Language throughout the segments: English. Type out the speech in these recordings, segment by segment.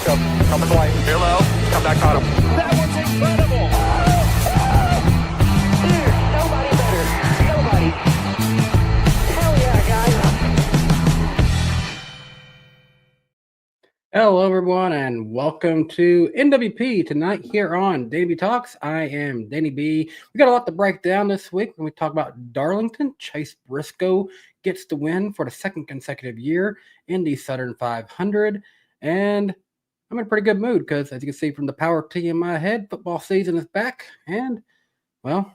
Briscoe. Coming to light. Here low. Come back on him. That was incredible. Dude, nobody better. Nobody. Hell yeah, guys. Hello, everyone, and welcome to NWP tonight here on DannyBTalks. I am Danny B. We got a lot to break down this week when we talk about Darlington. Chase Briscoe gets the win for the second consecutive year in the Southern 500, and I'm in a pretty good mood because, as you can see from the power T in my head, football season is back, and, well,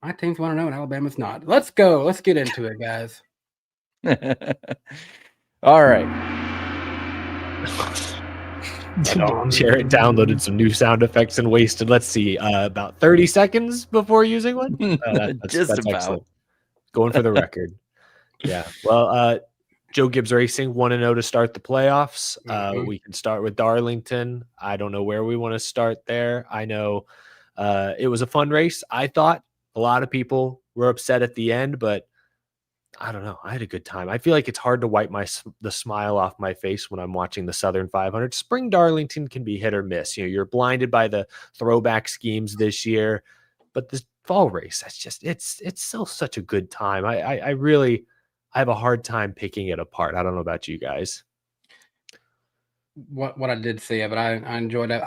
my team's 1-0 and Alabama's not. Let's go. Let's get into it, guys. All right. Jared downloaded some new sound effects and wasted, let's see, about 30 seconds before using one. Just about. Excellent. Going for the record. Yeah. Well, Joe Gibbs Racing 1-0 to start the playoffs. We can start with Darlington. I don't know where we want to start there. I know it was a fun race. I thought a lot of people were upset at the end, but I don't know. I had a good time. I feel like it's hard to wipe the smile off my face when I'm watching the Southern 500. Spring Darlington can be hit or miss. You know, you're blinded by the throwback schemes this year, but this fall race, it's still such a good time. I really have a hard time picking it apart. I don't know about you guys. What I did see it, but I enjoyed it.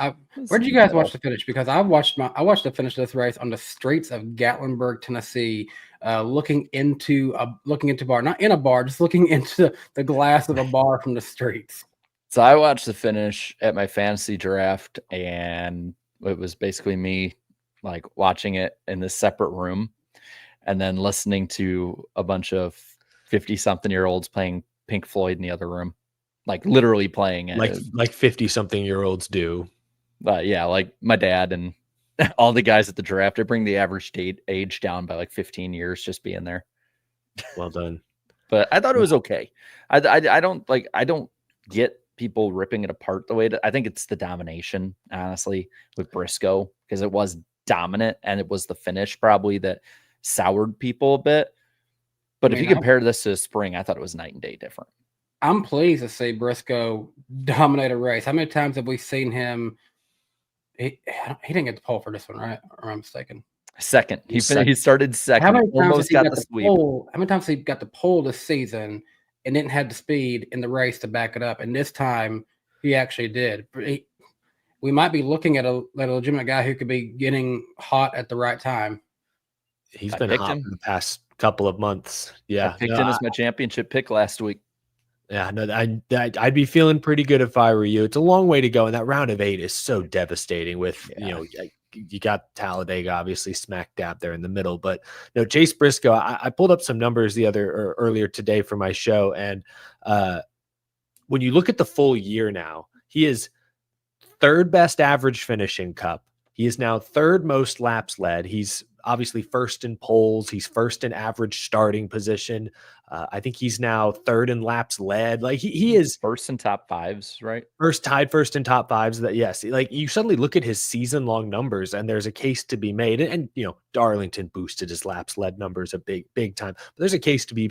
Where did you guys watch the finish? Because I watched the finish of this race on the streets of Gatlinburg, Tennessee, looking into bar, not in a bar, just looking into the glass of a bar from the streets. So I watched the finish at my fantasy draft, and it was basically me like watching it in this separate room and then listening to a bunch of 50-something-year-olds playing Pink Floyd in the other room. Like literally playing it. Like 50-something-year-olds do. Yeah, like my dad and all the guys at the draft. I bring the average age down by like 15 years just being there. Well done. But I thought it was okay. I don't get people ripping it apart the way that I think it's the domination, honestly, with Briscoe, because it was dominant and it was the finish probably that soured people a bit. But if you compare this to the spring, I thought it was night and day different. I'm pleased to see Briscoe dominate a race. How many times have we seen him? He didn't get the pole for this one, right? Or am I mistaken? Second. He started second. How many times Almost got the sweep. How many times he got the pole this season and didn't have the speed in the race to back it up? And this time he actually did. We might be looking at a legitimate guy who could be getting hot at the right time. He's been hot for the past couple of months. Yeah. I picked him as my championship pick last week. Yeah, no, I'd be feeling pretty good if I were you. It's a long way to go, and that round of 8 is so devastating. With you got Talladega obviously smack dab there in the middle, but no, Chase Briscoe. I pulled up some numbers earlier today for my show, and when you look at the full year now, he is third best average finish in Cup. He is now third most laps led. He's obviously first in poles. He's first in average starting position. I think he's now third in laps led. Like he is first in top fives, right? Tied first in top fives. That yes, like you suddenly look at his season long numbers, and there's a case to be made. And you know, Darlington boosted his laps led numbers a big time. But there's a case to be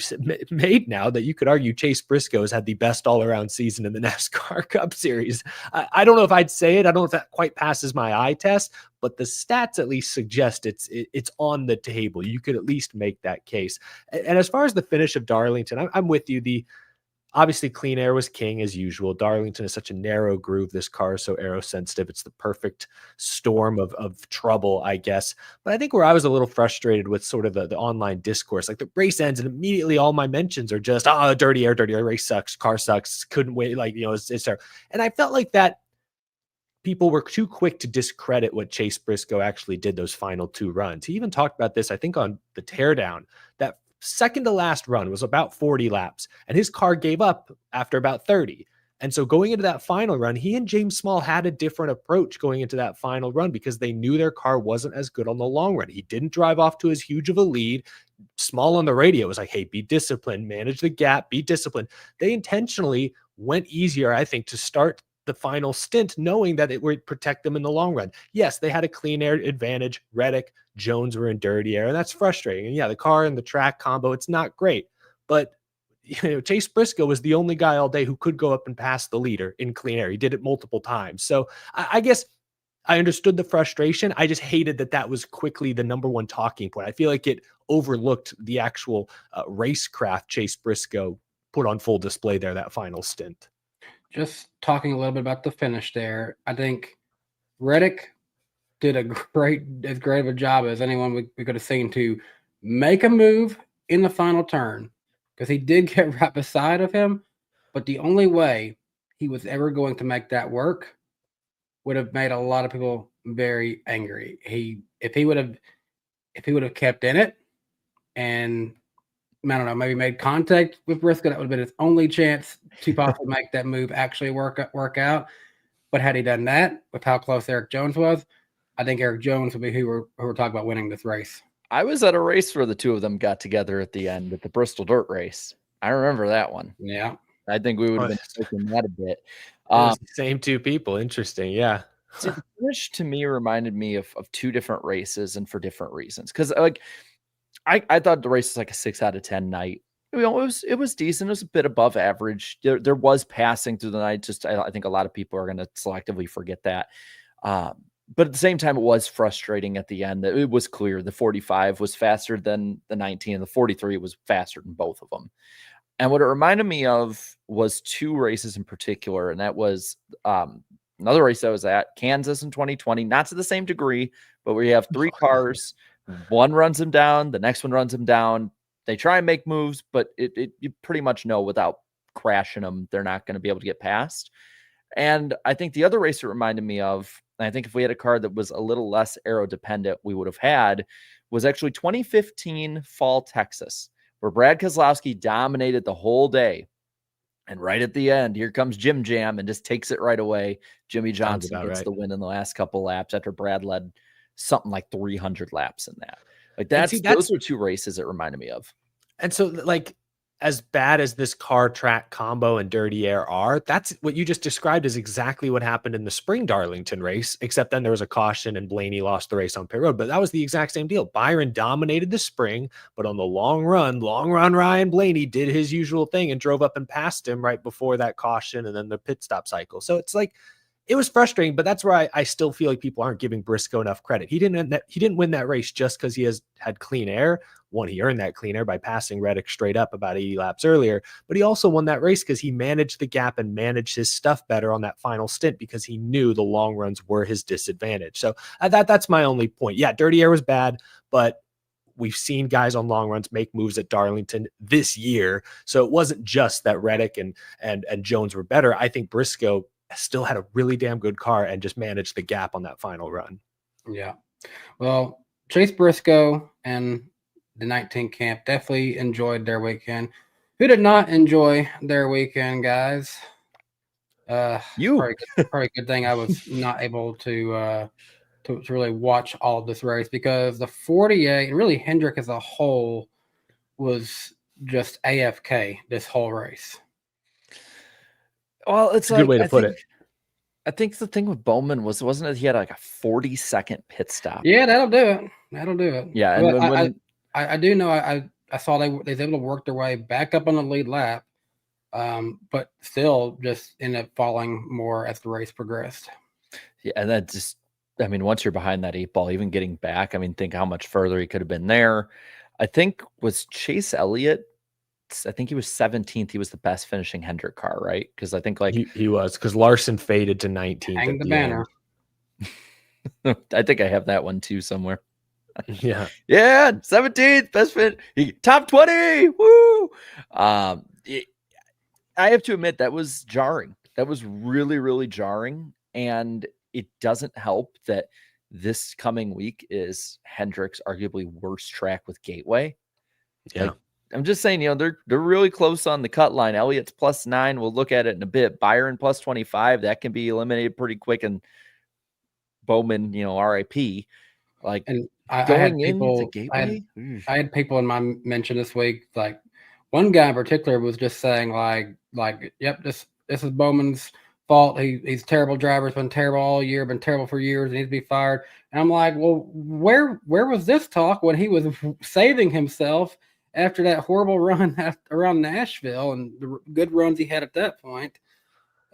made now that you could argue Chase Briscoe has had the best all around season in the NASCAR Cup Series. I don't know if I'd say it. I don't know if that quite passes my eye test, but the stats at least suggest it's on the table. You could at least make that case. And as far as the finish of Darlington, I'm with you. Obviously clean air was king as usual. Darlington is such a narrow groove. This car is so aero sensitive. It's the perfect storm of trouble, I guess. But I think where I was a little frustrated with sort of the online discourse, like the race ends and immediately all my mentions are just, dirty air, race sucks, car sucks, couldn't wait. Like, you know, it's terrible. And I felt like that people were too quick to discredit what Chase Briscoe actually did those final 2 runs. He even talked about this, I think, on the teardown. That second to last run was about 40 laps, and his car gave up after about 30. And so going into that final run, he and James Small had a different approach going into that final run because they knew their car wasn't as good on the long run. He didn't drive off to as huge of a lead. Small on the radio was like, hey, be disciplined, manage the gap, be disciplined. They intentionally went easier, I think, to start the final stint, knowing that it would protect them in the long run. Yes, they had a clean air advantage. Reddick, Jones were in dirty air, and that's frustrating. And yeah, the car and the track combo, it's not great. But Chase Briscoe was the only guy all day who could go up and pass the leader in clean air. He did it multiple times. So I guess I understood the frustration. I just hated that was quickly the number one talking point. I feel like it overlooked the actual racecraft Chase Briscoe put on full display there, that final stint. Just talking a little bit about the finish there, I think Reddick did as great of a job as anyone we could have seen to make a move in the final turn, because he did get right beside of him, but the only way he was ever going to make that work would have made a lot of people very angry. If he would have kept in it and, I don't know, maybe made contact with Briscoe, that would have been his only chance to possibly make that move actually work out. But had he done that, with how close Eric Jones was, I think Eric Jones would be who we're talking about winning this race. I was at a race where the two of them got together at the end at the Bristol Dirt Race. I remember that one. Yeah. I think we would have been taking that a bit. The same two people. Interesting. Yeah. The finish to me reminded me of two different races, and for different reasons. Because like I thought the race was like a 6 out of 10 night. You know, it was decent. It was a bit above average. There was passing through the night. Just I think a lot of people are going to selectively forget that. But at the same time, it was frustrating at the end. It was clear the 45 was faster than the 19, and the 43 was faster than both of them. And what it reminded me of was two races in particular, and that was another race I was at, Kansas in 2020, not to the same degree, but where you have three cars, one runs them down, the next one runs them down. They try and make moves, but you pretty much know without crashing them, they're not going to be able to get past. And I think the other race it reminded me of, and I think if we had a car that was a little less aero dependent, we would have had, was actually 2015 Fall Texas, where Brad Keselowski dominated the whole day. And right at the end, here comes Jim Jam and just takes it right away. Jimmy Johnson gets the win in the last couple laps after Brad led something like 300 laps in that. Like those were two races it reminded me of. And so, like, as bad as this car track combo and dirty air are, that's what you just described is exactly what happened in the spring Darlington race, except then there was a caution and Blaney lost the race on pit road. But that was the exact same deal. Byron dominated the spring, but on the long run, Ryan Blaney did his usual thing and drove up and passed him right before that caution and then the pit stop cycle. So it's like, it was frustrating, but that's where I still feel like people aren't giving Briscoe enough credit. He didn't win that race just because he had clean air. One, he earned that clean air by passing Reddick straight up about 80 laps earlier, but he also won that race because he managed the gap and managed his stuff better on that final stint because he knew the long runs were his disadvantage. So that's my only point. Yeah, dirty air was bad, but we've seen guys on long runs make moves at Darlington this year. So it wasn't just that Reddick and Jones were better. I think Briscoe still had a really damn good car and just managed the gap on that final run. Yeah. Well, Chase Briscoe and the 19 camp definitely enjoyed their weekend. Who did not enjoy their weekend, guys? You. Probably a good thing I was not able to really watch all of this race, because the 48 and really Hendrick as a whole was just AFK this whole race. Well, it's a good way to put it. I think the thing with Bowman wasn't it he had like a 40-second pit stop? Yeah, that'll do it. Yeah, and I do know I saw they was able to work their way back up on the lead lap, but still just ended up falling more as the race progressed. Yeah, and that just, I mean, once you're behind that 8 ball, even getting back, I mean, think how much further he could have been there. I think was Chase Elliott. I think he was 17th. He was the best finishing Hendrick car, right? Because I think like he was, because Larson faded to 19th. Hang the banner. I think I have that one too somewhere. Yeah. 17th best fit. Top 20. Woo. I have to admit that was jarring. That was really, really jarring. And it doesn't help that this coming week is Hendrick's arguably worst track with Gateway. Yeah. Like, I'm just saying, they're really close on the cut line. Elliott's +9. We'll look at it in a bit. Byron +25. That can be eliminated pretty quick. And Bowman, RIP. Like, and I had people in my mention this week. Like, one guy in particular was just saying, like, yep, this is Bowman's fault. He's a terrible driver. He's been terrible all year. Been terrible for years. He needs to be fired. And I'm like, well, where was this talk when he was saving himself after that horrible run around Nashville and the good runs he had at that point.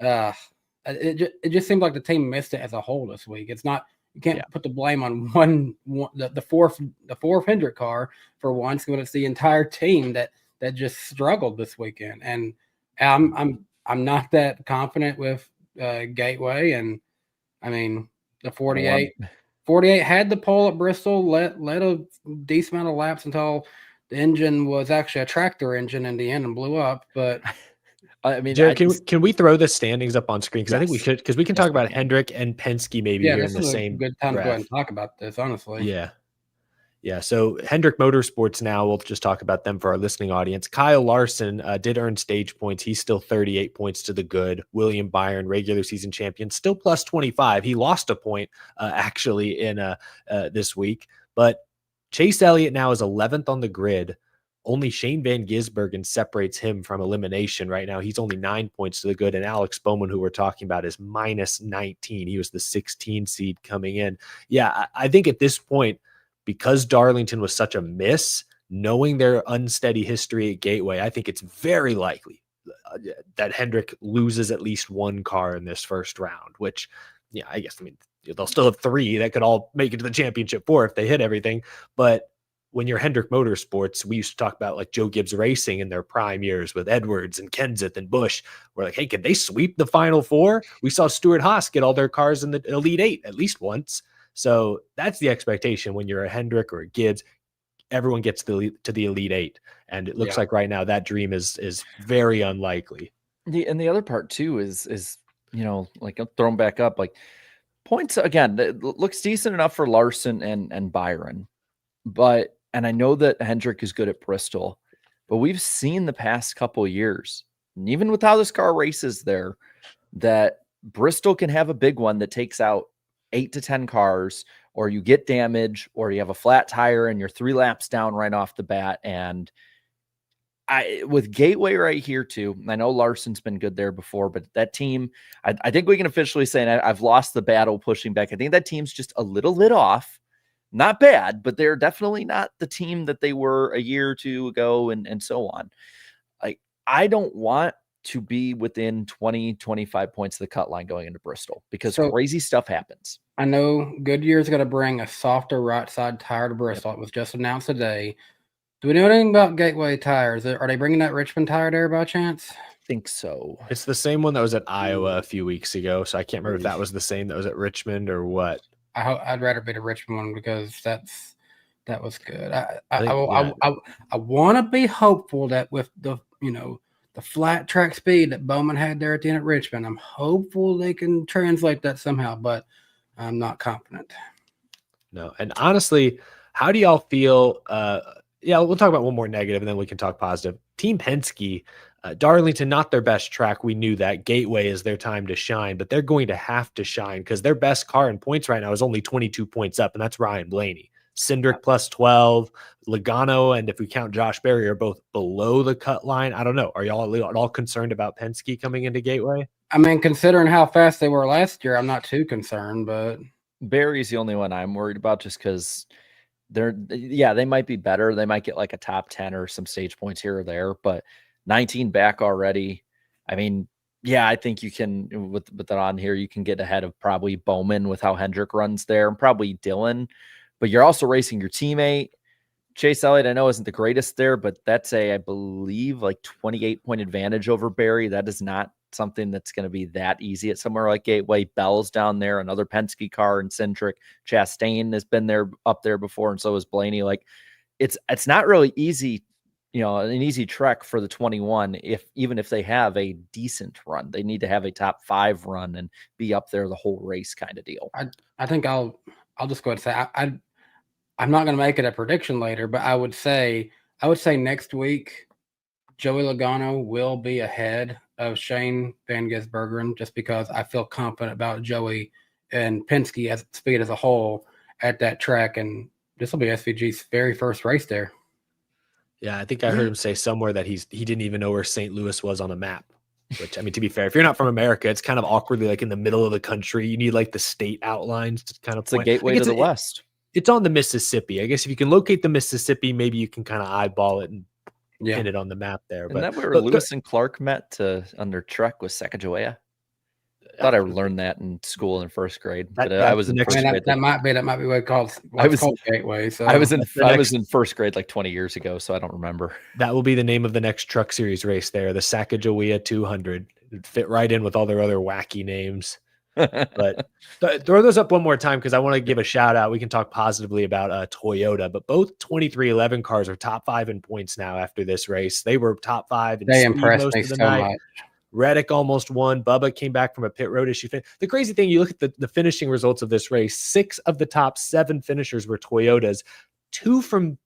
It just seemed like the team missed it as a whole this week. It's not, you can't put the blame on the fourth Hendrick car for once, when it's the entire team that just struggled this weekend. And I'm not that confident with Gateway. And I mean, the 48 had the pole at Bristol, led a decent amount of laps until the engine was actually a tractor engine in the end and blew up. But I mean, Jared, can we throw the standings up on screen? Because I think we Yes. should, because we can talk about Hendrick and Penske maybe here in this the is a same good time to go breath. ahead and talk about this, honestly. Yeah. So Hendrick Motorsports now, we'll just talk about them for our listening audience. Kyle Larson did earn stage points. He's still 38 points to the good. William Byron, regular season champion, still plus 25. He lost a point actually in this week. But Chase Elliott now is 11th on the grid. Only Shane Van Gisbergen separates him from elimination right now. He's only 9 points to the good. And Alex Bowman, who we're talking about, is minus 19. He was the 16 seed coming in. Yeah, I think at this point, because Darlington was such a miss, knowing their unsteady history at Gateway, I think it's very likely that Hendrick loses at least one car in this first round, which, yeah, I guess, I mean, they'll still have three that could all make it to the championship four if they hit everything. But when you're Hendrick Motorsports, we used to talk about like Joe Gibbs Racing in their prime years with Edwards and Kenseth and Busch. We're like, hey, could they sweep the Final Four? We saw Stewart Haas get all their cars in the Elite Eight at least once. So that's the expectation when you're a Hendrick or a Gibbs. Everyone gets to the Elite Eight. And it looks like right now that dream is very unlikely. And the other part too is, you know, like I'll throw them back up, like points again, it looks decent enough for Larson and Byron. But, and I know that Hendrick is good at Bristol, but we've seen the past couple of years, and even with how this car races there, that Bristol can have a big one that takes out 8 to 10 cars, or you get damage, or you have a flat tire and you're 3 laps down right off the bat. And with Gateway right here too, I know Larson's been good there before, but that team, I think we can officially say, and I've lost the battle pushing back, I think that team's just a little lit off. Not bad, but they're definitely not the team that they were a year or two ago, and so on. Like, I don't want to be within 20, 25 points of the cut line going into Bristol, because crazy stuff happens. I know Goodyear's going to bring a softer right side tire to Bristol. It was just announced today. Do we know anything about Gateway tires? Are they bringing that Richmond tire there by chance? I think so. It's the same one that was at Iowa a few weeks ago, so I can't remember if that was the same that was at Richmond or what. I'd rather be the Richmond one because that was good. I want to be hopeful that with the the flat track speed that Bowman had there at the end at Richmond, I'm hopeful they can translate that somehow, but I'm not confident. No, and honestly, how do y'all feel? Yeah, we'll talk about one more negative, and then we can talk positive. Team Penske, Darlington, not their best track. We knew that. Gateway is their time to shine, but they're going to have to shine because their best car in points right now is only 22 points up, and that's Ryan Blaney. Cindric plus 12, Logano, and if we count Josh Berry, are both below the cut line. I don't know. Are y'all at all concerned about Penske coming into Gateway? I mean, considering how fast they were last year, I'm not too concerned, but Berry's the only one I'm worried about just because they might be better. They might get like a top 10 or some stage points here or there, but 19 back already. I mean, yeah, I think you can, with that on here, you can get ahead of probably Bowman with how Hendrick runs there, and probably Dylan, but you're also racing your teammate. Chase Elliott, I know, isn't the greatest there, but that's I believe, like 28-point advantage over Berry. That is not something that's going to be that easy at somewhere like Gateway. Bell's down there, another Penske car, and Cindric. Chastain has been there up there before, and so is Blaney. Like, it's not really easy, an easy trek for the 21. Even if they have a decent run, they need to have a top 5 run and be up there the whole race kind of deal. I think I'll just go ahead and say I'm not going to make it a prediction later, but I would say next week Joey Logano will be ahead of Shane Van Gisbergen just because I feel confident about Joey and Penske as speed as a whole at that track, and this will be SVG's very first race there. Yeah, I think I heard him say somewhere that he didn't even know where St. Louis was on a map. Which, I mean, to be fair, if you're not from America, it's kind of awkwardly like in the middle of the country. You need like the state outlines to kind of. It's a gateway to the West. It's on the Mississippi. I guess if you can locate the Mississippi, maybe you can kind of eyeball it and pin it on the map there. Isn't that where Lewis and Clark met under Truck with Sacagawea? I thought I learned that in school in first grade, but I was in first grade. That might be what it's called Gateway. So I was in first grade like 20 years ago, so I don't remember. That will be the name of the next Truck Series race there, the Sacagawea 200. It'd fit right in with all their other wacky names. But throw those up one more time because I want to give a shout out. We can talk positively about Toyota, but both 2311 cars are top 5 in points now after this race. They were top 5 in they speed impressed most me of the so night. much. Reddick almost won. Bubba came back from a pit road issue. The crazy thing, you look at the finishing results of this race, 6 of the top 7 finishers were Toyotas, 2 from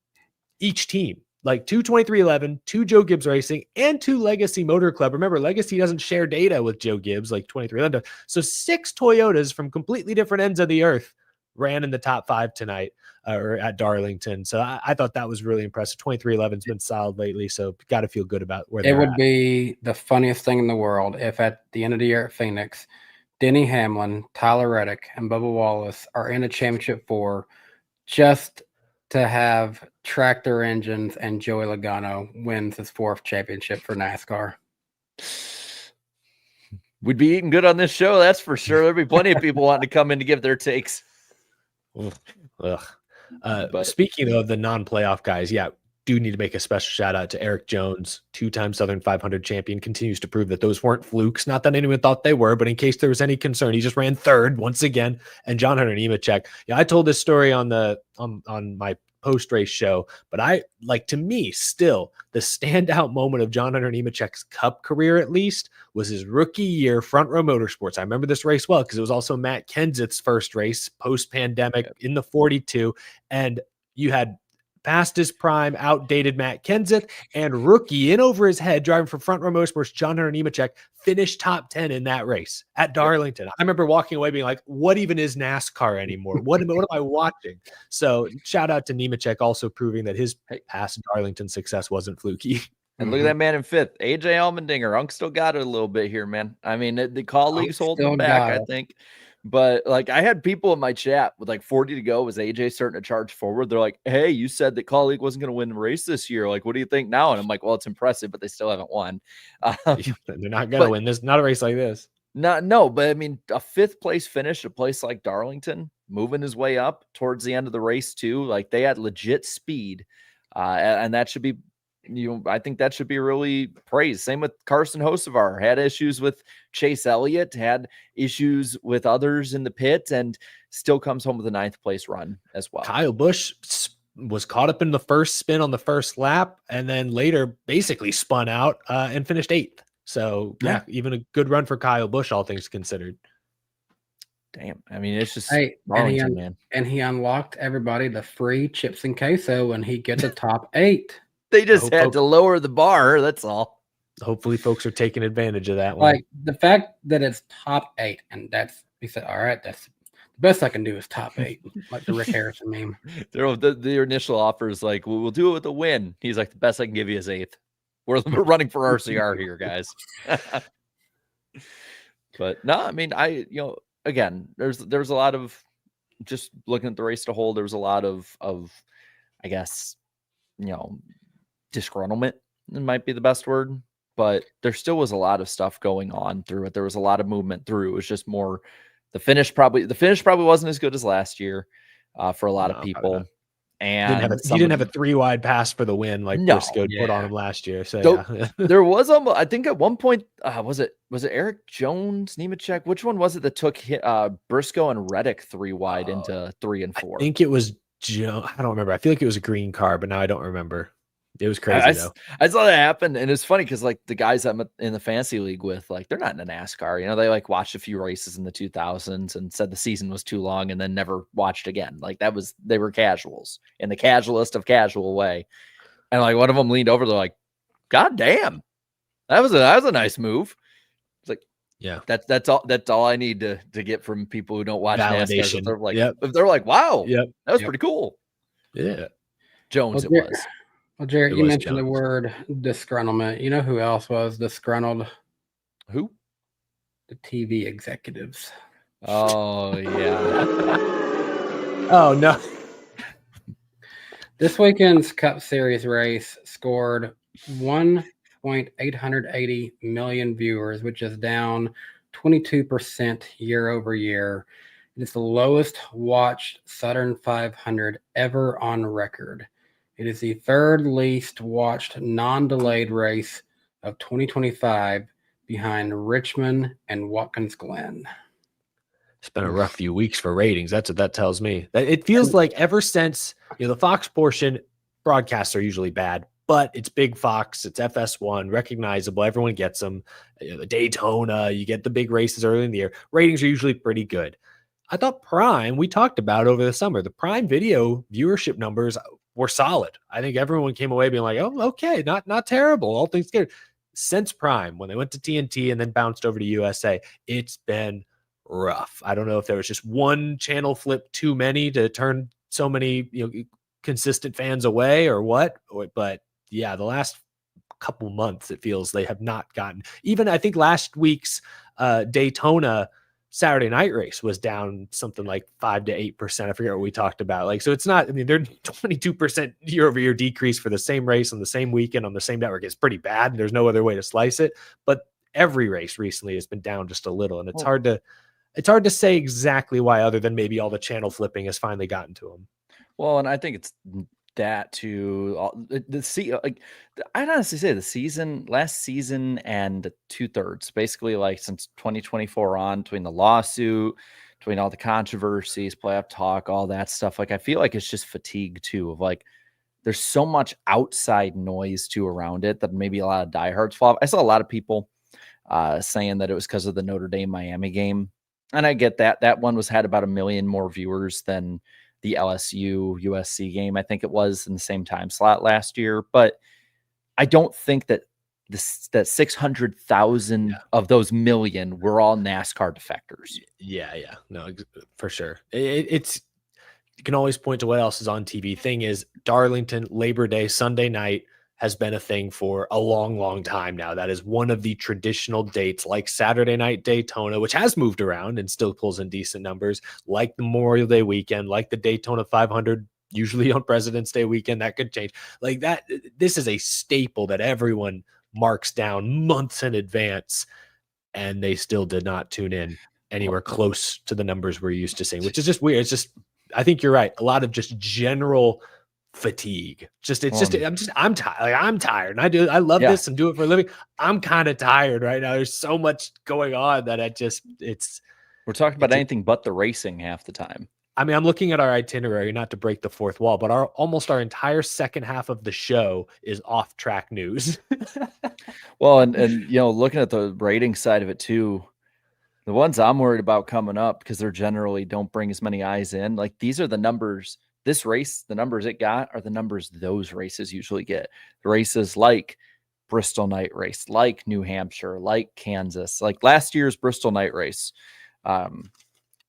each team, like 2 2311, 2 Joe Gibbs Racing, and 2 Legacy Motor Club. Remember, Legacy doesn't share data with Joe Gibbs like 2311. So 6 Toyotas from completely different ends of the earth ran in the top 5 tonight or at Darlington. So I thought that was really impressive. 2311's been solid lately, so got to feel good about where they're at. It would be the funniest thing in the world if at the end of the year at Phoenix, Denny Hamlin, Tyler Reddick, and Bubba Wallace are in a championship 4 just to have tractor engines and Joey Logano wins his 4th championship for NASCAR. We'd be eating good on this show, that's for sure. There'd be plenty of people wanting to come in to give their takes. But speaking of the non-playoff guys, do need to make a special shout out to Eric Jones, 2-time Southern 500 champion, continues to prove that those weren't flukes. Not that anyone thought they were, but in case there was any concern, he just ran 3rd once again. And John Hunter Nemechek. I told this story on my post-race show, but to me, still the standout moment of John Hunter Nemechek's Cup career, at least, was his rookie year, Front Row Motorsports. I remember this race well because it was also Matt Kenseth's first race post-pandemic in the 42, and you had past his prime, outdated Matt Kenseth, and rookie in over his head driving for Front Row Motorsports, John Hunter Nemechek, finished top 10 in that race at Darlington. I remember walking away being like, what even is NASCAR anymore? What am I watching? So shout out to Nemechek, also proving that his past Darlington success wasn't fluky. And look at that man in 5th, AJ Allmendinger. Unk still got it a little bit here, man. I mean, the colleagues holding him back, I think. But I had people in my chat with 40 to go. Was AJ starting to charge forward? They're like, hey, you said that colleague wasn't going to win the race this year. What do you think now? And I'm like, well, it's impressive, but they still haven't won. They're not going to win this. Not a race like this. No, but I mean, a 5th place finish, a place like Darlington, moving his way up towards the end of the race too. They had legit speed, and that should be, I think that should be really praised. Same with Carson Hocevar, had issues with Chase Elliott, had issues with others in the pit, and still comes home with a 9th place run as well. Kyle Busch was caught up in the first spin on the first lap, and then later basically spun out and finished 8th. So even a good run for Kyle Busch, all things considered. Damn, I mean, it's just man. And he unlocked everybody the free chips and queso when he gets a top 8. They just had to lower the bar. That's all. Hopefully, folks are taking advantage of that one. The fact that it's top 8, and he said, all right, that's the best I can do is top 8, like the Rick Harrison meme. The initial offer is we'll do it with a win. He's like, the best I can give you is 8th. We're running for RCR here, guys. But no, I mean, again, there's a lot of, just looking at the race to hold, there was a lot of I guess, disgruntlement, it might be the best word, but there still was a lot of stuff going on through it. There was a lot of movement through. It was just more the finish probably wasn't as good as last year for a lot of people. And he didn't have a 3-wide pass for the win Briscoe put on him last year. So there was almost, I think at one point, was it Eric Jones, Nemechek? Which one was it that took Briscoe and Reddick 3-wide into 3 and 4? I think it was Joe. I don't remember. I feel like it was a green car, but now I don't remember. It was crazy though. I saw that happen, and it's funny because the guys I'm in the fantasy league with, they're not in a NASCAR. They watched a few races in the 2000s and said the season was too long, and then never watched again. They were casuals in the casualist of casual way. And one of them leaned over, they're like, "God damn, that was a nice move." It's like, yeah, that's all I need to get from people who don't watch validation. NASCAR. If they're like, "Wow, that was pretty cool." Yeah, Jones, it was. Well, Jarrett, you mentioned the word disgruntlement. You know who else was disgruntled? Who? The TV executives. Oh, yeah. Oh, no. This weekend's Cup Series race scored 1.880 million viewers, which is down 22% year over year. It is the lowest watched Southern 500 ever on record. It is the third least watched non-delayed race of 2025 behind Richmond and Watkins Glen. It's been a rough few weeks for ratings. That's what that tells me. It feels like ever since the Fox portion, broadcasts are usually bad, but it's Big Fox, it's FS1, recognizable. Everyone gets them. The Daytona, you get the big races early in the year. Ratings are usually pretty good. I thought Prime, we talked about over the summer, the Prime Video viewership numbers were solid. I think everyone came away being like, oh, okay, not terrible. All things good. Since Prime, when they went to TNT and then bounced over to USA, it's been rough. I don't know if there was just one channel flip too many to turn so many consistent fans away or what, but yeah, the last couple months it feels they have not gotten. Even I think last week's Daytona Saturday night race was down something like 5 to 8%. I forget what we talked about. Like, so it's not, I mean, they're 22% year over year decrease for the same race on the same weekend on the same network. It's pretty bad. There's no other way to slice it, but every race recently has been down just a little, and it's hard to say exactly why, other than maybe all the channel flipping has finally gotten to them. Well, and I think it's that too. I'd honestly say last season and 2/3, basically like since 2024 on, between the lawsuit, between all the controversies, playoff talk, all that stuff. Like, I feel like it's just fatigue too, of like, there's so much outside noise too around it that maybe a lot of diehards fall off. I saw a lot of people saying that it was because of the Notre Dame Miami game. And I get that. That one had about 1 million more viewers than the LSU USC game, I think it was, in the same time slot last year. But I don't think that that 600,000 of those million were all NASCAR defectors. Yeah, no, for sure. It's you can always point to what else is on TV. Thing is, Darlington Labor Day Sunday night has been a thing for a long, long time now. That is one of the traditional dates, like Saturday night Daytona, which has moved around and still pulls in decent numbers, like the Memorial Day weekend, like the Daytona 500, usually on President's Day weekend. That could change. Like that, this is a staple that everyone marks down months in advance, and they still did not tune in anywhere close to the numbers we're used to seeing, which is just weird. It's just, I think you're right. A lot of just general fatigue. I'm tired. Like, I'm tired, and I love this and do it for a living. I'm kind of tired right now. There's so much going on that we're talking about anything but the racing half the time. I mean, I'm looking at our itinerary, not to break the fourth wall, but almost our entire second half of the show is off track news. Well, and looking at the rating side of it too, the ones I'm worried about coming up, because they're generally don't bring as many eyes in. Like, these are the numbers. This race, the numbers it got are the numbers those races usually get. The races like Bristol night race, like New Hampshire, like Kansas, like last year's Bristol night race. I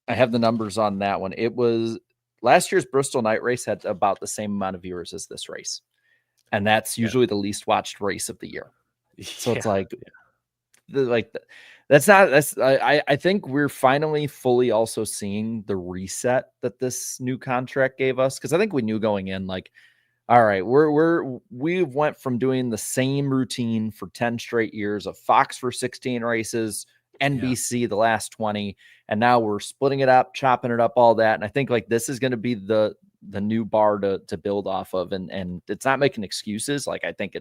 have the numbers on that one. It was last year's Bristol night race had about the same amount of viewers as this race. And that's usually the least watched race of the year. So it's like, I think we're finally fully also seeing the reset that this new contract gave us. Cause I think we knew going in, like, all right, we went from doing the same routine for 10 straight years of Fox for 16 races, NBC the last 20, and now we're splitting it up, chopping it up, all that. And I think like this is going to be the new bar to build off of, and it's not making excuses. Like, I think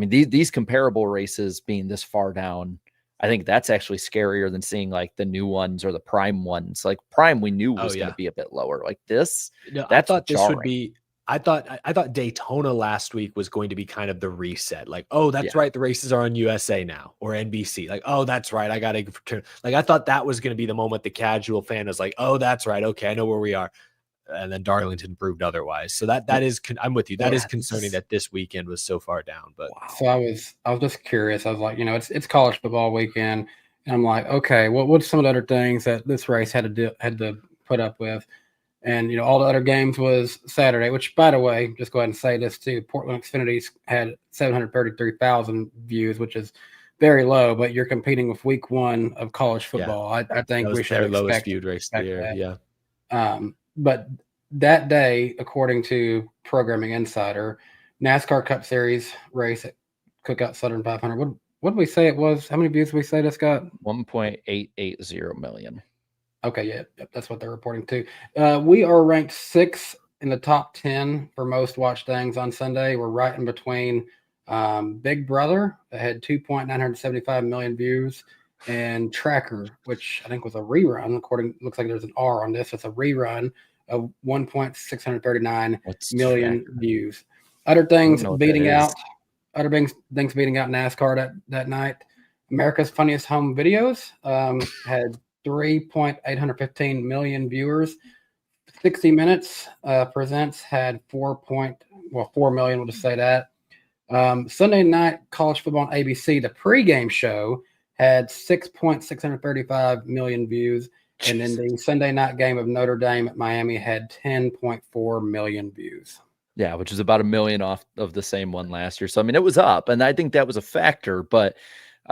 these comparable races being this far down, I think that's actually scarier than seeing like the new ones or the Prime ones. Like Prime, we knew was going to be a bit lower. Like this, I thought this would be. I thought Daytona last week was going to be kind of the reset. Like, oh, that's right, the races are on USA now or NBC. Like, oh, that's right, I got to return. Like, I thought that was going to be the moment the casual fan was like, oh, that's right, okay, I know where we are. And then Darlington proved otherwise. So that is, I'm with you. That is concerning that this weekend was so far down. But so I was just curious. I was like, it's college football weekend, and I'm like, okay, what's some of the other things that this race had to put up with? And all the other games was Saturday. Which, by the way, just go ahead and say this too: Portland Xfinity had 733,000 views, which is very low. But you're competing with Week 1 of college football. I think we should their lowest expect viewed race of the year. that. But that day, according to Programming Insider, NASCAR Cup Series race at Cookout Southern 500. What did we say it was? How many views did we say this got? 1.880 million. Okay, yeah, that's what they're reporting too. We are ranked 6th in the top 10 for most watched things on Sunday. We're right in between Big Brother, that had 2.975 million views, and Tracker, which I think was a rerun. Looks like there's an R on this. It's a rerun of 1.639 million views. Other things beating out NASCAR that night. America's Funniest Home Videos had 3.815 million viewers. 60 Minutes Presents had 4 million. We'll just say that. Sunday night college football on ABC, the pregame show had 6.635 million views. And then the Sunday night game of Notre Dame at Miami had 10.4 million views. Yeah, which is about 1 million off of the same one last year. So, I mean, it was up, and I think that was a factor, but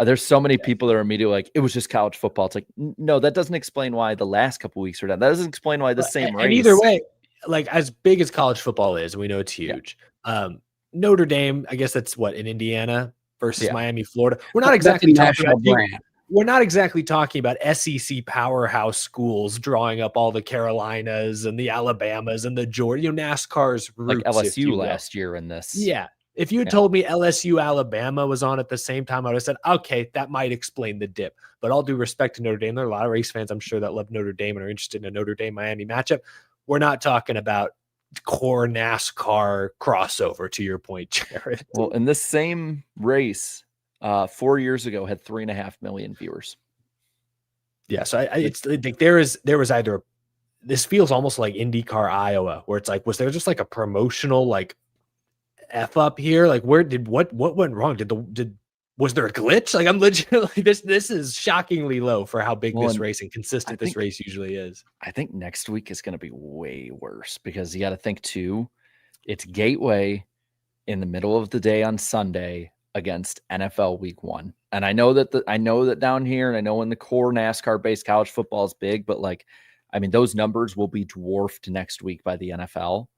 there's so many people that are immediately like, it was just college football. It's like, no, that doesn't explain why the last couple weeks were down. That doesn't explain why the same race. And either way, like as big as college football is, we know it's huge. Yeah. Notre Dame, I guess that's what, in Indiana versus Miami, Florida. We're not exactly talking about we're not exactly talking about SEC powerhouse schools drawing up all the Carolinas and the Alabamas and the Georgia, NASCAR's roots, like LSU last year in this. Yeah. If you had told me LSU Alabama was on at the same time, I would have said, okay, that might explain the dip. But all due respect to Notre Dame, there are a lot of race fans, I'm sure, that love Notre Dame and are interested in a Notre Dame-Miami matchup. We're not talking about core NASCAR crossover, to your point, Jared. Well, in this same race, 4 years ago, had 3.5 million viewers. Yeah, so it's like there was either, this feels almost like IndyCar Iowa, where it's like, was there just like a promotional like F up here? Like, what went wrong? Was there a glitch? Like, I'm legitimately this is shockingly low for how big this race and consistent this race usually is. I think next week is going to be way worse because you got to think too, it's Gateway in the middle of the day on Sunday against NFL Week 1. And I know that down here, and I know in the core NASCAR based college football is big, but like, I mean, those numbers will be dwarfed next week by the NFL.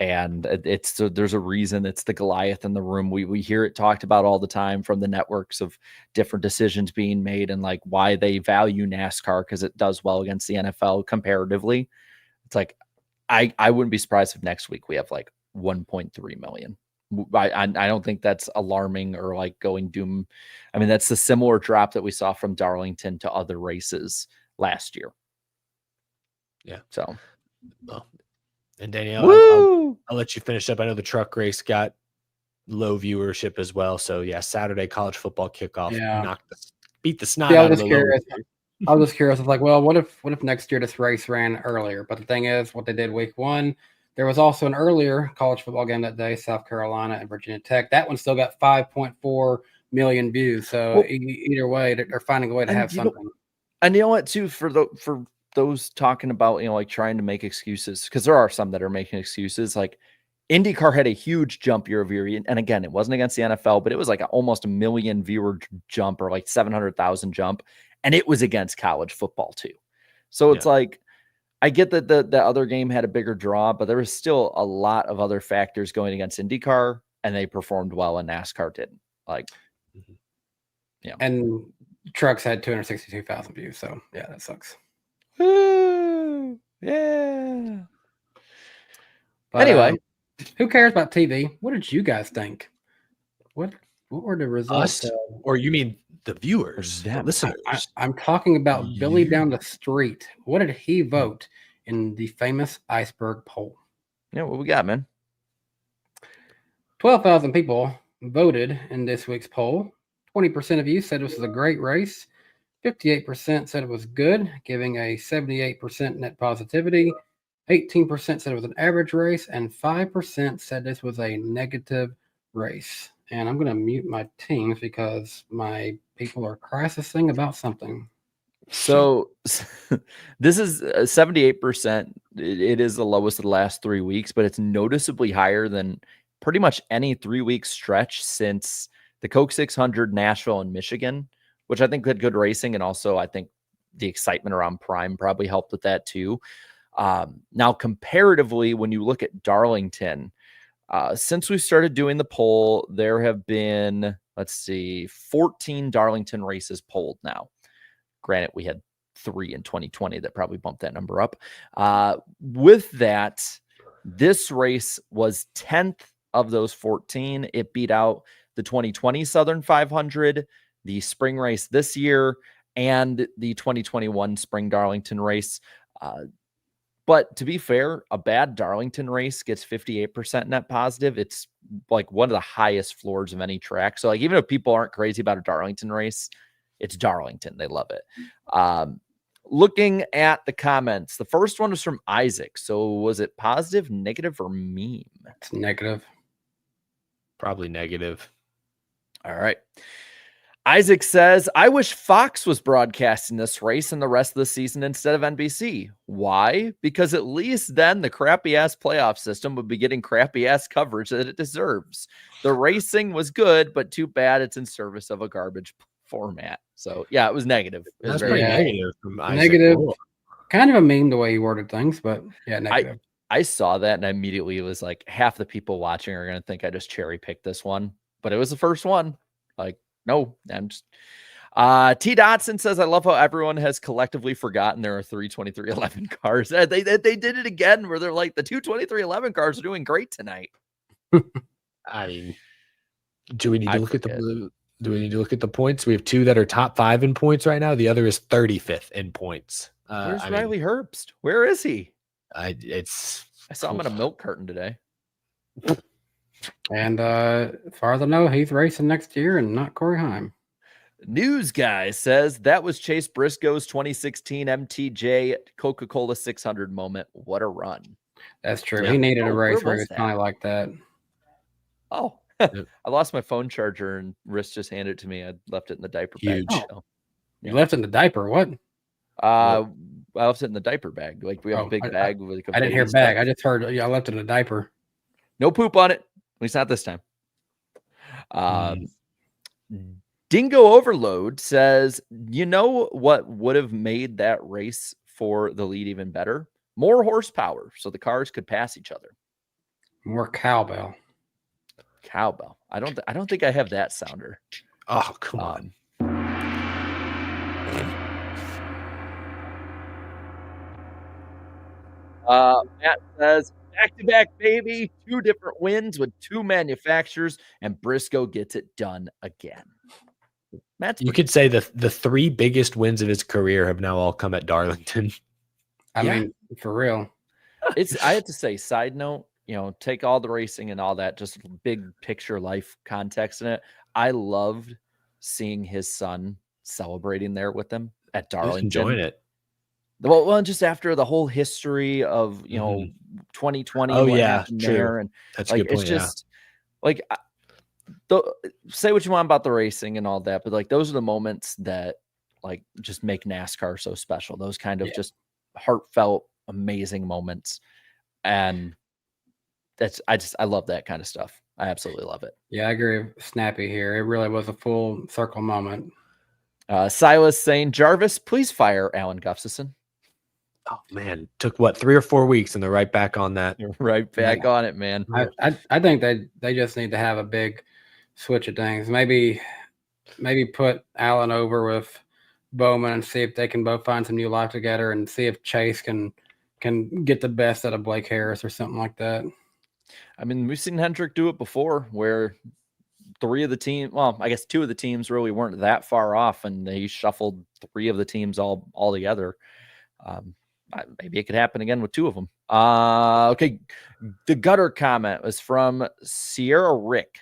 And there's a reason it's the Goliath in the room. We hear it talked about all the time from the networks of different decisions being made and like why they value NASCAR because it does well against the NFL comparatively. It's like, I wouldn't be surprised if next week we have like 1.3 million. I don't think that's alarming or like going doom. I mean, that's the similar drop that we saw from Darlington to other races last year. Yeah. So, well, and Danielle, I'll let you finish up. I know the truck race got low viewership as well. So yeah, Saturday college football kickoff beat the snot out of the curious. I was just curious. I was like, well, what if next year this race ran earlier? But the thing is, what they did week 1, there was also an earlier college football game that day, South Carolina and Virginia Tech. That one still got 5.4 million views. So either way, they're finding a way to have something. And you know what, too, for those talking about, like trying to make excuses, because there are some that are making excuses. Like IndyCar had a huge jump year over year. And again, it wasn't against the NFL, but it was like almost 1 million viewer jump or like 700,000 jump. And it was against college football too. So it's like, I get that the other game had a bigger draw, but there was still a lot of other factors going against IndyCar, and they performed well and NASCAR didn't. Like, and trucks had 262,000 views. So yeah, that sucks. Woo, yeah. But, anyway, who cares about TV? What did you guys think? What were the results? Or you mean the viewers, the listeners? I'm talking about Billy down the street. What did he vote in the famous iceberg poll? Yeah, what we got, man? 12,000 people voted in this week's poll. 20% of you said this was a great race. 58% said it was good, giving a 78% net positivity. 18% said it was an average race, and 5% said this was a negative race. And I'm going to mute my teams because my people are crisising about something. So this is 78%. It is the lowest of the last 3 weeks, but it's noticeably higher than pretty much any 3-week stretch since the Coke 600, Nashville, and Michigan, which I think had good racing. And also I think the excitement around Prime probably helped with that too. Now, comparatively, when you look at Darlington, since we started doing the poll, there have been, 14 Darlington races polled now. Granted, we had 3 in 2020 that probably bumped that number up. With that, this race was 10th of those 14. It beat out the 2020 Southern 500, the spring race this year, and the 2021 spring Darlington race. But to be fair, a bad Darlington race gets 58% net positive. It's like one of the highest floors of any track. So like, even if people aren't crazy about a Darlington race, it's Darlington. They love it. Looking at the comments, the first one was from Isaac. So was it positive, negative, or meme? It's negative. Probably negative. All right. Isaac says, I wish Fox was broadcasting this race and the rest of the season instead of NBC. Why? Because at least then the crappy-ass playoff system would be getting crappy-ass coverage that it deserves. The racing was good, but too bad it's in service of a garbage format. So, yeah, it was negative. It was That's pretty very negative from Isaac. Negative. Cool. Kind of a meme the way he worded things, but yeah, negative. I saw that and I immediately was like, half the people watching are going to think I just cherry-picked this one. But it was the first one. Like, no, I'm just T. Dotson says, I love how everyone has collectively forgotten there are 3 2311 cars. They did it again where they're like, the 2 2311 cars are doing great tonight. I mean, do we need to look at the points? We have 2 that are top 5 in points right now. The other is 35th in points. Where's Riley Herbst? Where is he? I saw him in a milk carton today. And as far as I know, he's racing next year and not Corey Heim. News guy says that was Chase Briscoe's 2016 MTJ Coca-Cola 600 moment. What a run. That's true. Yeah. He needed a race where where he was was kind of like that. Oh, I lost my phone charger and Riss just handed it to me. I left it in the diaper bag. Huge. So, You left it in the diaper. What? I left it in the diaper bag. Like we have a big I bag. With like a didn't baby hear stuff. bag. I just heard, I left it in the diaper. No poop on it. At least not this time. Dingo Overload says, you know what would have made that race for the lead even better? More horsepower so the cars could pass each other. More cowbell. Cowbell. I don't think I have that sounder. Oh, come on. Matt says, back-to-back, baby. 2 different wins with 2 manufacturers, and Briscoe gets it done again. You could say the 3 biggest wins of his career have now all come at Darlington. I mean, for real. I have to say, side note, take all the racing and all that, just big picture life context in it. I loved seeing his son celebrating there with them at Darlington. Enjoying it. Well, just after the whole history of 2020. Oh, what yeah, happened true. there, and That's like a good point. it's just like say what you want about the racing and all that, but like those are the moments that like just make NASCAR so special. Those kind of just heartfelt, amazing moments, and I love that kind of stuff. I absolutely love it. Yeah, I agree with Snappy here. It really was a full circle moment. Silas saying, Jarvis, please fire Alan Gustafson. Oh man, took 3 or 4 weeks, and they're right back on that. You're right back on it, man. I think they just need to have a big switch of things. Maybe put Alan over with Bowman and see if they can both find some new life together, and see if Chase can get the best out of Blake Harris or something like that. I mean, we've seen Hendrick do it before, where 3 of the team, well, I guess 2 of the teams really weren't that far off, and they shuffled 3 of the teams all together. Maybe it could happen again with 2 of them. Okay. The gutter comment was from Sierra Rick,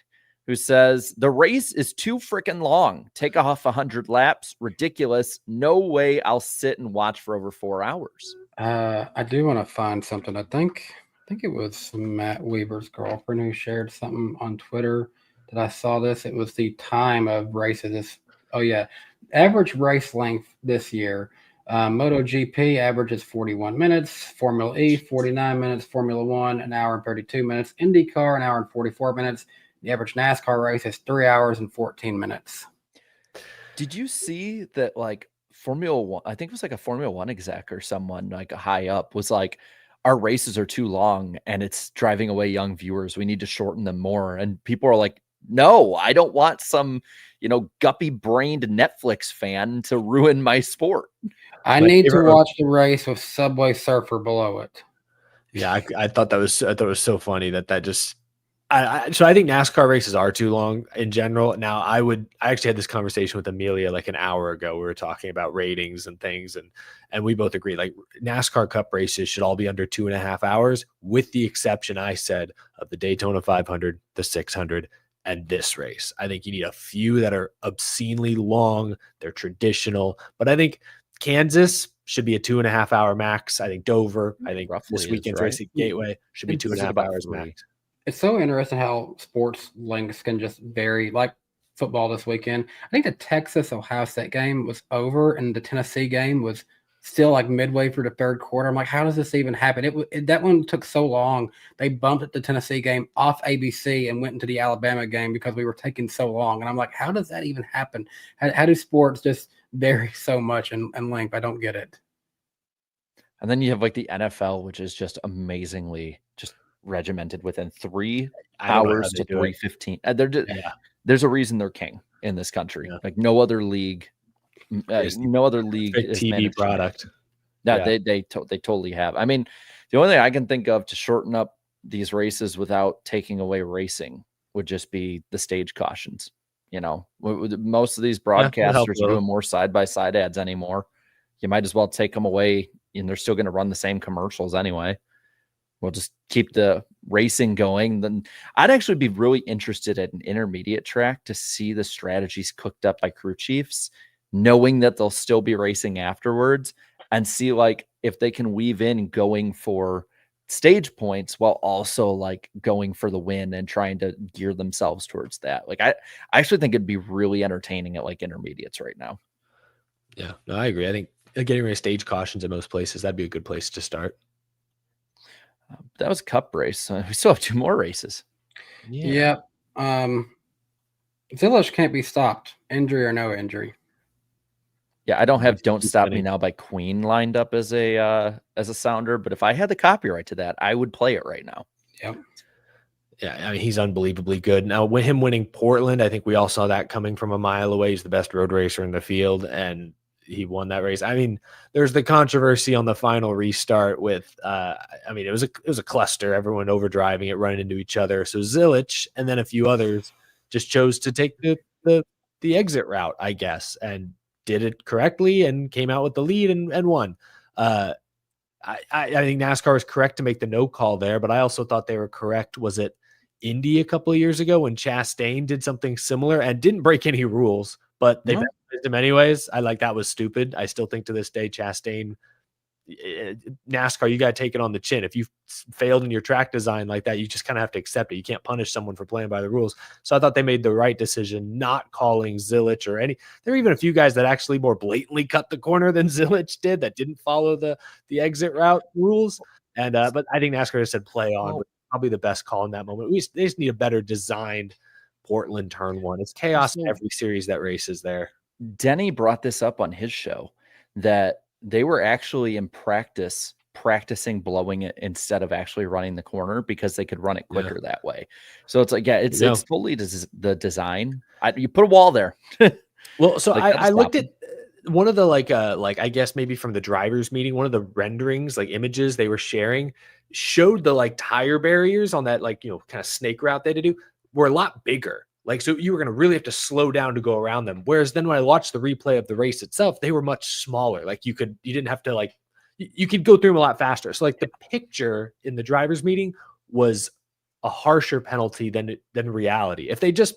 who says, the race is too freaking long. Take off 100 laps. Ridiculous. No way I'll sit and watch for over 4 hours. I do want to find something. I think it was Matt Weaver's girlfriend who shared something on Twitter that I saw this. It was the time of races. Average race length this year. MotoGP averages 41 minutes, Formula E 49 minutes, Formula One an hour and 32 minutes, IndyCar an hour and 44 minutes. The average NASCAR race is 3 hours and 14 minutes. Did you see that like Formula One, I think it was like a Formula One exec or someone like a high up was like, our races are too long and it's driving away young viewers. We need to shorten them more. And people are like, no, I don't want some, guppy brained Netflix fan to ruin my sport. I need to watch the race with Subway Surfer below it. Yeah, I thought that was so funny that just. So I think NASCAR races are too long in general. Now I actually had this conversation with Amelia like an hour ago. We were talking about ratings and things, and we both agreed like NASCAR Cup races should all be under 2.5 hours, with the exception, I said, of the Daytona 500, the 600, and this race. I think you need a few that are obscenely long. They're traditional, but I think Kansas should be a 2.5 hour max. I think Dover, I think Roughly this weekend's right? race at Gateway should be 2.5 hours max. It's so interesting how sports lengths can just vary. Like football this weekend, I think the Texas-Ohio State game was over, and the Tennessee game was still like midway through the third quarter. I'm like, how does this even happen? That one took so long. They bumped the Tennessee game off ABC and went into the Alabama game because we were taking so long. And I'm like, how does that even happen? How do sports just vary so much in length? I don't get it. And then you have like the NFL, which is just amazingly just regimented within 3 hours to 3:15. There's a reason they're king in this country. Yeah. Like no other league is TV product. They totally have. I mean, the only thing I can think of to shorten up these races without taking away racing would just be the stage cautions. Most of these broadcasters are doing more side-by-side ads anymore. You might as well take them away, and they're still going to run the same commercials anyway. We'll just keep the racing going. Then I'd actually be really interested at an intermediate track to see the strategies cooked up by crew chiefs, knowing that they'll still be racing afterwards, and see like if they can weave in going for stage points while also like going for the win and trying to gear themselves towards that. Like I actually think it'd be really entertaining at like intermediates right now. Yeah, no, I agree. I think getting rid of stage cautions in most places, that'd be a good place to start. That was a cup race. We still have 2 more races. Yeah. Zilish can't be stopped, injury or no injury. Yeah, I don't have "Don't Stop Me Now" by Queen lined up as a sounder, but if I had the copyright to that, I would play it right now. Yep. Yeah, I mean, he's unbelievably good. Now, with him winning Portland, I think we all saw that coming from a mile away. He's the best road racer in the field, and he won that race. I mean, there's the controversy on the final restart with, it was a cluster, everyone overdriving it, running into each other. So Zilich and then a few others just chose to take the exit route, I guess, and did it correctly and came out with the lead and won. I think NASCAR was correct to make the no call there, but I also thought they were correct. Was it Indy a couple of years ago when Chastain did something similar and didn't break any rules, but they penalized him anyways? That was stupid. I still think to this day, Chastain, NASCAR, you got to take it on the chin. If you failed in your track design like that, you just kind of have to accept it. You can't punish someone for playing by the rules. So I thought they made the right decision not calling Zilich or any. There were even a few guys that actually more blatantly cut the corner than Zilich did that didn't follow the exit route rules. And but I think NASCAR just said play on. Probably the best call in that moment. They just need a better designed Portland turn 1. It's chaos in every series that races there. Denny brought this up on his show that they were actually in practicing blowing it instead of actually running the corner because they could run it quicker that way. So it's like, it's totally the design. You put a wall there. Well, so I looked at one of the I guess maybe from the drivers meeting, one of the renderings, like images they were sharing, showed the tire barriers on that kind of snake route they had to do were a lot bigger. So you were going to really have to slow down to go around them. Whereas then when I watched the replay of the race itself, they were much smaller. You didn't have to you could go through them a lot faster. So the picture in the drivers meeting was a harsher penalty than reality. If they just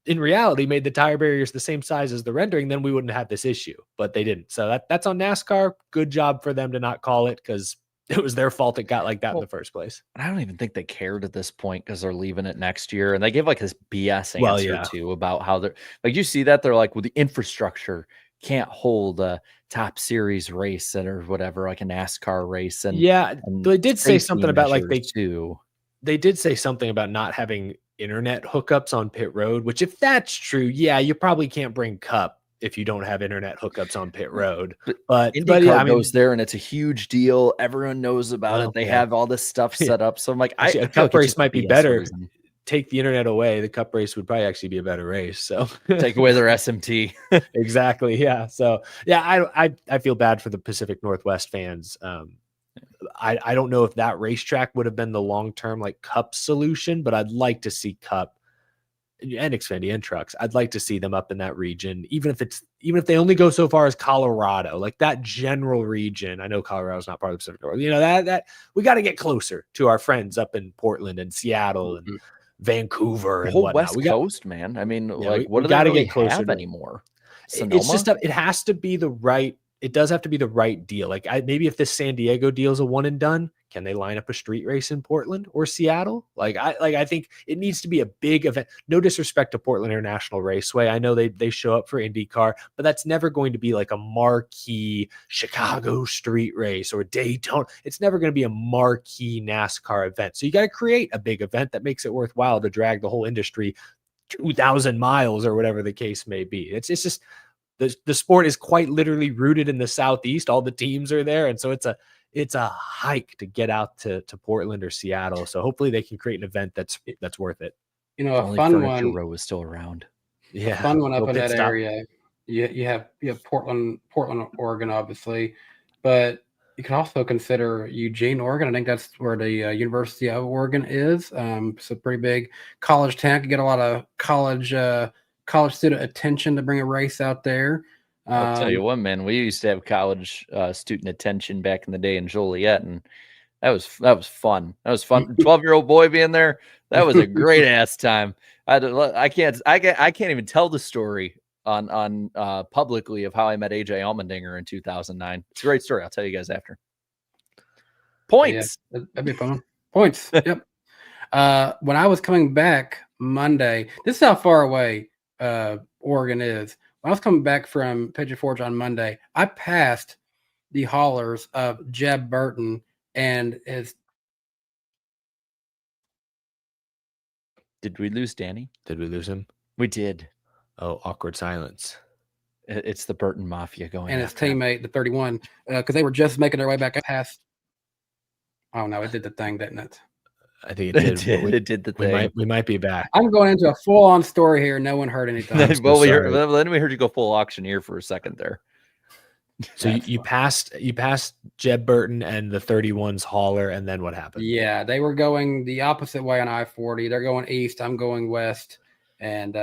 in reality made the tire barriers the same size as the rendering, then we wouldn't have this issue, but they didn't. So that's on NASCAR. Good job for them to not call it, because it was their fault it got like that in the first place. I don't even think they cared at this point because they're leaving it next year. And they gave this BS answer too about how they're you see that they're well, the infrastructure can't hold a top series race or whatever, like a NASCAR race. And they did say something about they did say something about not having internet hookups on pit road, which if that's true, you probably can't bring Cup if you don't have internet hookups on pit road. But IndyCar yeah, I mean, goes there and it's a huge deal. Everyone knows about it. They have all this stuff set up. So I'm like, actually, I a feel cup like it's race just might be BS better. reason. Take the internet away, the cup race would probably actually be a better race. So Take away their SMT. Exactly. Yeah. So yeah, I feel bad for the Pacific Northwest fans. I don't know if that racetrack would have been the long-term like Cup solution, but I'd like to see Cup and Xfinity and Trucks. I'd like to see them up in that region, even if they only go so far as Colorado, like that general region. I know Colorado's not part of the Pacific Northwest. That we got to get closer to our friends up in Portland and Seattle and Vancouver The and whole whatnot. West Coast, man. I mean, we what do they gotta really get closer have to anymore? Sonoma? It's just Sonoma? it has to be the right. It does have to be the right deal. Like maybe if this San Diego deal is a one and done, can they line up a street race in Portland or Seattle? I think it needs to be a big event. No disrespect to Portland International Raceway. I know they show up for IndyCar, but that's never going to be like a marquee Chicago street race or Daytona. It's never going to be a marquee NASCAR event. So you got to create a big event that makes it worthwhile to drag the whole industry 2,000 miles or whatever the case may be. It's just the sport is quite literally rooted in the Southeast. All the teams are there. And so it's a hike to get out to Portland or Seattle. So hopefully they can create an event that's worth it. You know, If a only fun Furniture one. Row is still around. Yeah. Fun one up No in pit that stop. area. You have Portland, Oregon, obviously, but you can also consider Eugene, Oregon. I think that's where the University of Oregon is. It's a pretty big college town. You get a lot of college student attention to bring a race out there. I'll tell you what, man, we used to have college student attention back in the day in Joliet, and that was fun. That was fun. 12-year-old boy being there, that was a great ass time. I can't even tell the story on publicly of how I met AJ Allmendinger in 2009. It's a great story. I'll tell you guys after. Points. Yeah, that'd be fun. Points. Yep. When I was coming back Monday, this is how far away Oregon is. When I was coming back from Pigeon Forge on Monday, I passed the haulers of Jeb Burton and his. Did we lose Danny? Did we lose him? We did. Oh, awkward silence. It's the Burton Mafia going. And his after him. teammate, the 31, because they were just making their way back past. Oh no, it did the thing, didn't it? I think it did. It did the thing. We might be back. I'm going into a full-on story here. No one heard anything. Well, sorry. then we heard you go full auctioneer for a second there. So you passed Jeb Burton and the 31's hauler, and then what happened? Yeah, they were going the opposite way on I-40. They're going east. I'm going west, and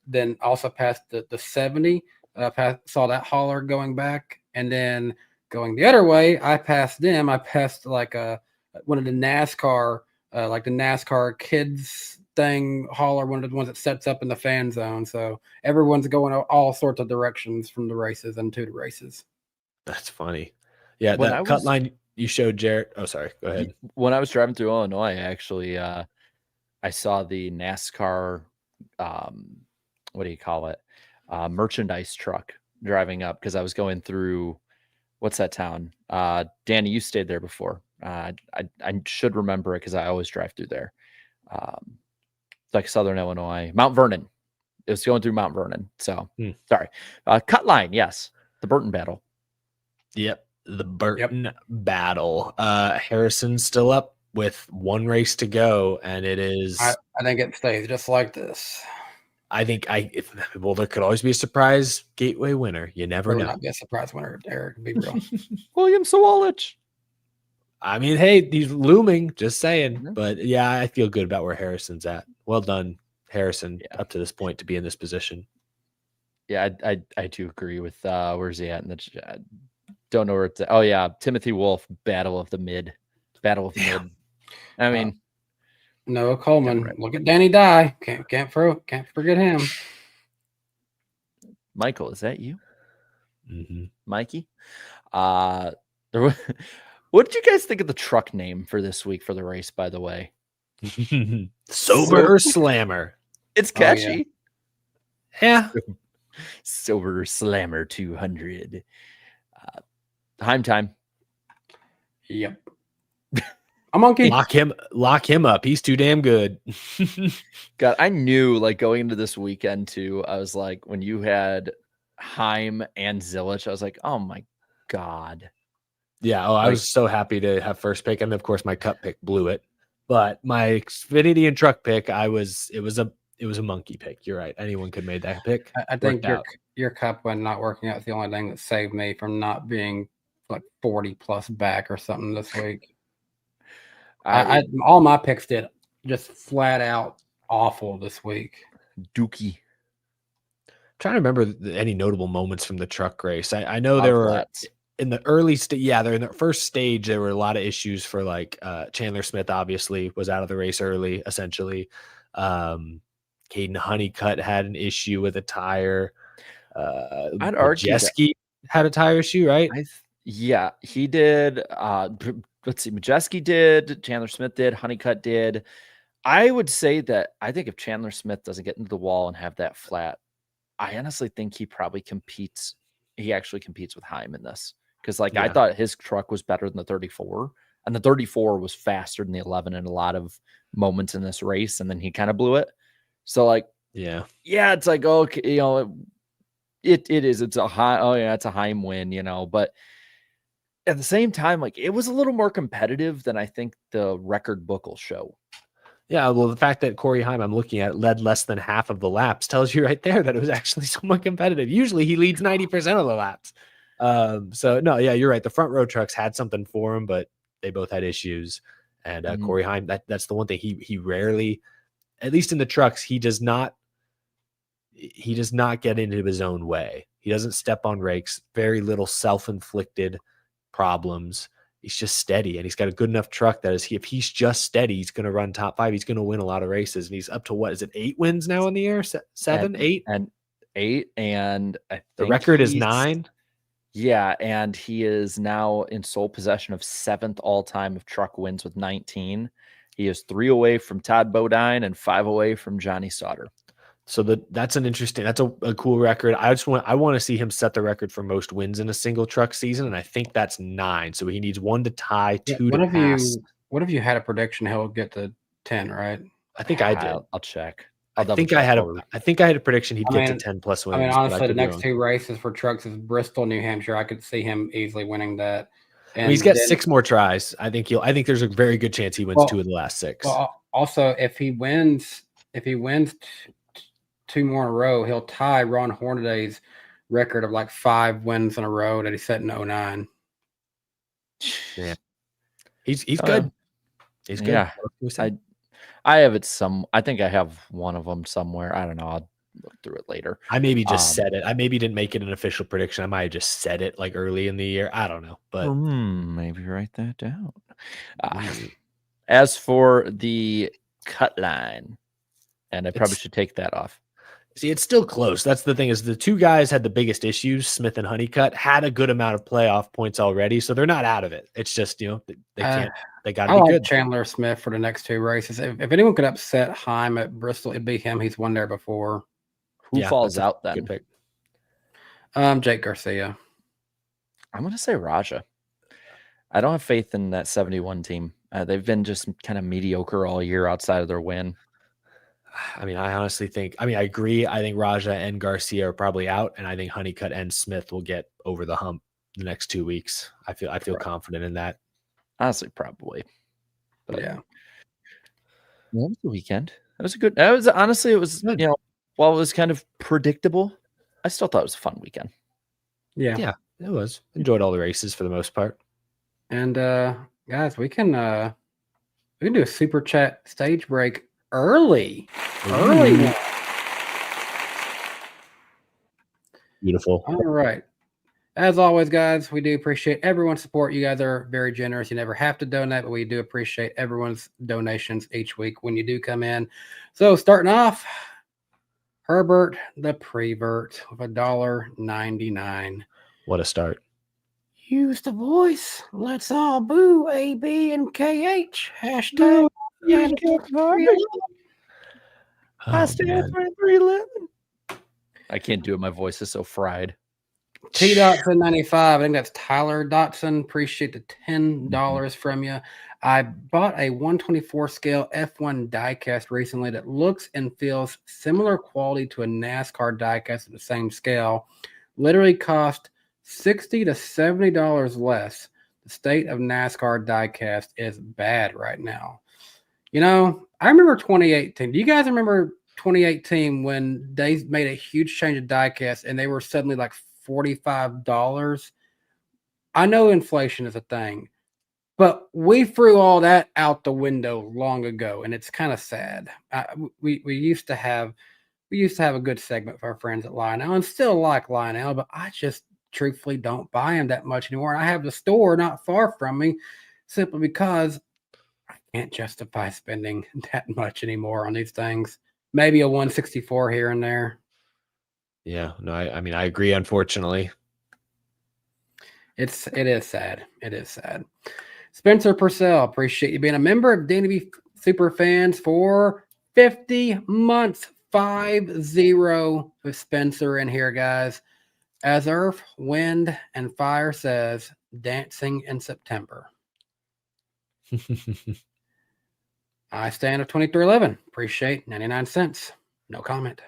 then also past the 70. Saw that hauler going back, and then going the other way, I passed them. I passed like one of the NASCAR. Like the NASCAR kids thing hauler, one of the ones that sets up in the fan zone. So everyone's going all sorts of directions from the races and to the races. That's funny. Yeah, When that cut line you showed, Jarrett. Oh, sorry. Go ahead. When I was driving through Illinois, actually, I saw the NASCAR, what do you call it? Merchandise truck driving up because I was going through, what's that town? Danny, you stayed there before. I should remember it because I always drive through there. It's like Southern Illinois, Mount Vernon. It was going through Mount Vernon. So sorry. Cut line, yes. The Burton battle. Yep. The Burton battle. Harrison's still up with one race to go, and it is. I think it stays just like this. I think there could always be a surprise gateway winner. You never There know. would not be a surprise winner, Eric. Be real. William Sawalich. I mean, hey, he's looming, just saying. Mhm. But yeah, I feel good about where Harrison's at. Well done, Harrison, up to this point to be in this position. Yeah, I do agree with where's he at in the don't know where it's at. Oh yeah, Timothy Wolf, Battle of the Mid. Mid. I mean, Noah Coleman. Look at Danny Dye. Can't forget him. Michael, is that you? Mm-hmm. Mikey? What did you guys think of the truck name for this week for the race, by the way? Sober or Slammer? It's catchy. Yeah. Silver Slammer 200. Heim time. Yep. I'm on key. Lock him up. He's too damn good. God, I knew like going into this weekend too, I was like, when you had Heim and Zilich, I was like, oh my God. Yeah. Oh, I was so happy to have first pick. And of course my cup pick blew it. But my Xfinity and Truck pick, it was a monkey pick. You're right. Anyone could make that pick. I think your cup one not working out is the only thing that saved me from not being like 40 plus back or something this week. All my picks did just flat out awful this week. Dookie. Trying to remember any notable moments from the truck race. I know there were in the early stage. Yeah, they're in the first stage. There were a lot of issues for like Chandler Smith. Obviously, was out of the race early. Essentially, Caden Honeycutt had an issue with a tire. I'd argue Majeski had a tire issue, right? Yeah, he did. Let's see, Majeski did. Chandler Smith did. Honeycutt did. I would say that I think if Chandler Smith doesn't get into the wall and have that flat, I honestly think he probably competes. He actually competes with Heim in this because, I thought his truck was better than the 34, and the 34 was faster than the 11 in a lot of moments in this race, and then he kind of blew it. So, it's like, okay, it is. It's a high. Oh yeah, it's a Heim win, but at the same time, it was a little more competitive than I think the record book will show. Yeah, well, the fact that Corey Heim, I'm looking at, led less than half of the laps tells you right there that it was actually somewhat competitive. Usually he leads 90% of the laps. So, no, yeah, you're right. The front row trucks had something for him, but they both had issues. And Corey Heim, that's the one thing he rarely, at least in the trucks, he does not get into his own way. He doesn't step on rakes, very little self-inflicted problems. He's just steady, and he's got a good enough truck that if he's just steady, he's going to run top 5. He's going to win a lot of races, and he's up to what is it, 8 wins now in the year? 7, 8, and 8, and I think the record is 9. Yeah, and he is now in sole possession of 7th all time of truck wins with 19. He is 3 away from Todd Bodine and 5 away from Johnny Sauter. So that's a cool record. I want to see him set the record for most wins in a single truck season, and I think that's 9. So he needs 1 to tie, 2 to pass. What if you had a prediction he'll get to 10? Right? I think I did. I'll check. I think I had a prediction he'd get to 10 plus wins. I mean, honestly, the next 2 races for trucks is Bristol, New Hampshire. I could see him easily winning that. And he's got 6 more tries. I think there's a very good chance he wins 2 of the last 6. Well, also, if he wins 2 more in a row, he'll tie Ron Hornaday's record of 5 wins in a row that he set in 09. Yeah, he's good. He's good. Yeah, I have it I think I have one of them somewhere. I don't know. I'll look through it later. I maybe just said it. I maybe didn't make it an official prediction. I might have just said it early in the year. I don't know, but maybe write that down. As for the cut line, and I probably should take that off. See, it's still close. That's the thing, is the 2 guys had the biggest issues. Smith and Honeycutt had a good amount of playoff points already, so they're not out of it. It's just, they can't. They got to be good. Chandler Smith for the next 2 races. If anyone could upset Heim at Bristol, it'd be him. He's won there before. Who falls out then? Good pick. Jake Garcia. I'm going to say Raja. I don't have faith in that 71 team. They've been just kind of mediocre all year outside of their win. I mean, I honestly think, I agree. I think Raja and Garcia are probably out, and I think Honeycutt and Smith will get over the hump the next 2 weeks. I feel confident in that. Honestly, probably. But yeah. That was the weekend. It was good, while it was kind of predictable, I still thought it was a fun weekend. Yeah, it was. Enjoyed all the races for the most part. And guys, we can do a super chat stage break early. Beautiful. All right. As always, guys, we do appreciate everyone's support. You guys are very generous. You never have to donate, but we do appreciate everyone's donations each week when you do come in. So starting off, Herbert the Prevert with $1.99. What a start. Use the voice. Let's all boo AB and KH. Hashtag. I stand for 311. I can't do it. My voice is so fried. T. Dotson 95. I think that's Tyler Dotson. Appreciate the $10 from you. I bought a 124 scale F1 diecast recently that looks and feels similar quality to a NASCAR diecast at the same scale. literally cost $60 to $70 less. The state of NASCAR diecast is bad right now. You know, I remember 2018. Do you guys remember 2018 when they made a huge change of diecast and they were suddenly like $45? I know inflation is a thing, but we threw all that out the window long ago, and it's kind of sad. We used to have a good segment for our friends at Lionel, and still like Lionel, but I just truthfully don't buy them that much anymore. And I have the store not far from me, simply because I can't justify spending that much anymore on these things. Maybe a 164 here and there. Yeah, no, I mean, I agree. Unfortunately, It is sad. It is sad. Spencer Purcell, appreciate you being a member of DannyB Super Fans for 50 months. 5-0 with Spencer in here, guys. As Earth, Wind, and Fire says, dancing in September. I stand at 2311. Appreciate 99 cents. No comment.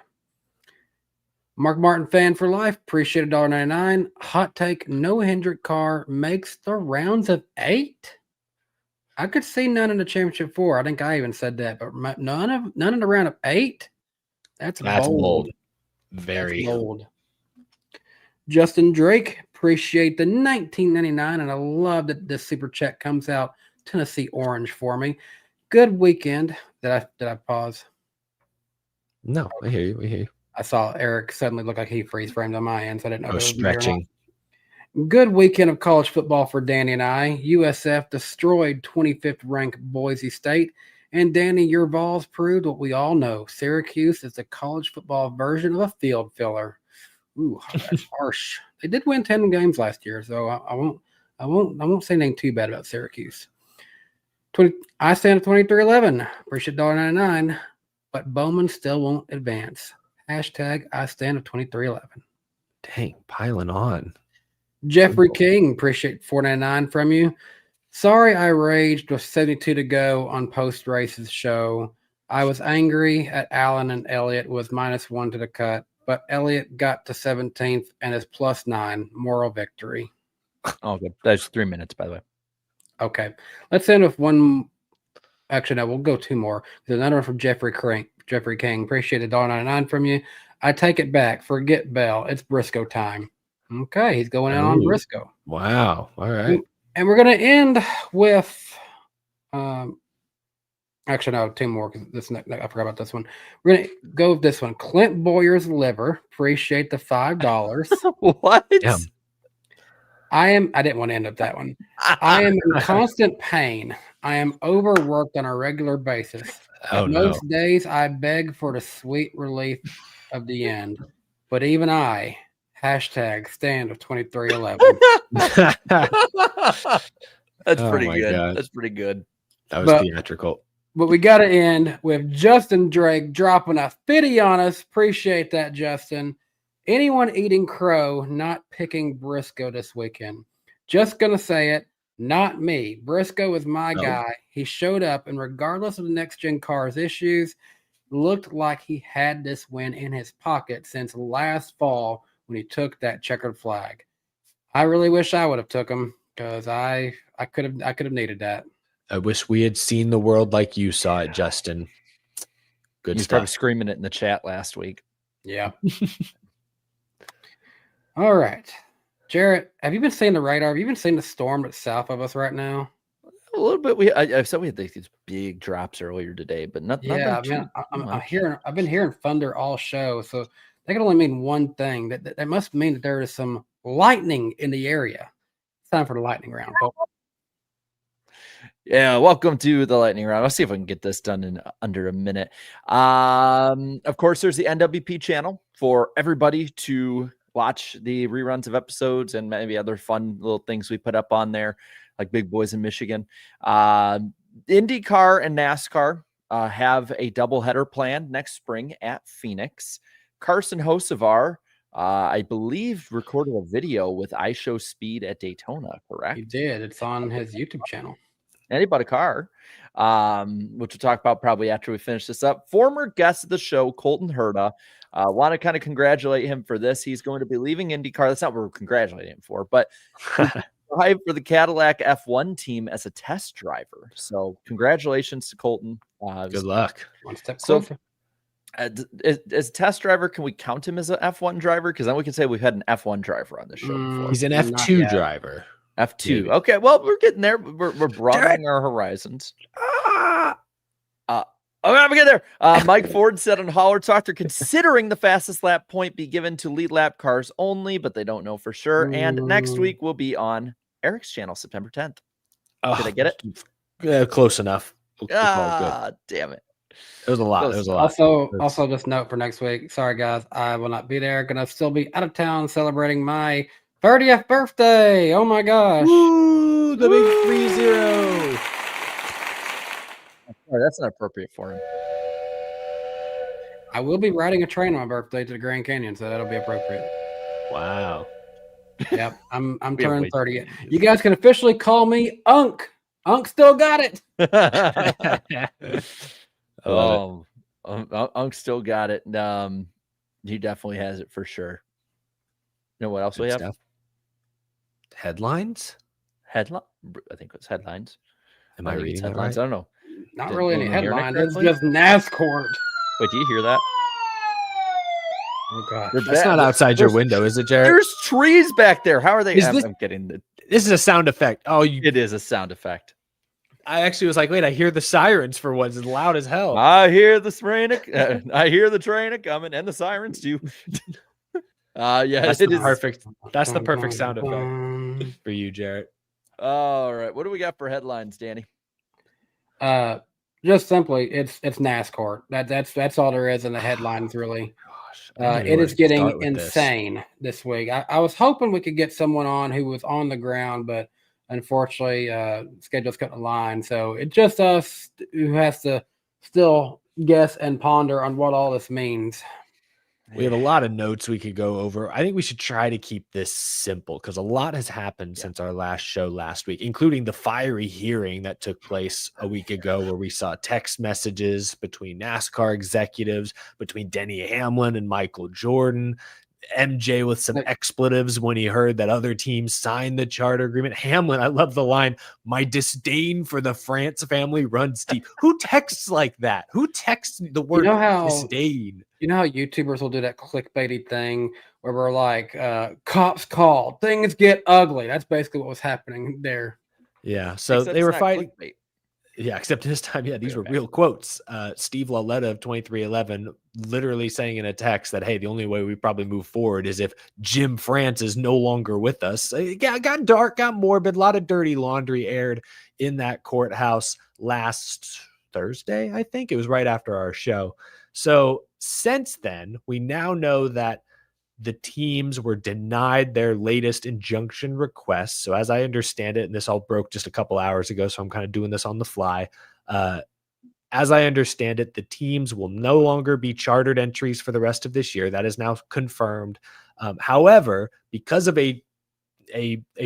Mark Martin fan for life. Appreciate $1.99. Hot take: no Hendrick car makes the rounds of 8. I could see none in the championship 4. I think I even said that, but none in the round of 8. That's bold. Very That's bold. Justin Drake, appreciate the $19.99, and I love that this super chat comes out Tennessee orange for me. Good weekend. Did I pause? No, I hear you. I hear you. I saw Eric suddenly look like he freeze framed on my end, so I didn't know. I was stretching. Good weekend of college football for Danny and I. USF destroyed 25th ranked Boise State. And Danny, your Vols proved what we all know. Syracuse is the college football version of a field filler. Ooh, that's harsh. They did win 10 games last year, so I won't say anything too bad about Syracuse. I stand at 2311. Appreciate $1.99, but Bowman still won't advance. Hashtag I stand at 2311. Dang, piling on. Jeffrey King, appreciate $4.99 from you. Sorry I raged with 72 to go on post-races show. I was angry at Allen and Elliott was -1 to the cut, but Elliott got to 17th and is +9. Moral victory. Oh, good. That's 3 minutes, by the way. Okay. Let's end with one. Actually, no, we'll go 2 more. There's another one from Jeffrey King. Appreciate $1.99 from you. I take it back. Forget Bell. It's Briscoe time. Okay, he's going out on Briscoe. Wow. All right. And we're going to end with actually, no, 2 more because I forgot about this one. We're going to go with this one. Clint Boyer's liver. Appreciate the $5. What? Yeah. I didn't want to end up that one. I am in constant pain. I am overworked on a regular basis. Most days I beg for the sweet relief of the end. But even I, hashtag stand of 2311. That's pretty good. God. That's pretty good. That was theatrical. But we got to end with Justin Drake dropping a 50 on us. Appreciate that, Justin. Anyone eating crow not picking Briscoe this weekend? Just going to say it. Not me. Briscoe is my guy. He showed up, and regardless of the next-gen car's issues, looked like he had this win in his pocket since last fall when he took that checkered flag. I really wish I would have took him because I could have needed that. I wish we had seen the world like you saw it, Justin. Good He's probably stuff. screaming it in the chat last week. Yeah. All right. Jarrett, have you been seeing the radar? Have you been seeing the storm that's south of us right now? A little bit. I said we had these big drops earlier today, but nothing. Yeah, I've been hearing thunder all show, so that can only mean one thing. That must mean that there is some lightning in the area. It's time for the lightning round, folks. Yeah, welcome to the lightning round. I'll see if I can get this done in under a minute. Of course, there's the NWP channel for everybody to watch the reruns of episodes and maybe other fun little things we put up on there, like Big Boys in Michigan. IndyCar and NASCAR have a doubleheader planned next spring at Phoenix. Carson Hocevar, I believe, recorded a video with iShow Speed at Daytona, correct? He did. It's on his YouTube channel. And he bought a car, which we'll talk about probably after we finish this up. Former guest of the show, Colton Herta. Want to kind of congratulate him for this. He's going to be leaving IndyCar. That's not what we're congratulating him for, but drive for the Cadillac F1 team as a test driver. So congratulations to Colton. Good luck. One step So, closer. as a test driver, can we count him as an F1 driver? Because then we can say we've had an F1 driver on the show before. He's an Not F2 yet. driver. F2. Maybe. Okay, well, we're getting there. We're broadening our horizons. I'm gonna get there. Mike Ford said on Holler Talk they're considering the fastest lap point be given to lead lap cars only, but they don't know for sure. And next week will be on Eric's channel, September 10th. Did I get it? Yeah, close enough. We'll call it good. Damn it. It was a lot. It was a lot. Also, just note for next week. Sorry, guys, I will not be there. Gonna still be out of town celebrating my 30th birthday. Oh my gosh! Woo, the big 3-0. Sorry, that's not appropriate for him. I will be riding a train on my birthday to the Grand Canyon, so that'll be appropriate. Wow. Yep, I'm We have turning way 30. You guys can officially call me Unk. Unk still got it. Unk still got it. He definitely has it for sure. You know what else we have? Stuff. Headlines? Headline. I think it was headlines. Am I think it's reading that headlines? right? I don't know. Not Did really you any hear it headlines. It's correctly? just NASCAR. Wait, do you hear that? Oh god. That's not outside your window, is it, Jared? There's trees back there. How are they? Is I'm, this- I'm getting the. This is a sound effect. Oh, It is a sound effect. I actually was like, wait, I hear the sirens for once. It's loud as hell. I hear the train. I hear the train coming and the sirens too. Yeah, That's it the is perfect. That's the perfect sound effect for you, Jared. All right, what do we got for headlines, Danny? Just simply, it's NASCAR. That's all there is in the headlines, really. Gosh, It is getting insane this week. I was hoping we could get someone on who was on the ground, but unfortunately, schedule's cut the line. So it's just us who has to still guess and ponder on what all this means. We have a lot of notes we could go over. I think we should try to keep this simple because a lot has happened since our last show last week, including the fiery hearing that took place a week ago where we saw text messages between NASCAR executives, between Denny Hamlin and Michael Jordan, MJ with some expletives when he heard that other teams signed the charter agreement. Hamlin, I love the line, "My disdain for the France family runs deep." Who texts like that? Who texts the word disdain? You know how YouTubers will do that clickbaity thing where we're like, cops called, things get ugly. That's basically what was happening there. Yeah. So Except they it's were not fighting. clickbait. Yeah, except this time, these were real quotes. Steve Lauletta of 2311 literally saying in a text that, hey, the only way we probably move forward is if Jim France is no longer with us. It got dark, got morbid, a lot of dirty laundry aired in that courthouse last Thursday, I think. It was right after our show. So since then, we now know that the teams were denied their latest injunction requests. So as I understand it, and this all broke just a couple hours ago, so I'm kind of doing this on the fly. As I understand it, the teams will no longer be chartered entries for the rest of this year. That is now confirmed. However, because of a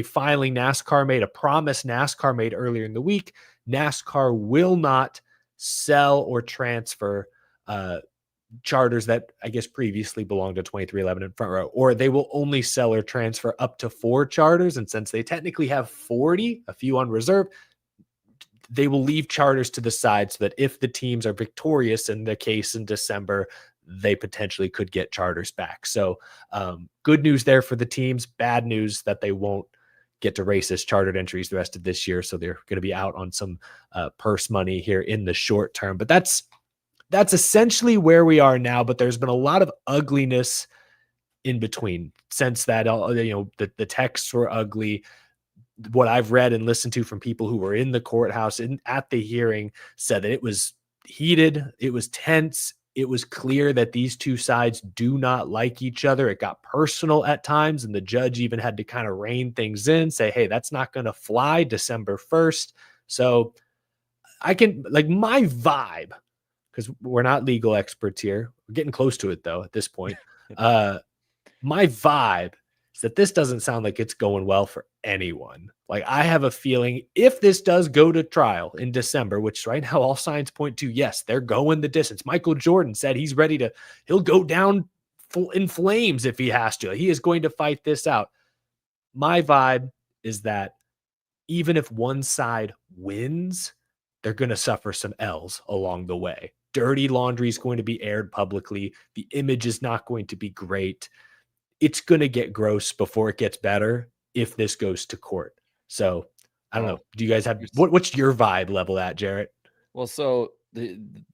filing NASCAR made, a promise NASCAR made earlier in the week, NASCAR will not sell or transfer charters that I guess previously belonged to 2311 and Front Row, or they will only sell or transfer up to 4 charters. And since they technically have 40, a few on reserve, they will leave charters to the side so that if the teams are victorious in the case in December, they potentially could get charters back. So good news there for the teams, bad news that they won't get to race as chartered entries the rest of this year. So they're going to be out on some purse money here in the short term, but that's essentially where we are now, but there's been a lot of ugliness in between since that, the texts were ugly. What I've read and listened to from people who were in the courthouse at the hearing said that it was heated. It was tense. It was clear that these two sides do not like each other. It got personal at times, and the judge even had to kind of rein things in, say, hey, that's not going to fly December 1st. So I can, my vibe, because we're not legal experts here. We're getting close to it, though, at this point. My vibe is that this doesn't sound like it's going well for anyone. Like, I have a feeling if this does go to trial in December, which right now all signs point to, yes, they're going the distance. Michael Jordan said he'll go down in flames if he has to. He is going to fight this out. My vibe is that even if one side wins, they're going to suffer some L's along the way. Dirty laundry is going to be aired publicly. The image is not going to be great. It's going to get gross before it gets better if this goes to court. So I don't know. Do you guys have what's your vibe level at, Jarrett? Well, so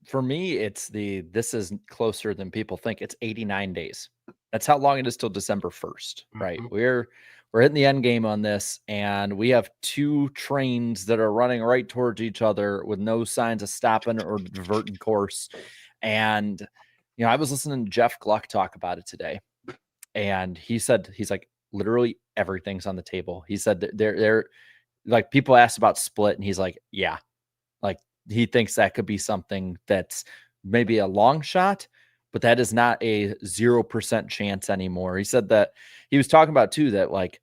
for me, this is closer than people think. It's 89 days. That's how long it is till December 1st, right? We're hitting the end game on this, and we have two trains that are running right towards each other with no signs of stopping or diverting course. And I was listening to Jeff Gluck talk about it today. And he's like, literally everything's on the table. He said that they're like, people asked about split, and he's like, yeah, like he thinks that could be something that's maybe a long shot, but that is not a 0% chance anymore. He said that he was talking about too, that like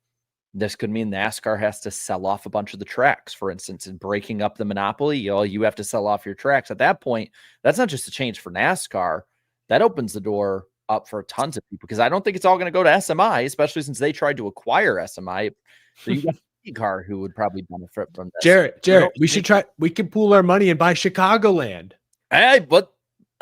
this could mean NASCAR has to sell off a bunch of the tracks, for instance, and breaking up the monopoly. You have to sell off your tracks. At that point, that's not just a change for NASCAR. That opens the door up for tons of people, because I don't think it's all going to go to SMI, especially since they tried to acquire SMI. So you got car who would probably benefit from this. Jarrett, we can pool our money and buy Chicagoland. Hey, but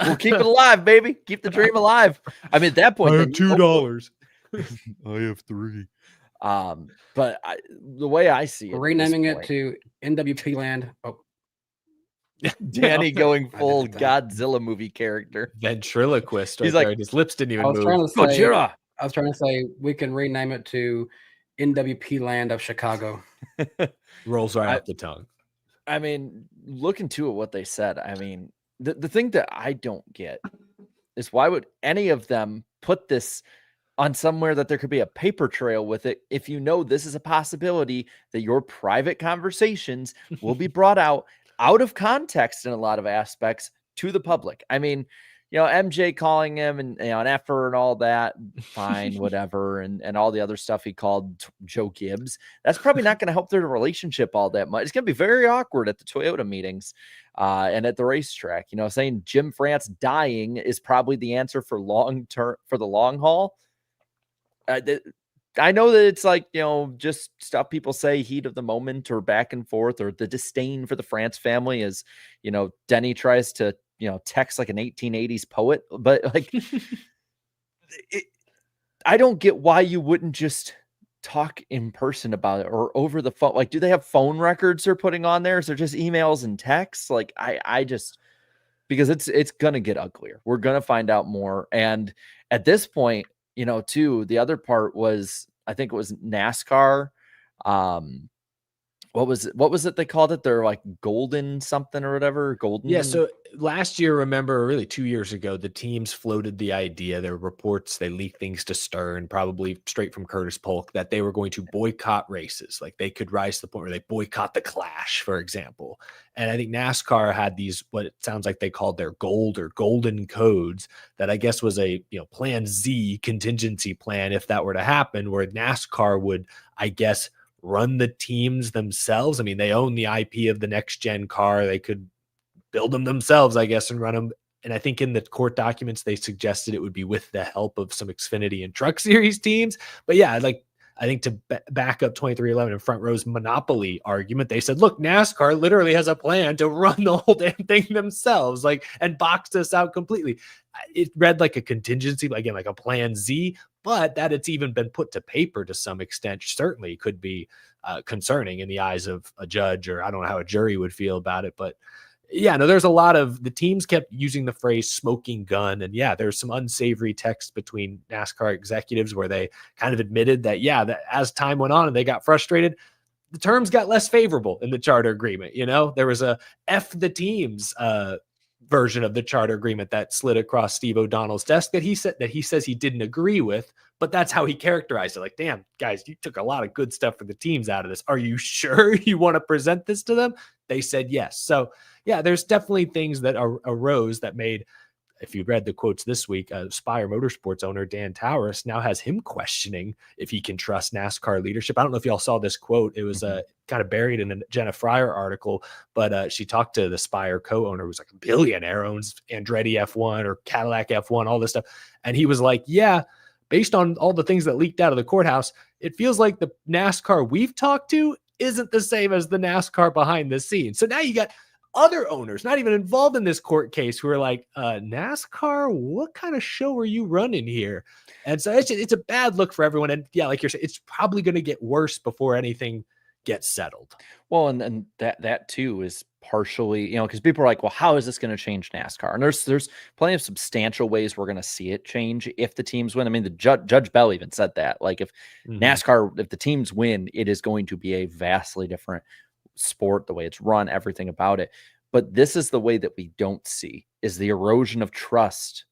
we'll keep it alive, baby. Keep the dream alive. I mean, at that point, I have $2. I have $3. But the way I see it, we're renaming it to NWP Land. Oh, Danny going full Godzilla movie character, ventriloquist. Right, he's like, there. His lips didn't even I was move. trying to say we can rename it to NWP Land of Chicago. Rolls right off the tongue. I mean, looking to what they said, I mean, the thing that I don't get is why would any of them put this on somewhere that there could be a paper trail with it if you know this is a possibility that your private conversations will be brought out of context in a lot of aspects to the public. I mean, MJ calling him and an effer and all that, fine, whatever, and all the other stuff he called Joe Gibbs. That's probably not going to help their relationship all that much. It's going to be very awkward at the Toyota meetings and at the racetrack. Saying Jim France dying is probably the answer for the long haul. I know that it's like, just stuff people say, heat of the moment or back and forth, or the disdain for the France family as, Denny tries to, text like an 1880s poet, but like, I don't get why you wouldn't just talk in person about it or over the phone. Like, do they have phone records they're putting on there? Is there just emails and texts? Like, I just, because it's going to get uglier. We're going to find out more. And at this point, too, the other part was, I think it was NASCAR. What was it they called it? They're like golden something or whatever. Golden. Yeah. So last year, remember, really 2 years ago, the teams floated the idea. There were reports, they leaked things to Stern, probably straight from Curtis Polk, that they were going to boycott races. Like they could rise to the point where they boycott the Clash, for example. And I think NASCAR had these, what it sounds like they called their gold or golden codes, that I guess was a plan Z contingency plan if that were to happen, where NASCAR would, I guess, run the teams themselves. I mean, they own the IP of the next gen car. They could build them themselves, I guess, and run them. And I think in the court documents, they suggested it would be with the help of some Xfinity and Truck Series teams. But yeah, like, I think to back up 2311 and Front Row's monopoly argument, they said, look, NASCAR literally has a plan to run the whole damn thing themselves, like, and box us out completely. It read like a contingency, again, like a plan Z, but that it's even been put to paper to some extent certainly could be concerning in the eyes of a judge, or I don't know how a jury would feel about it. But yeah, no, there's a lot of, the teams kept using the phrase smoking gun. And yeah, there's some unsavory text between NASCAR executives where they kind of admitted that, yeah, that as time went on and they got frustrated, the terms got less favorable in the charter agreement. There was a F the teams version of the charter agreement that slid across Steve O'Donnell's desk that he says he didn't agree with, but that's how he characterized it. Like, damn, guys, you took a lot of good stuff for the teams out of this. Are you sure you want to present this to them? They said yes. So yeah, there's definitely things that arose that made if you read the quotes this week, Spire Motorsports owner Dan Towers now has him questioning if he can trust NASCAR leadership. I don't know if y'all saw this quote. It was kind of buried in a Jenna Fryer article, but she talked to the Spire co-owner who's like a billionaire, owns Andretti F1 or Cadillac F1, all this stuff. And he was like, yeah, based on all the things that leaked out of the courthouse, it feels like the NASCAR we've talked to isn't the same as the NASCAR behind the scenes. So now you got other owners not even involved in this court case who are like, NASCAR, what kind of show are you running here? And so it's a bad look for everyone. And yeah, like you're saying, it's probably going to get worse before anything gets settled. Well, and that too is partially, because people are like, well, how is this going to change NASCAR? And there's plenty of substantial ways we're going to see it change if the teams win. I mean, the Judge Bell even said that, like if NASCAR, if the teams win, it is going to be a vastly different sport, the way it's run, everything about it. But this is the way that we don't see, is the erosion of trust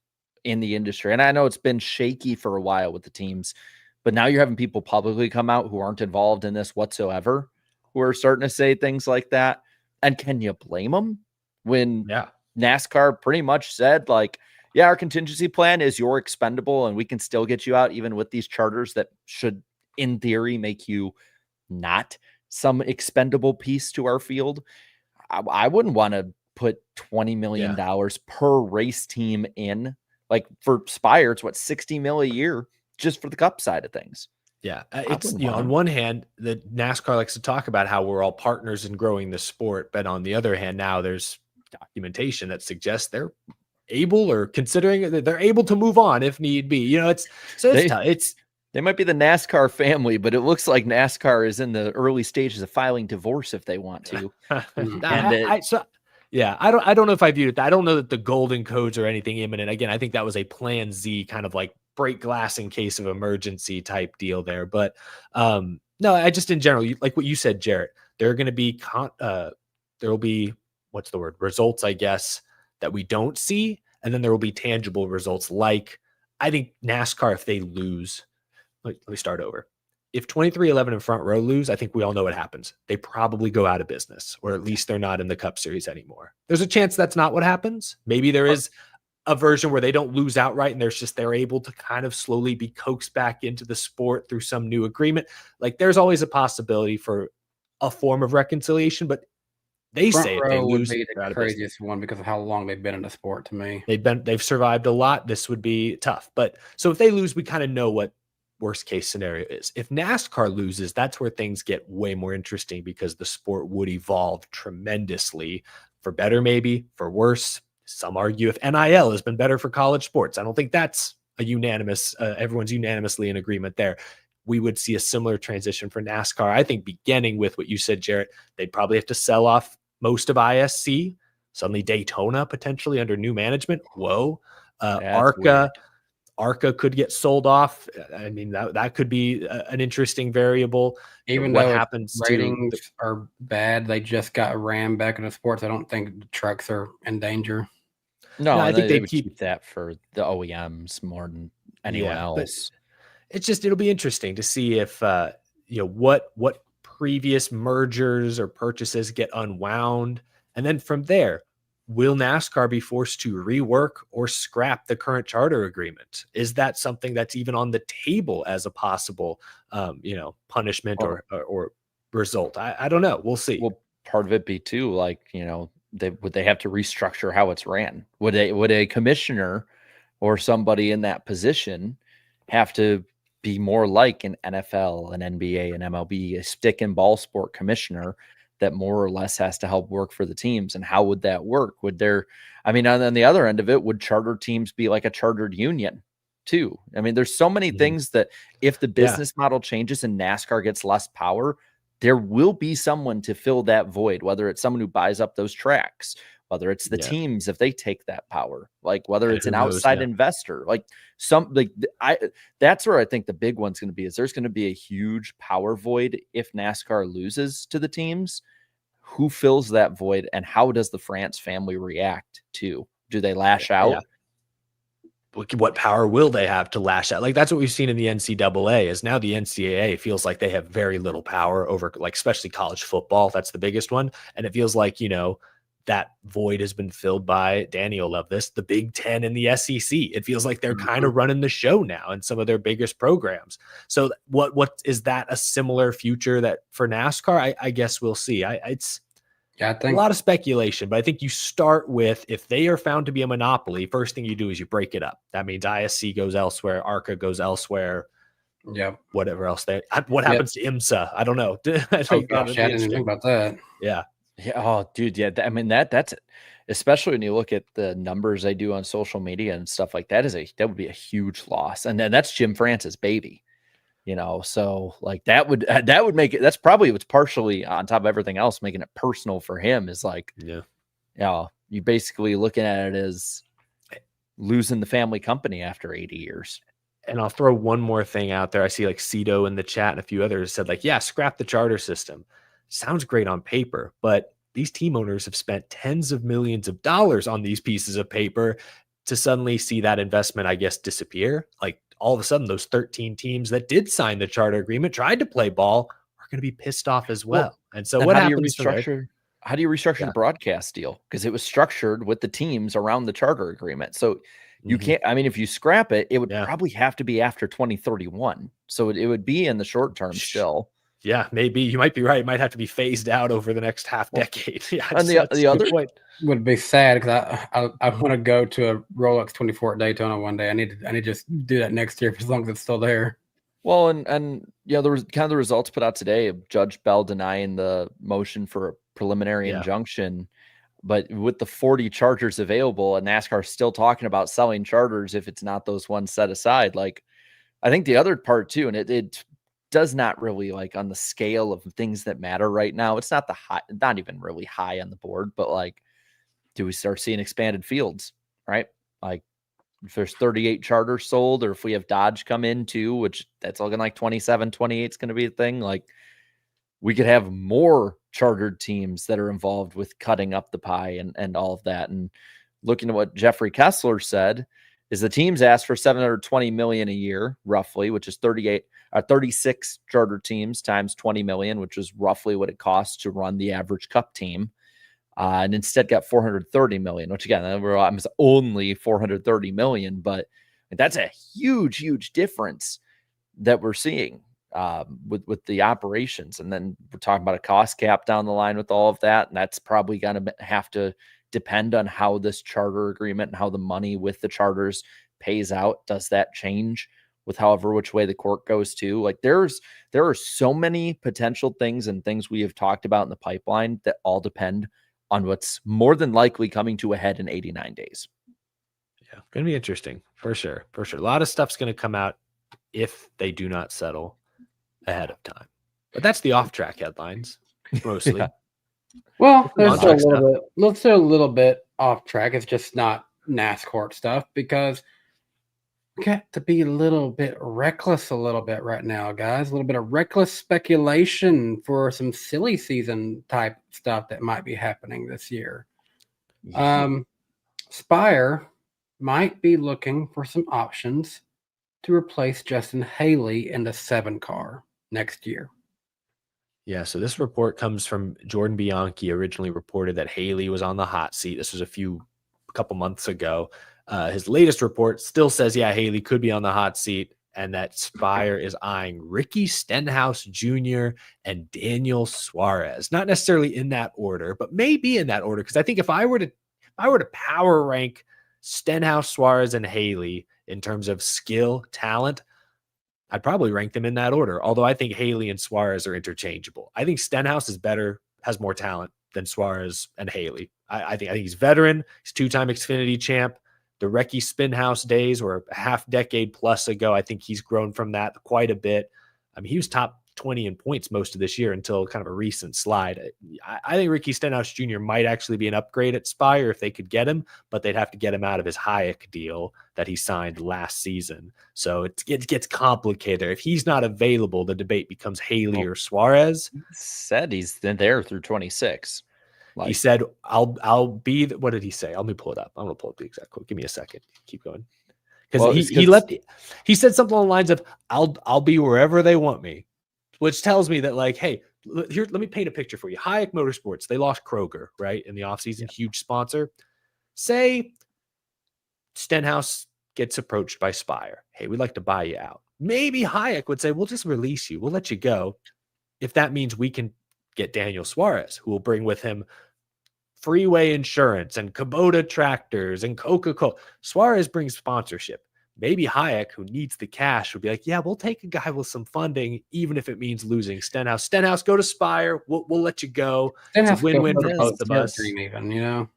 in the industry. And I know it's been shaky for a while with the teams, but now you're having people publicly come out who aren't involved in this whatsoever, who are starting to say things like that. And can you blame them when NASCAR pretty much said, like, yeah, our contingency plan is you're expendable and we can still get you out even with these charters that should, in theory, make you not some expendable piece to our field. I wouldn't want to put $20 million per race team in. Like for Spire, it's what, $60 million a year just for the Cup side of things. Yeah, it's, on one hand, the NASCAR likes to talk about how we're all partners in growing the sport, but on the other hand, now there's documentation that suggests they're able or considering that they're able to move on if need be. It's tough. They might be the NASCAR family, but it looks like NASCAR is in the early stages of filing divorce if they want to. I don't know if I viewed it. I don't know that the golden codes or anything imminent. Again, I think that was a plan Z kind of like break glass in case of emergency type deal there. But no, I just in general, like what you said, Jarrett, there are going to be there will be, what's the word, results, I guess, that we don't see, and then there will be tangible results. Like I think NASCAR, if they lose, let me start over. If 2311 and Front Row lose, I think we all know what happens. They probably go out of business, or at least they're not in the Cup Series anymore. There's a chance that's not what happens. Maybe there is a version where they don't lose outright and they're able to kind of slowly be coaxed back into the sport through some new agreement. Like there's always a possibility for a form of reconciliation, but they say if they lose, would be the craziest one because of how long they've been in the sport to me. They've survived a lot. This would be tough. But so if they lose, we kind of know what worst case scenario is. If NASCAR loses, that's where things get way more interesting because the sport would evolve tremendously, for better, maybe for worse. Some argue if NIL has been better for college sports. I don't think that's a unanimous, everyone's unanimously in agreement there. We would see a similar transition for NASCAR. I think beginning with what you said, Jarrett, they'd probably have to sell off most of ISC, suddenly Daytona potentially under new management. Whoa. ARCA could get sold off. I mean, that could be an interesting variable. Even though happens ratings are bad, they just got rammed back into sports. I don't think the trucks are in danger. No, I think they keep that for the OEMs more than anyone else. It'll be interesting to see if what previous mergers or purchases get unwound, and then from there, will NASCAR be forced to rework or scrap the current charter agreement? Is that something that's even on the table as a possible, punishment or result? I don't know. We'll see. Well, part of it be too, like, would they have to restructure how it's ran? Would a commissioner or somebody in that position have to be more like an NFL, an NBA, an MLB, a stick and ball sport commissioner that more or less has to help work for the teams? And how would that work? On the other end of it, would charter teams be like a chartered union too? I mean, there's so many things that if the business model changes and NASCAR gets less power, there will be someone to fill that void, whether it's someone who buys up those tracks, whether it's the teams, if they take that power, like whether it's an outside investor, that's where I think the big one's going to be, is there's going to be a huge power void if NASCAR loses to the teams. Who fills that void, and how does the France family react to? Do they lash out? What power will they have to lash out? Like that's what we've seen in the NCAA, is now the NCAA feels like they have very little power over, like, especially college football. That's the biggest one. And it feels like, that void has been filled by, Danny will love this, the Big Ten and the SEC. It feels like they're kind of running the show now in some of their biggest programs. So what is that a similar future that for NASCAR? I guess we'll see. It's I think a lot of speculation, but I think you start with, if they are found to be a monopoly, first thing you do is you break it up. That means ISC goes elsewhere, ARCA goes elsewhere. Yeah. Whatever else what happens to IMSA? I don't know. I Oh gosh, I didn't think about that. Yeah. Yeah. Oh, dude. Yeah. I mean, that's especially when you look at the numbers they do on social media and stuff like that, that would be a huge loss. And then that's Jim France's baby, so like that would make it, that's probably what's partially on top of everything else, making it personal for him is like, you basically looking at it as losing the family company after 80 years. And I'll throw one more thing out there. I see like Cito in the chat and a few others said like, yeah, scrap the charter system. Sounds great on paper, but these team owners have spent tens of millions of dollars on these pieces of paper to suddenly see that investment, I guess, disappear. Like all of a sudden, those 13 teams that did sign the charter agreement, tried to play ball, are going to be pissed off as well. And so what happens? How do you restructure the broadcast deal? Because it was structured with the teams around the charter agreement. So you can't, I mean, if you scrap it, it would probably have to be after 2031. So it would be in the short term still. Yeah, maybe you might be right. It might have to be phased out over the next half decade. Yeah, and the other point would be sad because I want to go to a Rolex 24 at Daytona one day. I need to just do that next year for as long as it's still there. Well, and there was kind of the results put out today of Judge Bell denying the motion for a preliminary injunction. But with the 40 charters available, and NASCAR still talking about selling charters if it's not those ones set aside. Like, I think the other part too, and it does not really, like, on the scale of things that matter right now, it's not not even really high on the board, but like, do we start seeing expanded fields, right? Like if there's 38 charters sold, or if we have Dodge come in too, which that's looking like 27, 28 is going to be a thing. Like we could have more chartered teams that are involved with cutting up the pie and all of that. And looking at what Jeffrey Kessler said is the teams asked for $720 million a year, roughly, which is 36 charter teams times 20 million, which is roughly what it costs to run the average cup team. And instead got 430 million, which again, is only 430 million, but that's a huge, huge difference that we're seeing with the operations. And then we're talking about a cost cap down the line with all of that. And that's probably going to have to depend on how this charter agreement and how the money with the charters pays out. Does that change with however which way the court goes to? Like there are so many potential things and things we have talked about in the pipeline that all depend on what's more than likely coming to a head in 89 days. Yeah, going to be interesting for sure. For sure. A lot of stuff's going to come out if they do not settle ahead of time. But that's the off-track headlines mostly. Yeah. Well, there's a little bit off track. It's just not NASCAR stuff because we got to be a little bit reckless a little bit right now, guys. A little bit of reckless speculation for some silly season type stuff that might be happening this year. Spire might be looking for some options to replace Justin Haley in the 7 car next year. Yeah, so this report comes from Jordan Bianchi. Originally reported that Haley was on the hot seat. This was a couple months ago. His latest report still says, yeah, Haley could be on the hot seat, and that Spire is eyeing Ricky Stenhouse Jr. and Daniel Suarez. Not necessarily in that order, but maybe in that order. Because I think if I were to power rank Stenhouse, Suarez, and Haley in terms of skill, talent, I'd probably rank them in that order. Although I think Haley and Suarez are interchangeable. I think Stenhouse is better, has more talent than Suarez and Haley. I think he's veteran. He's 2-time Xfinity champ. The Recce Spinhouse days were a half decade plus ago. I think he's grown from that quite a bit. I mean, he was top 20 in points most of this year until kind of a recent slide. I think Ricky Stenhouse Jr. might actually be an upgrade at Spire if they could get him, but they'd have to get him out of his Hayek deal that he signed last season. So it gets complicated. If he's not available, the debate becomes Haley or Suarez. Said he's there through 26. He said, I'll be, what did he say? Let me pull it up. I'm going to pull up the exact quote. Give me a second. Keep going. Because he said something along the lines of, I'll be wherever they want me, which tells me that, like, hey, here, let me paint a picture for you. Hayek Motorsports, they lost Kroger, right? In the offseason, huge sponsor. Say Stenhouse gets approached by Spire. Hey, we'd like to buy you out. Maybe Hayek would say, we'll just release you. We'll let you go. If that means we can get Daniel Suarez, who will bring with him freeway insurance and Kubota tractors and Coca-Cola. Suarez brings sponsorship. Maybe Hayek, who needs the cash, would be like, yeah, we'll take a guy with some funding, even if it means losing Stenhouse. Stenhouse, go to Spire. We'll let you go. Stenhouse It's a win-win for go both of us. Dream even, you know.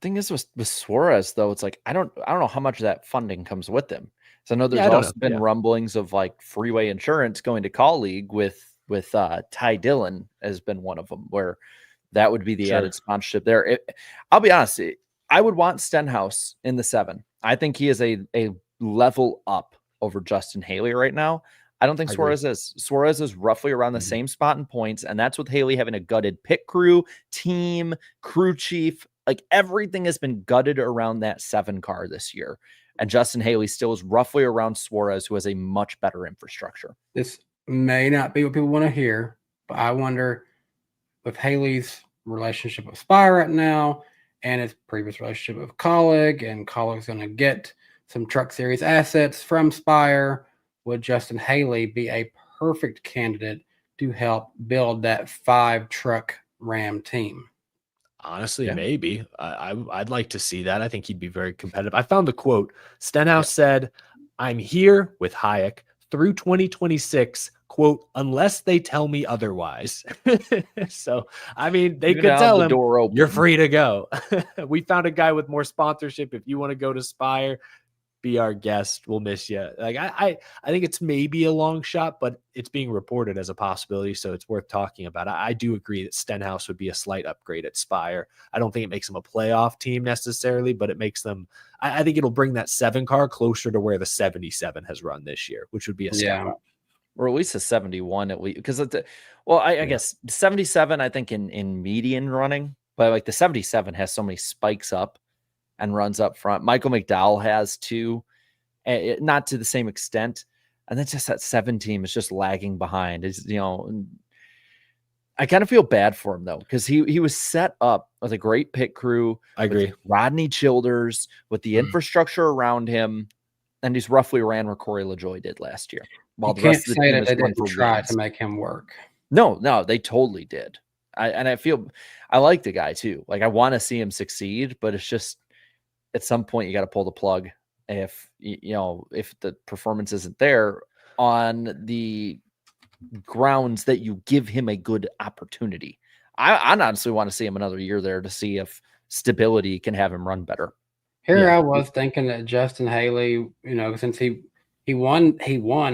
Thing is with Suarez though, it's like I don't know how much of that funding comes with him. So I know there's I don't also know. been Yeah. rumblings of like freeway insurance going to Call League with Ty Dillon has been one of them, where that would be the added sponsorship there. I'll be honest, I would want Stenhouse in the 7. I think he is a level up over Justin Haley right now. I don't think Suarez is. Suarez is roughly around the same spot in points, and that's with Haley having a gutted pit crew, team, crew chief. Like everything has been gutted around that 7 car this year. And Justin Haley still is roughly around Suarez, who has a much better infrastructure. This may not be what people want to hear, but I wonder with Haley's relationship with Spire right now and his previous relationship with Colleague, and Colleague's going to get some Truck Series assets from Spire, would Justin Haley be a perfect candidate to help build that 5-truck Ram team? Honestly, maybe. I'd like to see that. I think he'd be very competitive. I found the quote. Stenhouse said, I'm here with Hayek through 2026, quote, unless they tell me otherwise. So, I mean, they Even could have tell the him, door open. you're free to go. We found a guy with more sponsorship. If you want to go to Spire, be our guest. We'll miss you. Like I think it's maybe a long shot, but it's being reported as a possibility, so it's worth talking about. I do agree that Stenhouse would be a slight upgrade at Spire. I don't think it makes them a playoff team necessarily, but it makes them. I think it'll bring that 7 car closer to where the 77 has run this year, which would be a step up. Or at least a 71 at least, because I guess 77 I think in median running, but like the 77 has so many spikes up and runs up front. Michael McDowell has too, not to the same extent. And then just that 7 team is just lagging behind. Is I kind of feel bad for him though, because he was set up with a great pit crew. I agree. Rodney Childers with the infrastructure around him, and he's roughly ran where Corey LaJoie did last year. While You the rest can't of the say team that they is run didn't for try wins. to make him work. No, they totally did. I like the guy too. Like I want to see him succeed, but it's just at some point you got to pull the plug if if the performance isn't there on the grounds that you give him a good opportunity. I honestly want to see him another year there to see if stability can have him run better. Here I was thinking that Justin Haley, since he won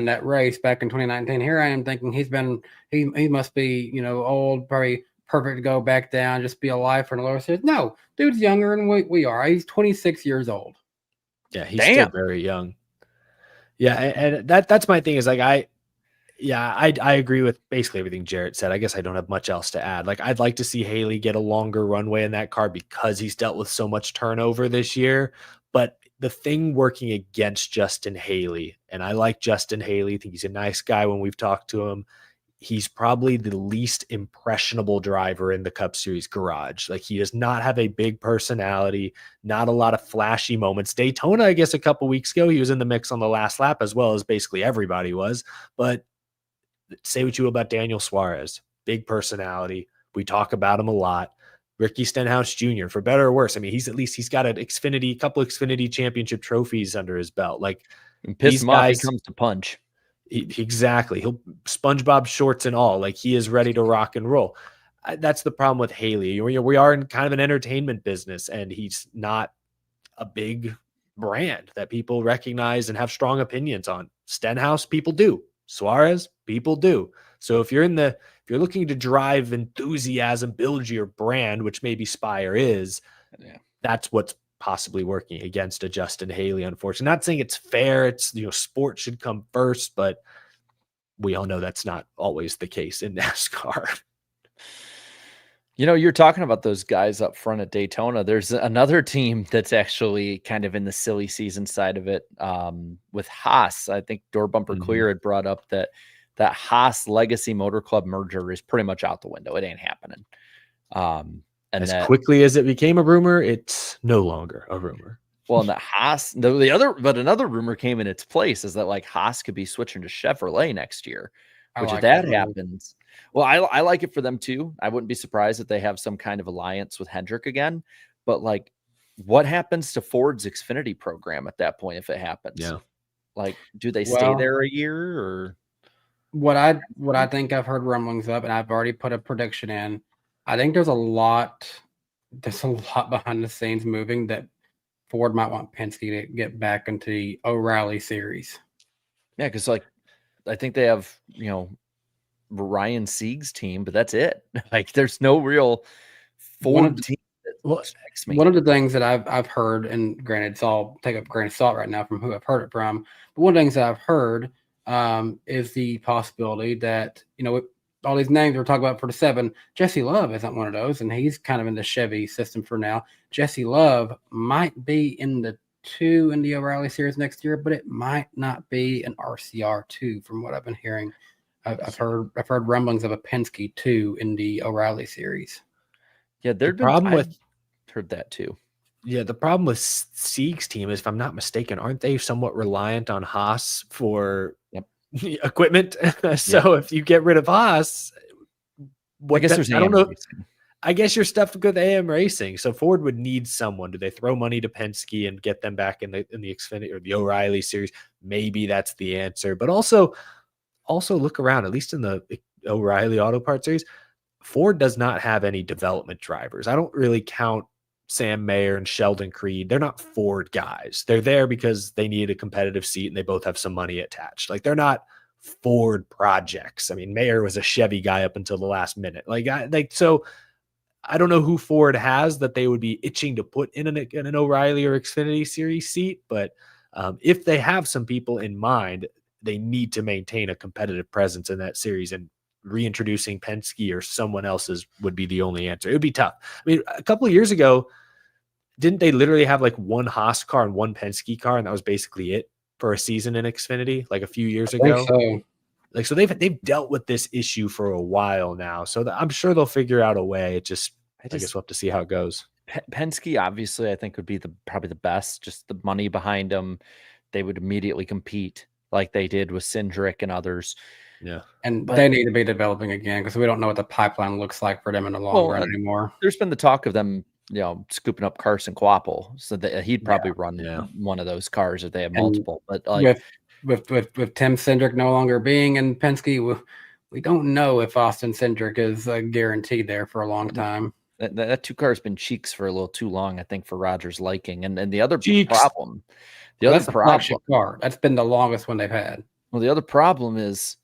that race back in 2019. Here I am thinking he must be old, probably perfect to go back down, just be a lifer in a lower series. No, dude's younger than we are. He's 26 years old. Yeah, he's still very young. Yeah, and that's my thing is like I agree with basically everything Jarrett said. I guess I don't have much else to add. Like I'd like to see Haley get a longer runway in that car because he's dealt with so much turnover this year. But the thing working against Justin Haley, and I like Justin Haley, I think he's a nice guy when we've talked to him. He's probably the least impressionable driver in the Cup Series garage. Like he does not have a big personality, not a lot of flashy moments. Daytona, I guess a couple weeks ago, he was in the mix on the last lap as well as basically everybody was. But say what you will about Daniel Suarez, big personality. We talk about him a lot. Ricky Stenhouse Jr., for better or worse. I mean, he's got a couple Xfinity championship trophies under his belt. Like and piss him off, he comes to punch. Exactly. He'll SpongeBob shorts and all. Like he is ready to rock and roll. That's the problem with Haley. We are in kind of an entertainment business, and he's not a big brand that people recognize and have strong opinions on. Stenhouse, people do. Suarez, people do. So if you're looking to drive enthusiasm, build your brand, which maybe Spire is, that's what's possibly working against a Justin Haley, unfortunately. Not saying it's fair. It's, sport should come first, but we all know that's not always the case in NASCAR. You're talking about those guys up front at Daytona. There's another team that's actually kind of in the silly season side of it with Haas. I think Door Bumper Clear had brought up that that Haas Legacy Motor Club merger is pretty much out the window. It ain't happening. And as quickly as it became a rumor, it's no longer a rumor. Well, and that Haas, another rumor came in its place is that like Haas could be switching to Chevrolet next year, which if that happens, well, I like it for them too. I wouldn't be surprised if they have some kind of alliance with Hendrick again. But like, what happens to Ford's Xfinity program at that point if it happens? Yeah, like, do they stay there a year or? What I think I've heard rumblings of, and I've already put a prediction in. I think there's a lot behind the scenes moving that Ford might want Penske to get back into the O'Reilly series. Yeah, because like I think they have, Ryan Sieg's team, but that's it. Like there's no real Ford team. One of the things that I've heard, and granted, it's all take up grain of salt right now from who I've heard it from, but one of the things that I've heard is the possibility that, all these names we're talking about for the 7, Jesse Love isn't one of those, and he's kind of in the Chevy system for now. Jesse Love might be in the 2 in the O'Reilly series next year, but it might not be an RCR 2 from what I've been hearing. I've heard rumblings of a Penske 2 in the O'Reilly series. Yeah, heard that too. Yeah, the problem with Sieg's team is, if I'm not mistaken, aren't they somewhat reliant on Haas for equipment? So if you get rid of Haas, I don't know. I guess you're stuffed with AM Racing. So Ford would need someone. Do they throw money to Penske and get them back in the Xfinity or the O'Reilly series? Maybe that's the answer. But also look around, at least in the O'Reilly Auto Parts series, Ford does not have any development drivers. I don't really count Sam Mayer and Sheldon Creed. They're not Ford guys. They're there because they need a competitive seat and they both have some money attached. Like, they're not Ford projects. I mean, Mayer was a Chevy guy up until the last minute. So I don't know who Ford has that they would be itching to put in an O'Reilly or Xfinity series seat. But if they have some people in mind, they need to maintain a competitive presence in that series, and reintroducing Penske or someone else's would be the only answer. It would be tough. I mean, a couple of years ago, didn't they literally have like one Haas car and one Penske car, and that was basically it for a season in Xfinity, like a few years ago? So they've dealt with this issue for a while now. So I'm sure they'll figure out a way. I guess we'll have to see how it goes. Penske, obviously, I think would be probably the best. Just the money behind them, they would immediately compete like they did with Hendrick and others. Yeah, but they need to be developing again, because we don't know what the pipeline looks like for them in the long run anymore. There's been the talk of them, scooping up Carson Quapple, so that he'd probably run one of those cars if they have multiple. But like with Tim Cindric no longer being in Penske, we don't know if Austin Cindric is guaranteed there for a long time. That 2 car has been cheeks for a little too long, I think, for Roger's liking. And the other problem, car that's been the longest one they've had. Well, the other problem is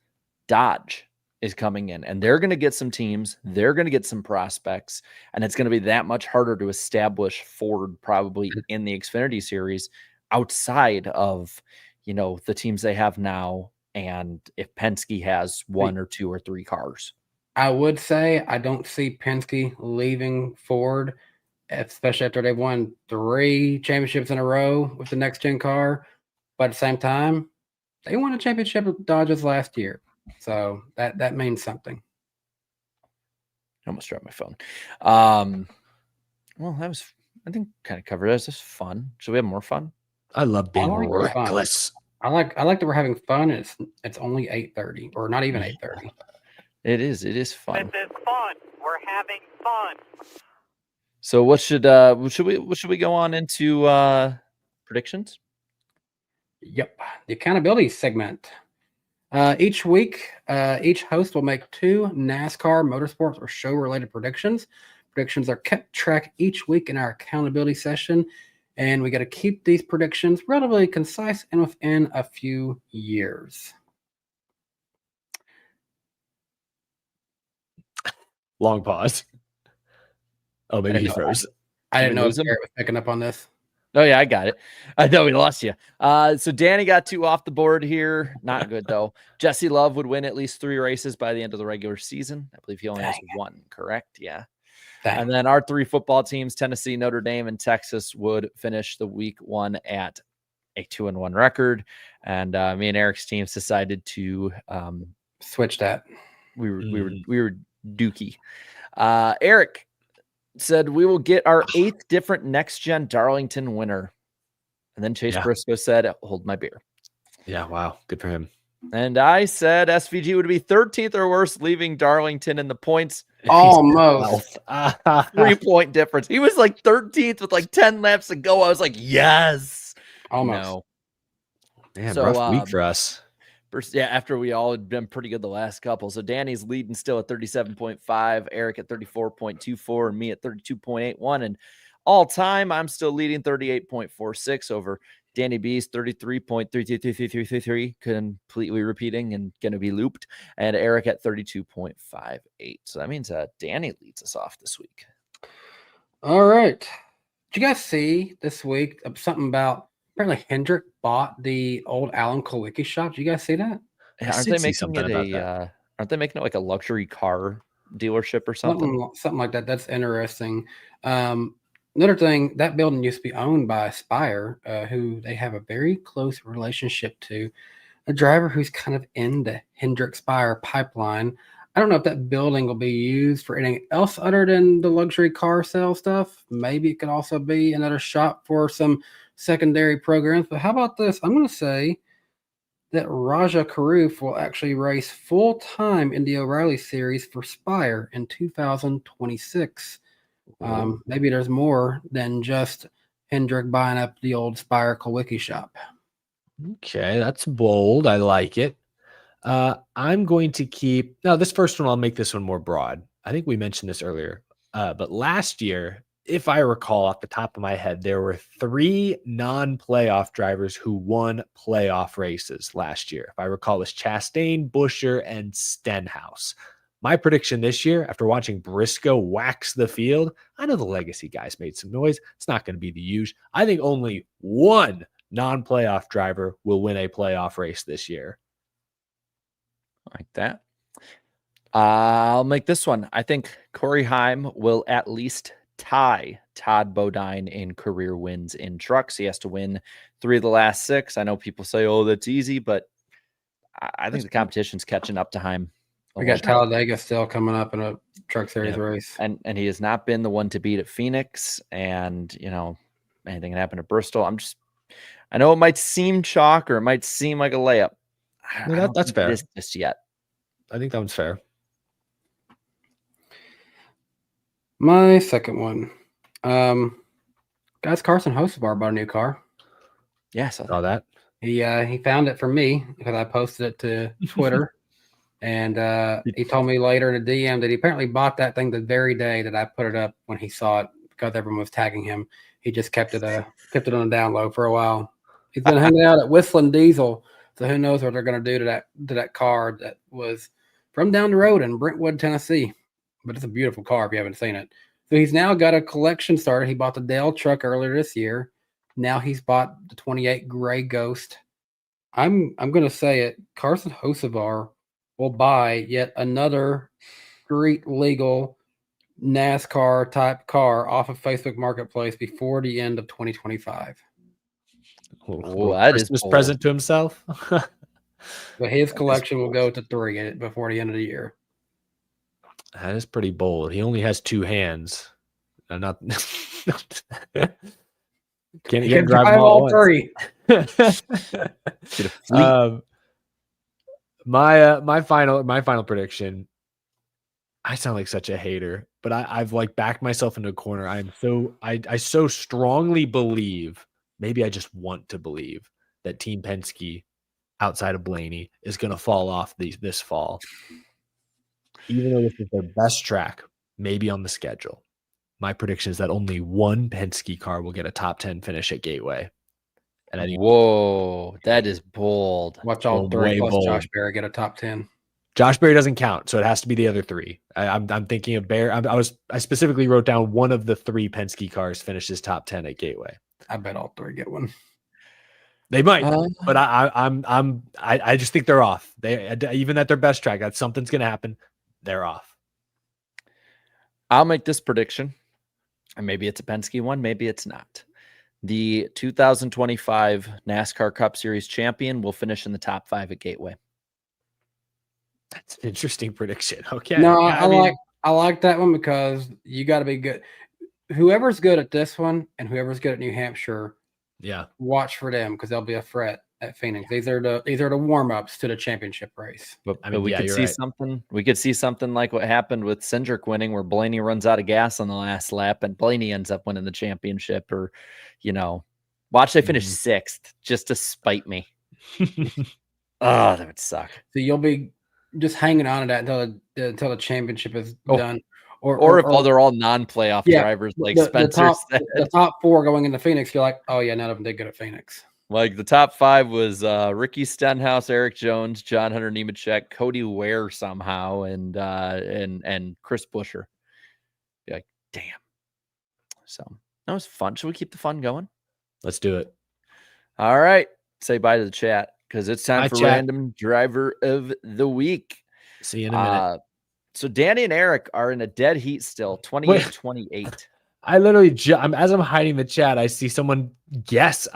Dodge is coming in, and they're going to get some teams. They're going to get some prospects, and it's going to be that much harder to establish Ford probably in the Xfinity series outside of, the teams they have now. And if Penske has 1 or 2 or 3 cars, I would say I don't see Penske leaving Ford, especially after they've won 3 championships in a row with the next gen car. But at the same time, they won a championship with Dodgers last year. So that means something. I almost dropped my phone. Well, that was, I think, kind of covered. That was just fun. Should we have more fun? I love being reckless. I like that we're having fun. It's only 8:30, or not even 8:30. It is fun. This is fun. We're having fun. So what should we go on into predictions? Yep, the accountability segment. Each week, each host will make 2 NASCAR, motorsports, or show-related predictions. Predictions are kept track each week in our accountability session, and we got to keep these predictions relatively concise and within a few years. Long pause. Oh, maybe he froze. I didn't know if Garrett was picking up on this. Oh, yeah, I got it. I know we lost you. So Danny got 2 off the board here. Not good, though. Jesse Love would win at least 3 races by the end of the regular season. I believe he only has 1, correct? Yeah. And then our 3 football teams, Tennessee, Notre Dame, and Texas, would finish the week 1 at a 2-1 record. And me and Eric's teams decided to switch that. We were dookie. Eric said we will get our 8th different next gen Darlington winner. And then Chase Briscoe said, hold my beer. Yeah, wow. Good for him. And I said SVG would be 13th or worse, leaving Darlington in the points. Almost. 3-point difference. He was like 13th with like 10 laps to go. I was like, yes. Almost. No. Man, So, rough week for us. Yeah, after we all had been pretty good the last couple. So Danny's leading still at 37.5, Eric at 34.24, and me at 32.81. And all time, I'm still leading 38.46 over Danny B's 33.33333, completely repeating and going to be looped, and Eric at 32.58. So that means Danny leads us off this week. All right. Did you guys see this week something about apparently Hendrick bought the old Alan Kulwicki shop? Did you guys see that? Aren't they making it aren't they making it like a luxury car dealership or something? Something like that. That's interesting. Another thing, that building used to be owned by Spire, who they have a very close relationship to, a driver who's kind of in the Hendrick Spire pipeline. I don't know if that building will be used for anything else other than the luxury car sale stuff. Maybe it could also be another shop for some secondary programs. But how about this? I'm going to say that Raja Karoof will actually race full-time in the O'Reilly Series for Spire in 2026. Maybe there's more than just Hendrick buying up the old Spire Kulwicki shop. Okay, that's bold. I like it. I'm going to keep now this first one. I'll make this one more broad. I think we mentioned this earlier, but last year, if I recall off the top of my head, there were 3 non-playoff drivers who won playoff races last year. If I recall, it was Chastain, Buescher, and Stenhouse. My prediction this year, after watching Briscoe wax the field, I know the Legacy guys made some noise. It's not going to be the usual. I think only one non-playoff driver will win a playoff race this year. Like that. I'll make this one. I think Corey Heim will at least tie Todd Bodine in career wins in trucks. He has to win 3 of the last 6. I know people say, oh, that's easy, but I think the competition's catching up to Heim. We got Talladega still coming up in a truck series race. And he has not been the one to beat at Phoenix. And, anything can happen to Bristol. I know it might seem chalk or it might seem like a layup. That's fair. It is just yet. I think that one's fair. My second one. Guys, Carson Hocevar bought a new car. Yes. I saw that. He found it for me because I posted it to Twitter. And he told me later in a DM that he apparently bought that thing the very day that I put it up when he saw it because everyone was tagging him. He just kept it on a down low for a while. He's been hanging out at Whistling Diesel, so who knows what they're going to do to that car that was from down the road in Brentwood, Tennessee. But it's a beautiful car if you haven't seen it. So he's now got a collection started. He bought the Dale truck earlier this year. Now he's bought the 28 Gray Ghost. I'm going to say it. Carson Hocevar will buy yet another street legal NASCAR type car off of Facebook Marketplace before the end of 2025. Oh, that is Christmas present to himself. But his collection will go to 3 before the end of the year. That is pretty bold. He only has 2 hands. Not can't drive all 3. My final prediction. I sound like such a hater, but I've like backed myself into a corner. I so strongly believe, maybe I just want to believe, that Team Penske outside of Blaney is going to fall off this fall. Even though this is their best track, maybe on the schedule. My prediction is that only one Penske car will get a top 10 finish at Gateway. And I think, whoa, that is bold. Watch all 3 plus bold. Josh Berry get a top 10. Josh Berry doesn't count, so it has to be the other 3. I'm thinking of Berry. I specifically wrote down one of the 3 Penske cars finishes top 10 at Gateway. I bet all 3 get one. They might, but I just think they're off. They even at their best track, that something's going to happen. They're off. I'll make this prediction, and maybe it's a Penske one, maybe it's not. The 2025 NASCAR Cup Series champion will finish in the top 5 at Gateway. That's an interesting prediction. Okay. No, Yeah, I like that one because you got to be good. Whoever's good at this one and whoever's good at New Hampshire, yeah. watch for them because they'll be a threat at Phoenix. These are the warm ups to the championship race. But, I mean, we yeah, could you're see right. something. We could see something like what happened with Cindric winning, where Blaney runs out of gas on the last lap, and Blaney ends up winning the championship. Or, watch they finish sixth just to spite me. Oh, that would suck. So you'll be just hanging on to that until the championship is done. Or if they're all non-playoff drivers like Spencer said. The top 4 going into Phoenix, you're like, oh yeah, none of them did good at Phoenix. Like the top 5 was Ricky Stenhouse, Eric Jones, John Hunter Nemechek, Cody Ware somehow, and Chris Buescher. Be like, damn. So that was fun. Should we keep the fun going? Let's do it. All right. Say bye to the chat because it's time for chat. Random Driver of the Week. See you in a minute. So Danny and Eric are in a dead heat still, 28-28. I literally, as I'm hiding the chat, I see someone guess,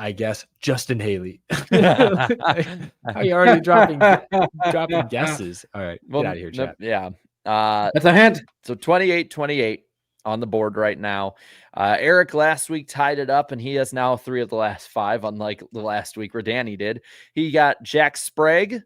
Justin Haley. Are you already dropping guesses? All right, get out of here, chat. Yeah. That's a hint. So 28-28 on the board right now. Eric last week tied it up, and he has now 3 of the last 5, unlike the last week where Danny did. He got Jack Sprague,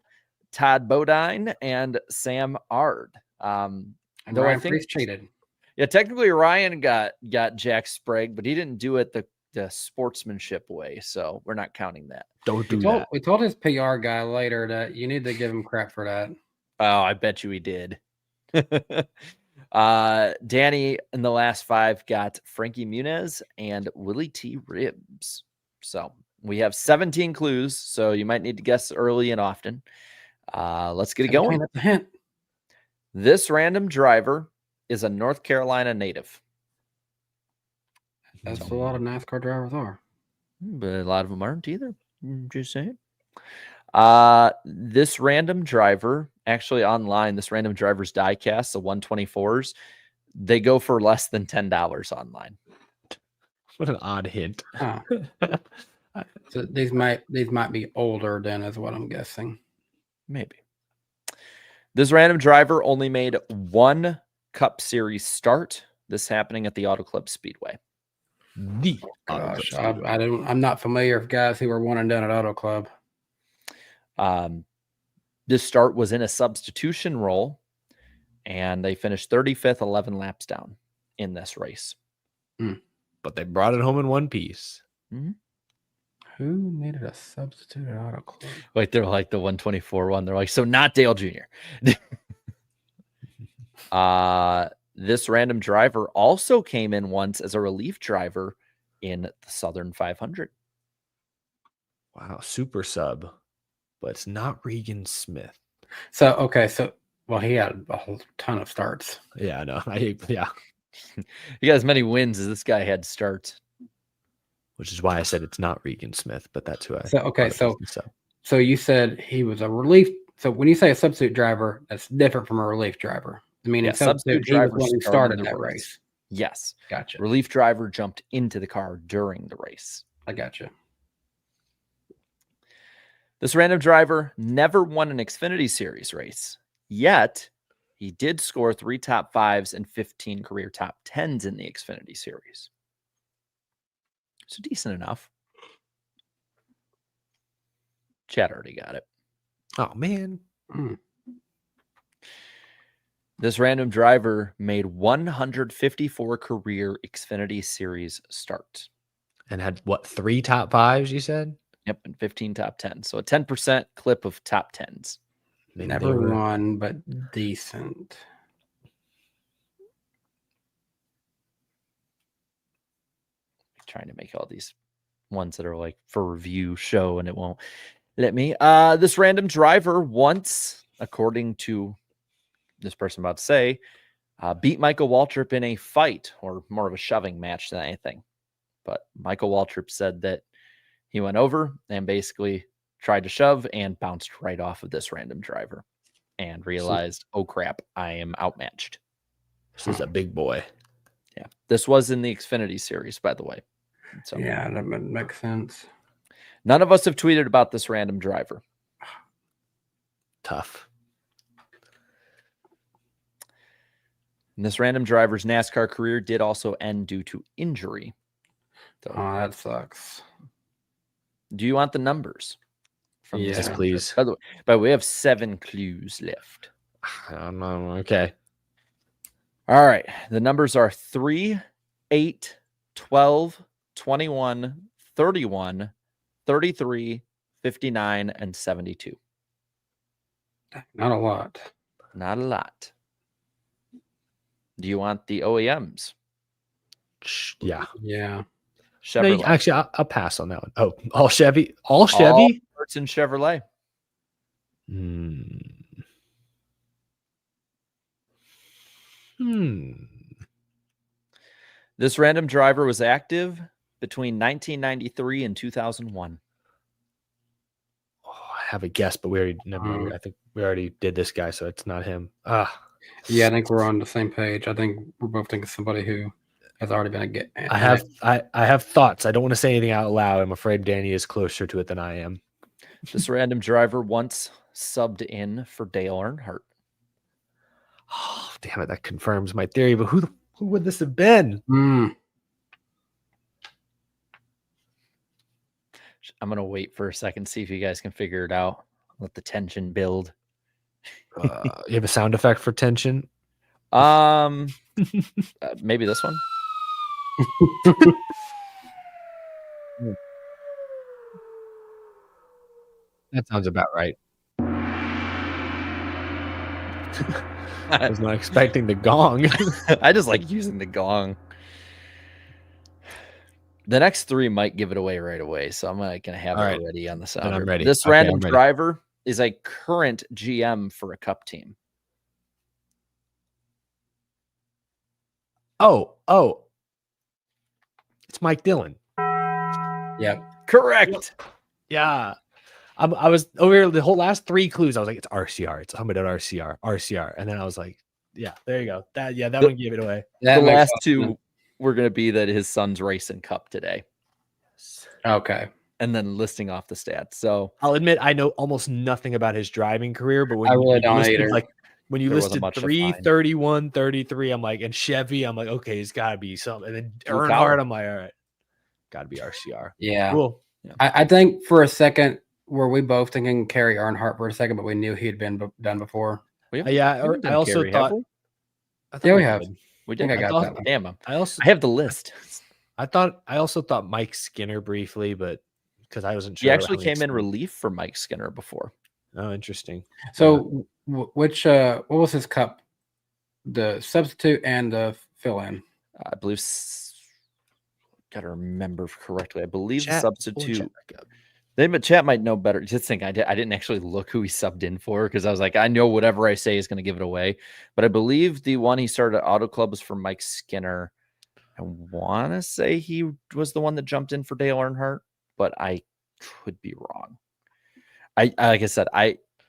Todd Bodine, and Sam Ard. And though Ryan I think Preece cheated. Yeah, technically Ryan got Jack Sprague, but he didn't do it the sportsmanship way, so we're not counting that. Don't do that. We told his PR guy later that you need to give him crap for that. Oh, I bet you he did. Danny in the last 5 got Frankie Muniz and Willie T. Ribbs. So we have 17 clues, so you might need to guess early and often. Let's get it going. That's a hint. This random driver is a North Carolina native. That's a lot of NASCAR drivers are. But a lot of them aren't either. Just saying. This random driver, actually online, this random driver's diecast, the 124s, they go for less than $10 online. What an odd hint. Huh. So these might be older than is what I'm guessing. Maybe. This random driver only made 1 Cup Series start. This happening at the Auto Club Speedway. Gosh, I'm not familiar with guys who were 1 and done at Auto Club. This start was in a substitution role, and they finished 35th, 11 laps down in this race. But they brought it home in one piece. Mm-hmm. Who needed a substitute at Auto Club? Like they're like the 124 one. They're like, so not Dale Jr. This random driver also came in once as a relief driver in the Southern 500. Wow, super sub, but it's not Regan Smith. So he had a whole ton of starts. Yeah, I know. He got as many wins as this guy had starts. Which is why I said it's not Regan Smith, but that's who I. So you said he was a relief. So when you say a substitute driver, that's different from a relief driver. I mean, substitute driver started that race. Yes, gotcha. Relief driver jumped into the car during the race. I gotcha. This random driver never won an Xfinity Series race, yet he did score 3 top 5s and 15 career top 10s in the Xfinity Series. So decent enough. Chad already got it. Oh, man. This random driver made 154 career Xfinity Series starts. And had, 3 top 5s, you said? Yep, and 15 top 10s. So a 10% clip of top 10s. Never won, but decent. Trying to make all these ones that are like for review show, and it won't let me. This random driver once, according to this person about to say, beat Michael Waltrip in a fight, or more of a shoving match than anything. But Michael Waltrip said that he went over and basically tried to shove and bounced right off of this random driver and realized, oh crap, I am outmatched. This is a big boy. Yeah. This was in the Xfinity Series, by the way. So yeah, that makes sense. None of us have tweeted about this random driver. Tough. And this random driver's NASCAR career did also end due to injury. So, Oh, that sucks. do you want the numbers? From this Yes, random please. driver? By the way, we have 7 clues left. I don't know. Okay. All right. The numbers are 3, 8, 12, 21, 31, 33, 59, and 72. Not a lot. Not a lot. Do you want the OEMs? Yeah. Yeah. No, Chevrolet. actually, I'll pass on that one. Oh, all Chevy? All Chevy? Parts in Chevrolet. This random driver was active between 1993 and 2001. Oh, I have a guess, but we already never mind. I think we already did this guy, so it's not him. Yeah, I think we're on the same page. I think we're both thinking somebody who has already been a get. I have thoughts. I don't want to say anything out loud. I'm afraid Danny is closer to it than I am. This random driver once subbed in for Dale Earnhardt. Oh, damn it! That confirms my theory. But who would this have been? I'm gonna wait for a second, see if you guys can figure it out. Let the tension build. You have a sound effect for tension? Maybe this one. That sounds about right. I was not expecting the gong. I just like using the gong. The next 3 might give it away right away, so I'm gonna have it ready on the sounder. I'm ready. This Okay, random I'm ready. driver is a current GM for a Cup team. Oh, it's Mike Dillon. Yep. Correct. Yeah. I was over here the whole last 3 clues. I was like, it's RCR. It's Ahmed at RCR. And then I was like, yeah, there you go. That one gave it away. The last 2 were going to be that his son's racing Cup today. Okay. And then listing off the stats. So I'll admit I know almost nothing about his driving career, but when I really don't listed, either. like when you There wasn't listed much to 3, find. 31, 33, I'm like, and Chevy, I'm like, okay, it's gotta be something. And then Look Earnhardt, out. I'm like, all right, gotta be RCR. Yeah. Cool. I think for a second, were we both thinking Kerry Earnhardt for a second, but we knew he had been done before. Yeah, We haven't I done also Kerry, have thought. we? I thought Yeah, we have. did. We I think did. I got thought- that one. Damn, I I have the list. also thought Mike Skinner briefly, but because I wasn't sure. He actually how came in extent- relief for Mike Skinner before. Oh, interesting. So, which what was his Cup? The substitute and the fill-in. I believe. Gotta remember correctly. I believe the Chat, substitute. check back up. But chat might know better. Just think I didn't actually look who he subbed in for because I was like, I know whatever I say is going to give it away. But I believe the one he started at Auto Club was for Mike Skinner. I want to say he was the one that jumped in for Dale Earnhardt, but I could be wrong. Like I said,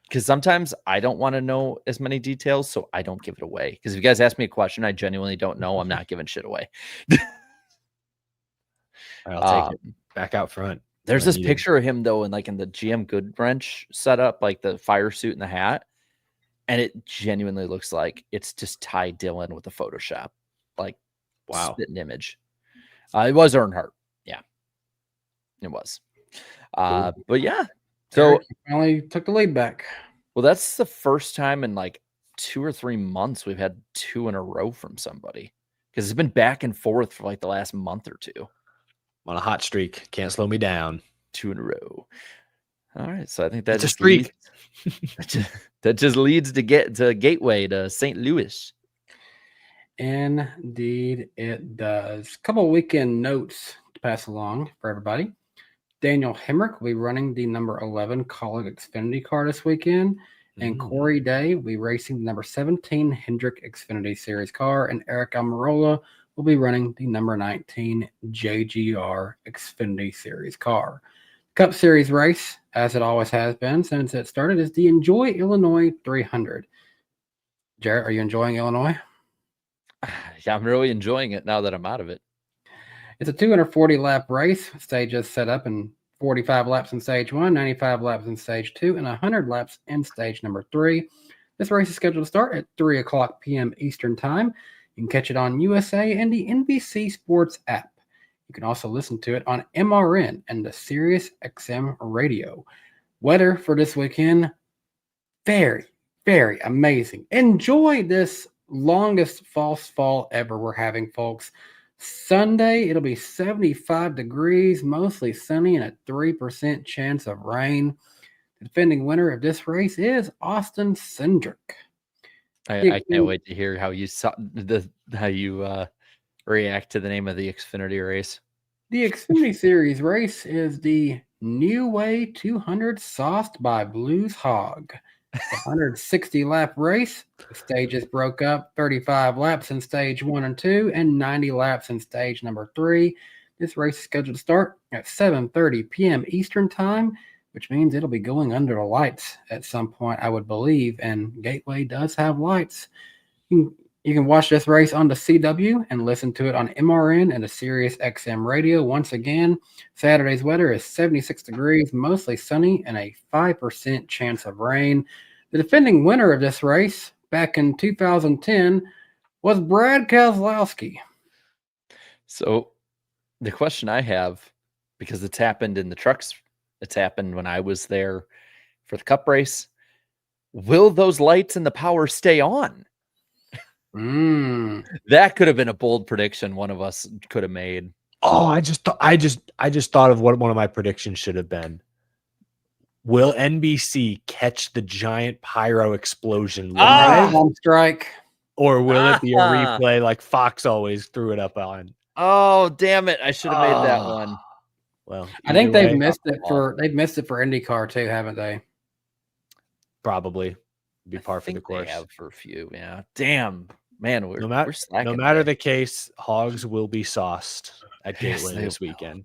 because sometimes I don't want to know as many details, so I don't give it away. Because if you guys ask me a question I genuinely don't know, I'm not giving shit away. I'll take it back out front. There's I this need it. picture of him though, in the GM Goodwrench setup, like the fire suit and the hat, and it genuinely looks like it's just Ty Dillon with a Photoshop, like Wow. spitting image. It was Earnhardt, yeah, it was. But yeah, so Kerry finally took the lead back. well, that's the first time in like 2 or 3 months we've had 2 in a row from somebody because it's been back and forth for like the last month or 2. I'm on a hot streak. Can't slow me down. 2 in a row. All right, so I think that's It's a streak. that just leads to get to Gateway to St. Louis. Indeed, it does. Couple of weekend notes to pass along for everybody. Daniel Hemrick will be running the number 11 College Xfinity car this weekend. And Corey Day will be racing the number 17 Hendrick Xfinity Series car. And Eric Almirola will be running the number 19 JGR Xfinity Series car. Cup Series race, as it always has been since it started, is the Enjoy Illinois 300. Jarrett, are you enjoying Illinois? Yeah, I'm really enjoying it now that I'm out of it. It's a 240-lap race. Stage is set up in 45 laps in stage 1, 95 laps in stage 2, and 100 laps in stage number 3. This race is scheduled to start at 3 o'clock p.m. Eastern Time. You can catch it on USA and the NBC Sports app. You can also listen to it on MRN and the Sirius XM radio. Weather for this weekend, very, very amazing. Enjoy this longest false fall ever we're having, folks. Sunday, it'll be 75 degrees, mostly sunny, and a 3% chance of rain. The defending winner of this race is Austin Cindric. I can't wait to hear how you react to the name of the Xfinity race. The Xfinity Series race is the New Way 200 sauced by Blues Hog. It's a 160-lap race. The stages broke up, 35 laps in stage 1 and 2 and 90 laps in stage number 3. This race is scheduled to start at 7:30 p.m. Eastern Time, which means it'll be going under the lights at some point, I would believe, and Gateway does have lights. You can watch this race on the CW and listen to it on MRN and the Sirius XM radio. Once again, Saturday's weather is 76 degrees, mostly sunny, and a 5% chance of rain. The defending winner of this race back in 2010 was Brad Keselowski. So the question I have, because it's happened in the trucks, it's happened when I was there for the Cup race, will those lights and the power stay on? That could have been a bold prediction one of us could have made. Oh, I just thought of what one of my predictions should have been. Will NBC catch the giant pyro explosion live? On strike. Or will it be a replay like Fox always threw it up on? Oh, damn it. I should have made that one. Well, I think they've missed it for IndyCar too, haven't they? Probably be par for the course. They have for a few, yeah. Damn, man, we're no matter the case, Hogs will be sauced at Gateway this weekend.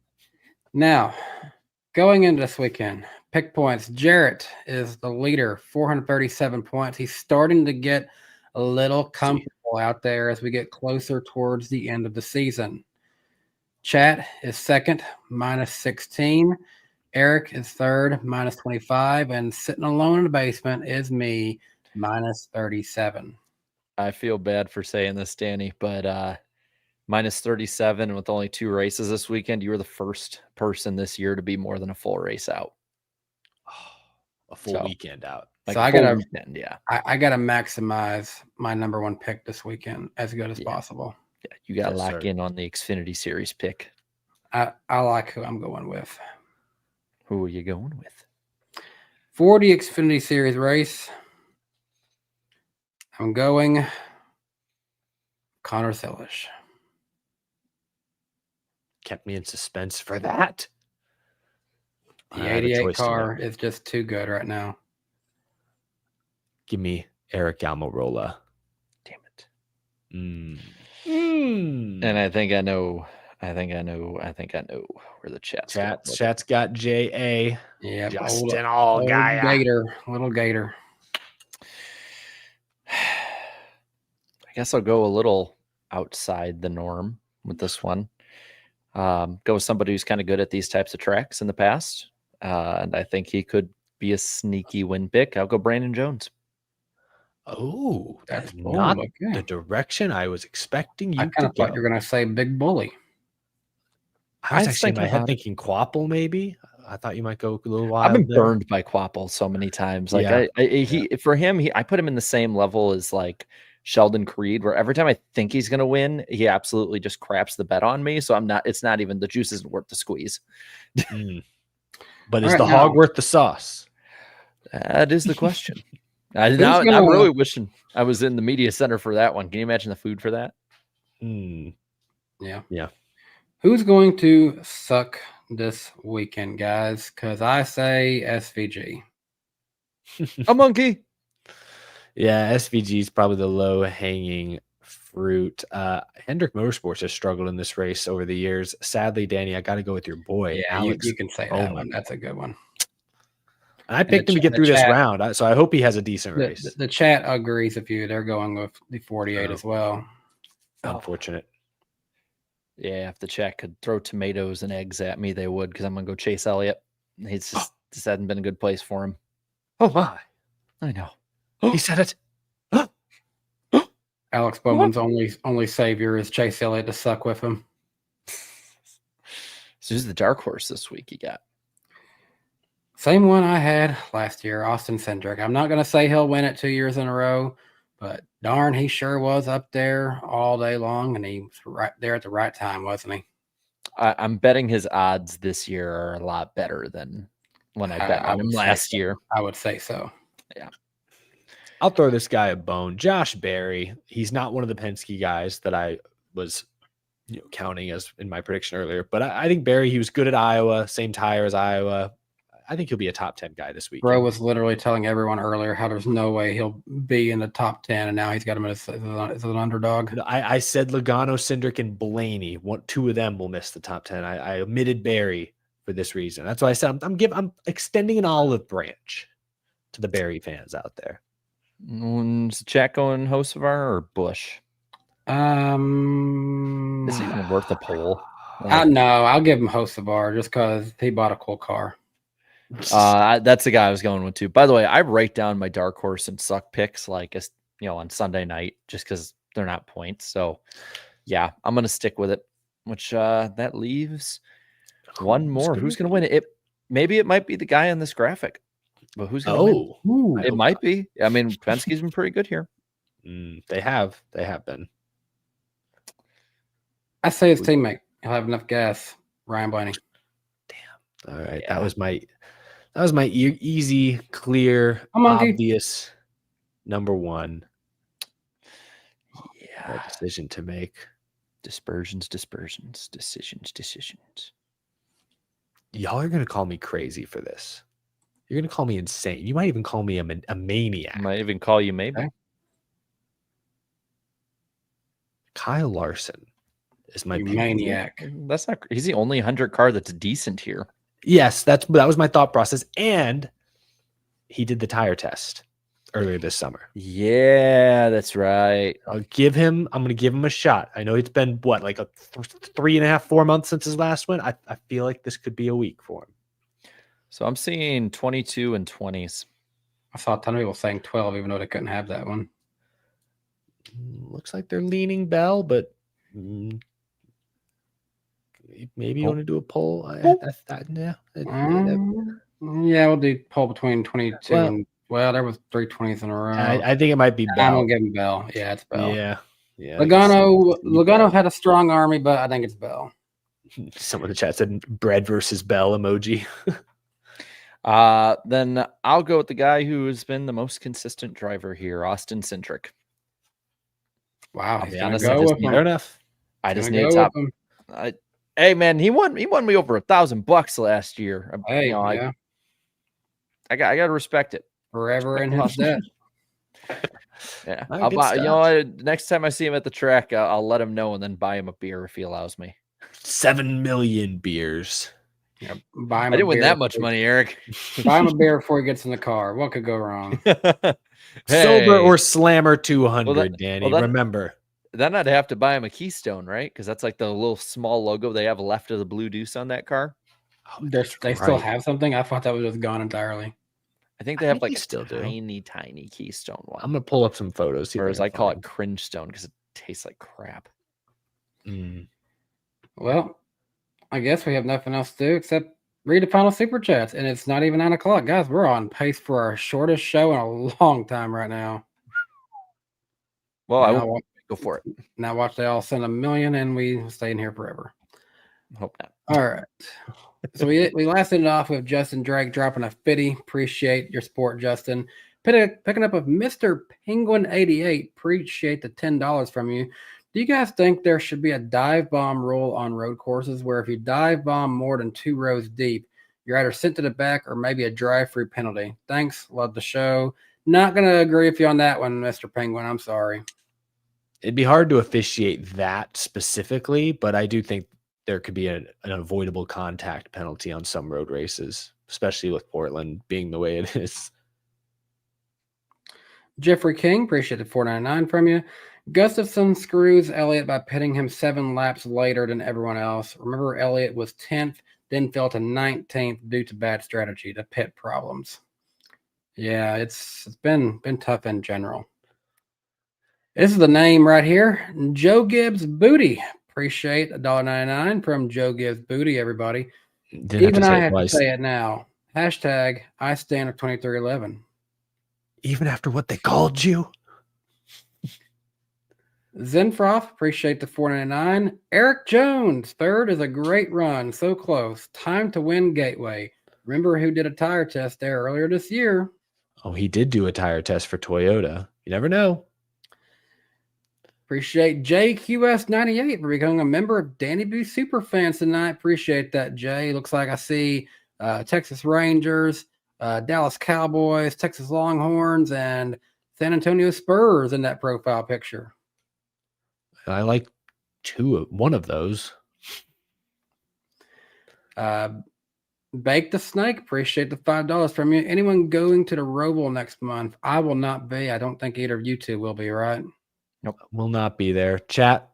Now, going into this weekend, pick points. Jarrett is the leader, 437 points. He's starting to get a little comfortable out there as we get closer towards the end of the season. Chat is second, minus 16. Eric is third, minus 25. And sitting alone in the basement is me, minus 37. I feel bad for saying this, Danny, but minus 37 with only 2 races this weekend. You were the first person this year to be more than a full race out. A full weekend out. Like so I gotta maximize my number 1 pick this weekend as good as possible. Yeah, you gotta lock in on the Xfinity Series pick. I like who I'm going with. Who are you going with? For the Xfinity Series race, I'm going Connor Sellish. Kept me in suspense for that. The 88 car is just too good right now. Give me Eric Almirola. Damn it. And I think I know where the chat's got J.A. Yeah, Justin Allgaier. Little Gator. I guess I'll go a little outside the norm with this one. Go with somebody who's kind of good at these types of tracks in the past. And I think he could be a sneaky win pick. I'll go Brandon Jones. Oh, that's not the direction I was expecting you to go. I kind of thought you were going to say Big Bully. I was actually in my head thinking Quapple, maybe. I thought you might go a little wild. I've been burned by Quapple so many times. Like I put him in the same level as like Sheldon Creed, where every time I think he's going to win, he absolutely just craps the bet on me. So it's not even, the juice isn't worth the squeeze. But is the hog worth the sauce? That is the question. I'm really wishing I was in the media center for that one. Can you imagine the food for that? Yeah. Who's going to suck this weekend, guys? Because I say SVG. A monkey. Yeah, SVG is probably the low-hanging fruit. Hendrick Motorsports has struggled in this race over the years. Sadly, Danny, I got to go with your boy, Alex. You can say that one. That's a good one. I picked him to get through this round, so I hope he has a decent race. The chat agrees with you. They're going with the 48 as well. Unfortunate. Yeah, if the chat could throw tomatoes and eggs at me, they would, because I'm going to go Chase Elliott. He's just hasn't been a good place for him. Oh, my. I know. He said it. Alex Bowman's only savior is Chase Elliott to suck with him. So who's the dark horse this week you got? Same one I had last year, Austin Cindric. I'm not going to say he'll win it 2 years in a row, but darn, he sure was up there all day long, and he was right there at the right time, wasn't he? I'm betting his odds this year are a lot better than when I bet on him last year. I would say so. Yeah. I'll throw this guy a bone. Josh Berry. He's not one of the Penske guys that I was counting as in my prediction earlier, but I think Berry, he was good at Iowa, same tire as Iowa. I think he'll be a top 10 guy this week. Bro was literally telling everyone earlier how there's no way he'll be in the top 10, and now he's got him as an underdog. I said Logano, Cindric, and Blaney. Two of them will miss the top 10. I omitted Berry for this reason. That's why I said I'm extending an olive branch to the Berry fans out there. Is Jack going Hocevar or Bush? Is it even worth a poll? No, I'll give him Hocevar just because he bought a cool car. That's the guy I was going with too. By the way, I write down my dark horse and suck picks on Sunday night just because they're not points. So yeah, I'm gonna stick with it. Which that leaves one more. Who's gonna win it? Maybe it might be the guy on this graphic, but who's gonna win? It might be. I mean, Penske's been pretty good here. They have been. I say his teammate. He'll have enough gas. Ryan Blaney. Damn. All right, yeah. That was my easy, clear, obvious number one. Yeah, decision to make. Dispersions. Decisions. Y'all are gonna call me crazy for this. You're gonna call me insane. You might even call me a maniac. Might even call you maybe. Okay. Kyle Larson is my maniac. That's not. He's the only 100 car that's decent here. Yes, that was my thought process, and he did the tire test earlier this summer. Yeah, that's right. I'm going to give him a shot. I know it's been like a 3.5, 4 months since his last one. I feel like this could be a week for him. So I'm seeing 22 and 20s. I saw a ton of people saying 12, even though they couldn't have that one. Looks like they're leaning Bell, but maybe you want to do a poll. Yeah, we'll do poll between 22 and there was 3 20s in a row. I think it might be Bell. I'm gonna give him Bell. Yeah, it's Bell. Yeah. Logano had a strong army, but I think it's Bell. Someone in the chat said bread versus Bell emoji. Then I'll go with the guy who has been the most consistent driver here, Austin Cindric. Wow, fair enough. I just need top. Hey man, he won me over $1,000 last year. Hey, I got to respect it. Forever in his debt. Yeah, I'll buy. Next time I see him at the track, I'll let him know and then buy him a beer if he allows me. 7 million beers. Yeah, buy him I didn't win that much money, Eric. Buy him a beer before he gets in the car. What could go wrong? Sober or Slammer 200, Danny. Remember. Then I'd have to buy him a Keystone, right? Because that's like the little small logo they have left of the Blue Deuce on that car. They still have something? I thought that was just gone entirely. I think they have like still tiny Keystone one. I'm gonna pull up some photos. Or as I call it, Cringe Stone, because it tastes like crap. Well, I guess we have nothing else to do except read the final super chats, and it's not even 9 o'clock, guys. We're on pace for our shortest show in a long time right now. Well, go for it. Now watch they all send 1 million, and we stay in here forever. Hope not. All right. So we last ended off with Justin Drake dropping a 50. Appreciate your support, Justin. Picking up with Mr. Penguin 88. Appreciate the $10 from you. Do you guys think there should be a dive bomb rule on road courses where if you dive bomb more than 2 rows deep, you're either sent to the back or maybe a drive-through penalty? Thanks. Love the show. Not going to agree with you on that one, Mr. Penguin. I'm sorry. It'd be hard to officiate that specifically, but I do think there could be an avoidable contact penalty on some road races, especially with Portland being the way it is. Jeffrey King, appreciate the $4.99 from you. Gustafson screws Elliott by pitting him 7 laps later than everyone else. Remember, Elliott was 10th, then fell to 19th due to bad strategy, the pit problems. Yeah, it's been tough in general. This is the name right here. Joe Gibbs Booty. Appreciate $1.99 from Joe Gibbs Booty, everybody. Didn't Even have to say I it have twice. to say it now. Hashtag I stand with 2311. Even after what they called you. Zenfroth, appreciate the $4.99. Eric Jones, third is a great run. So close. Time to win Gateway. Remember who did a tire test there earlier this year? Oh, he did do a tire test for Toyota. You never know. Appreciate JQS98 for becoming a member of Danny B Superfans tonight. Appreciate that, Jay. Looks like I see Texas Rangers, Dallas Cowboys, Texas Longhorns, and San Antonio Spurs in that profile picture. I like one of those. Bake the Snake, appreciate the $5 from you. Anyone going to the Roval next month? I will not be. I don't think either of you two will be, right? Nope, will not be there. Chat,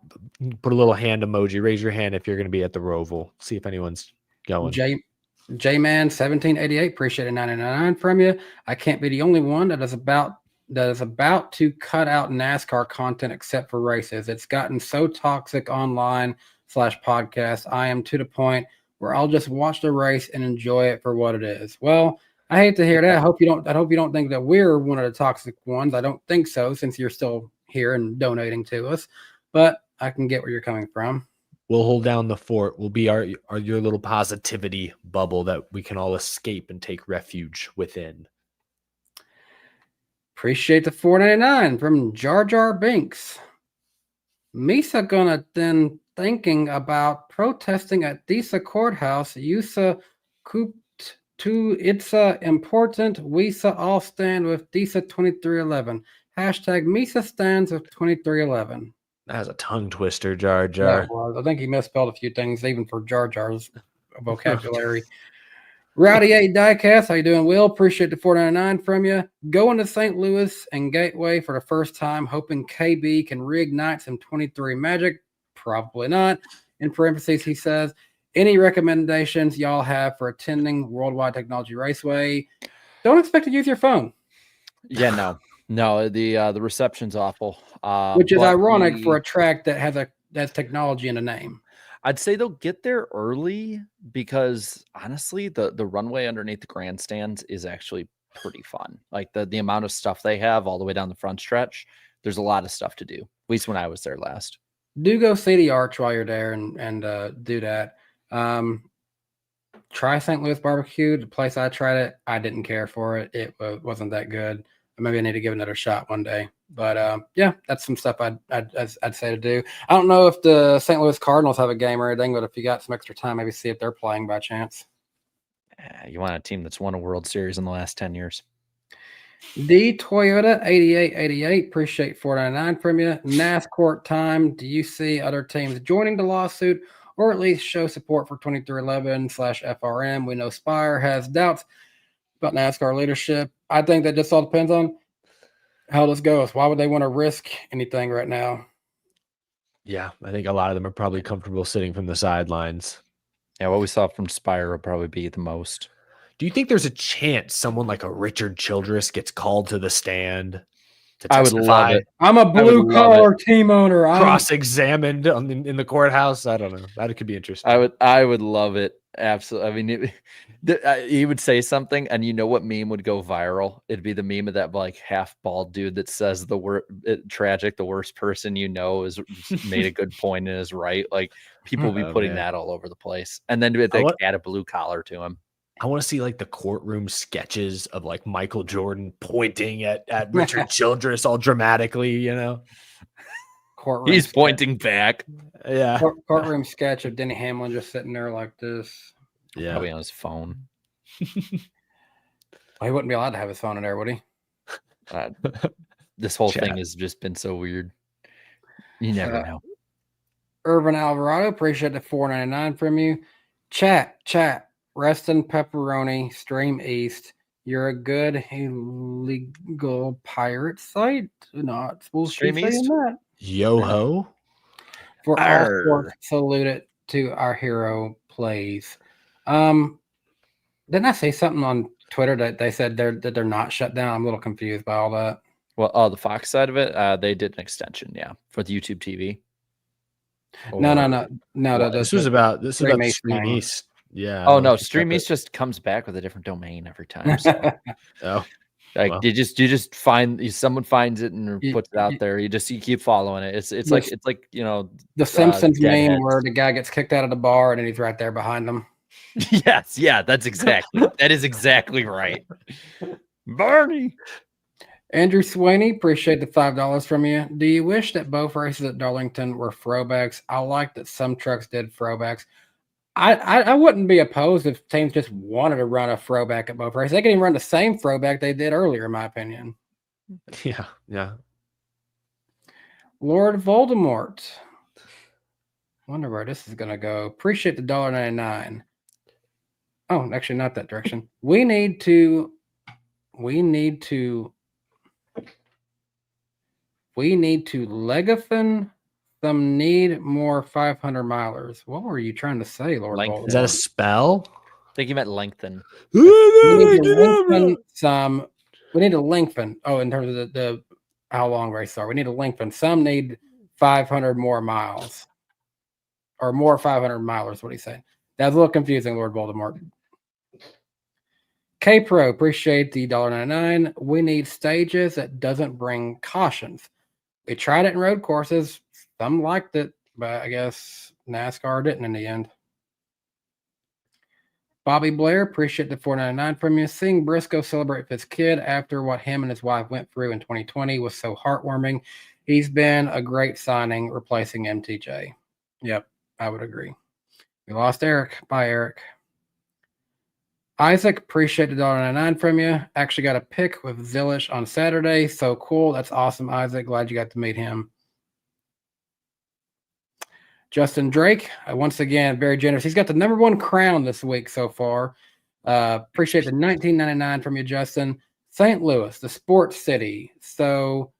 put a little hand emoji. Raise your hand if you're going to be at the Roval. See if anyone's going. J-Man 1788, appreciate it, 99 from you. I can't be the only one that is about to cut out NASCAR content except for races. It's gotten so toxic online /podcast. I am to the point where I'll just watch the race and enjoy it for what it is. Well, I hate to hear that. I hope you don't think that we're one of the toxic ones. I don't think so, since you're still here and donating to us. But I can get where you're coming from. We'll hold down the fort. We'll be your little positivity bubble that we can all escape and take refuge within. Appreciate the $4.99 from Jar Jar Binks. Misa gonna then thinking about protesting at Disa Courthouse. Yusa cooped to it's important. Wisa all stand with Disa 2311. Hashtag Misa stands with 2311. That was a tongue twister, Jar Jar. Yeah, well, I think he misspelled a few things, even for Jar Jar's vocabulary. Rowdy 8 Diecast, how you doing, Will? Appreciate the $4.99 from you. Going to St. Louis and Gateway for the first time, hoping KB can reignite some 23 magic. Probably not. In parentheses, he says, any recommendations y'all have for attending Worldwide Technology Raceway? Don't expect to use your phone. Yeah, no, the reception's awful. Which is ironic for a track that has technology in the name. I'd say they'll get there early because honestly, the runway underneath the grandstands is actually pretty fun. Like the amount of stuff they have all the way down the front stretch, there's a lot of stuff to do. At least when I was there last. Do go see the arch while you're there and do that. Try St. Louis barbecue. The place I tried it, I didn't care for it. It wasn't that good. Maybe I need to give it another shot one day. But yeah, that's some stuff I'd say to do. I don't know if the St. Louis Cardinals have a game or anything, but if you got some extra time, maybe see if they're playing by chance. You want a team that's won a World Series in the last 10 years. D Toyota 8888, appreciate $4.99 from you. NASCAR time. Do you see other teams joining the lawsuit or at least show support for 2311/FRM? We know Spire has doubts about NASCAR leadership. I think that just all depends on how this goes. Why would they want to risk anything right now? Yeah, I think a lot of them are probably comfortable sitting from the sidelines. Yeah, what we saw from Spire will probably be the most. Do you think there's a chance someone like a Richard Childress gets called to the stand to I would love it. I'm a blue collar team owner. Cross-examined in the courthouse. I don't know. That could be interesting. I would love it. Absolutely. I mean, he would say something, and you know what meme would go viral? It'd be the meme of that like half bald dude that says tragic. The worst person you know is made a good point and is right. Like people will be putting that all over the place, and then add a blue collar to him. I want to see like the courtroom sketches of like Michael Jordan pointing at Richard Childress all dramatically, you know. He's pointing back. Yeah. Courtroom sketch of Denny Hamlin just sitting there like this. Yeah. Probably on his phone. Well, he wouldn't be allowed to have his phone in there, would he? This whole thing has just been so weird. You never know. Urban Alvarado, appreciate the $4.99 from you. Chat. Reston Pepperoni, Stream East. You're a good illegal pirate site. Not supposed to be saying that. Yo-ho. For all sports, salute it to our hero plays. Didn't I say something on Twitter that they said that they're not shut down? I'm a little confused by all that. Well, the Fox side of it, they did an extension, yeah, for the YouTube TV. No. This was about the Stream East Stream thing. East. Yeah. Oh that no, was Stream East separate. just comes back with a different domain every time. So Oh, like well. you just find someone finds it and You- puts it out you- there. You keep following it. It's Yes. like the Simpsons meme Deadheads. where the guy gets kicked out of the bar and then he's right there behind them. Yes, yeah, that is exactly right. Barney. Andrew Swaney, appreciate the $5 from you. Do you wish that both races at Darlington were throwbacks? I like that some trucks did throwbacks. I wouldn't be opposed if teams just wanted to run a throwback at both races. They can even run the same throwback they did earlier, in my opinion. Yeah. Lord Voldemort. Wonder where this is going to go. Appreciate the $1.99. Oh, actually, not that direction. We need to Legafin some need more 500 milers. What were you trying to say, Lord Lengthen. Is that a Voldemort? spell? I think you meant lengthen. We need to lengthen some. We need to lengthen. Oh, in terms of the how long races are, we need to lengthen. Some need 500 more miles, or more 500 milers. What he said. That's a little confusing, Lord Voldemort. K Pro, appreciate the $1.99. We need stages that doesn't bring cautions. We tried it in road courses. Some liked it, but I guess NASCAR didn't in the end. Bobby Blair, appreciate the $4.99 from you. Seeing Briscoe celebrate with his kid after what him and his wife went through in 2020 was so heartwarming. He's been a great signing replacing MTJ. Yep, I would agree. We lost Eric. Bye, Eric. Isaac, appreciate the $1.99 from you. Actually got a pick with Zillish on Saturday. So cool. That's awesome, Isaac. Glad you got to meet him. Justin Drake, once again, very generous. He's got the #1 crown this week so far. Appreciate the $19.99 from you, Justin. St. Louis, the sports city. So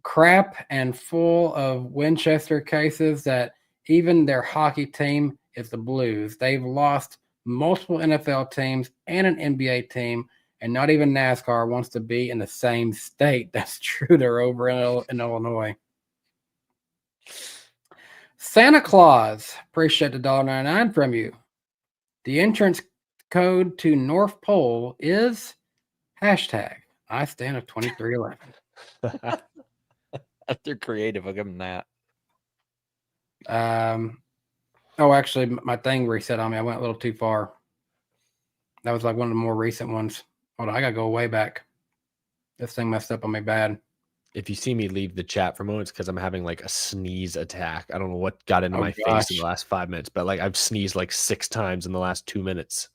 crap and full of Winchester cases that even their hockey team is the Blues. They've lost multiple NFL teams and an NBA team, and not even NASCAR wants to be in the same state. That's true. They're over in Illinois. Santa Claus, appreciate the $1.99 from you. The entrance code to North Pole is hashtag I stand of 2311. They're creative. I'll give them that. Oh, actually, my thing reset on me. I went a little too far. That was like one of the more recent ones. Hold on, I gotta go way back. This thing messed up on me bad. If you see me leave the chat for moments, because I'm having like a sneeze attack. I don't know what got into my face in the last 5 minutes, but like I've sneezed like 6 times in the last 2 minutes.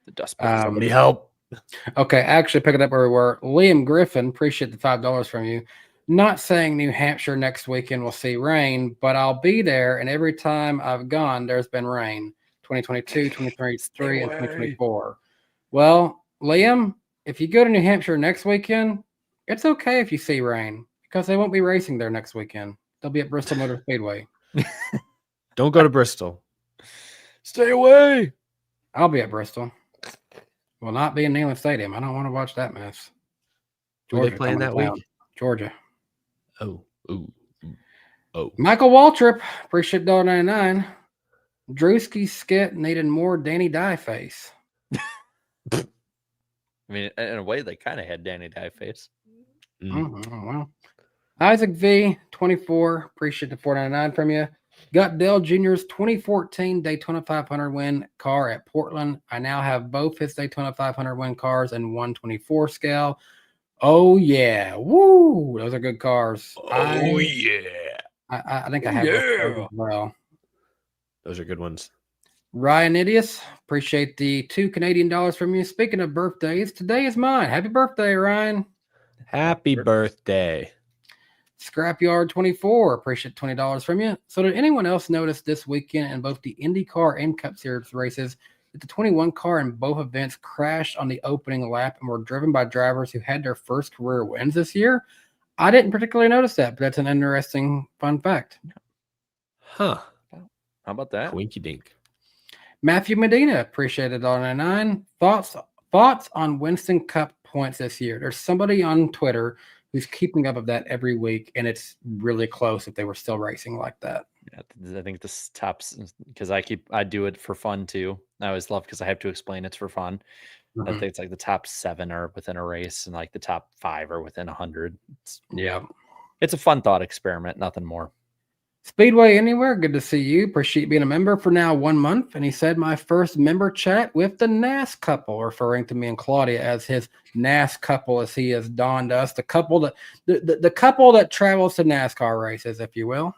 The dust. Somebody help. Okay, actually pick it up where we were. Liam Griffin, appreciate the $5 from you. Not saying New Hampshire next weekend will see rain, but I'll be there, and every time I've gone, there's been rain. 2022, 2023, and 2024. Well, Liam, if you go to New Hampshire next weekend, it's okay if you see rain because they won't be racing there next weekend. They'll be at Bristol Motor Speedway. Don't go to Bristol. Stay away. I'll be at Bristol. Will not be in Neyland Stadium. I don't want to watch that mess. Who are they playing that week? Georgia. Oh. Michael Waltrip, appreciate $1.99. Drewski skit needed more Danny Dye face. I mean, in a way, they kind of had Danny Dye face. Oh, well. Isaac V, 24, appreciate the $4.99 from you. Got Dale Jr.'s 2014 Daytona 500 win car at Portland. I now have both his Daytona 500 win cars in 124 scale. Oh, yeah. Woo! Those are good cars. Yeah. I think I have those as well. Those are good ones. Ryan Idius, appreciate the $2 Canadian from you. Speaking of birthdays, today is mine. Happy birthday, Ryan. Happy birthday. Scrapyard 24, appreciate $20 from you. So did anyone else notice this weekend in both the IndyCar and Cup Series races that the 21 car in both events crashed on the opening lap and were driven by drivers who had their first career wins this year? I didn't particularly notice that, but that's an interesting fun fact. Huh. How about that? Winky dink. Matthew Medina, appreciate $1.99. Thoughts on Winston Cup points this year? There's somebody on Twitter who's keeping up of that every week, and it's really close if they were still racing like that. Yeah, I think this tops because I do it for fun too. I always love because I have to explain it's for fun. I think it's like the top 7 are within a race, and like the top 5 are within 100. Yeah. It's a fun thought experiment, nothing more. Speedway Anywhere, good to see you. Appreciate being a member for now 1 month. And he said, my first member chat with the NAS couple, referring to me and Claudia as his NAS couple, as he has donned us. The couple that the couple that travels to NASCAR races, if you will.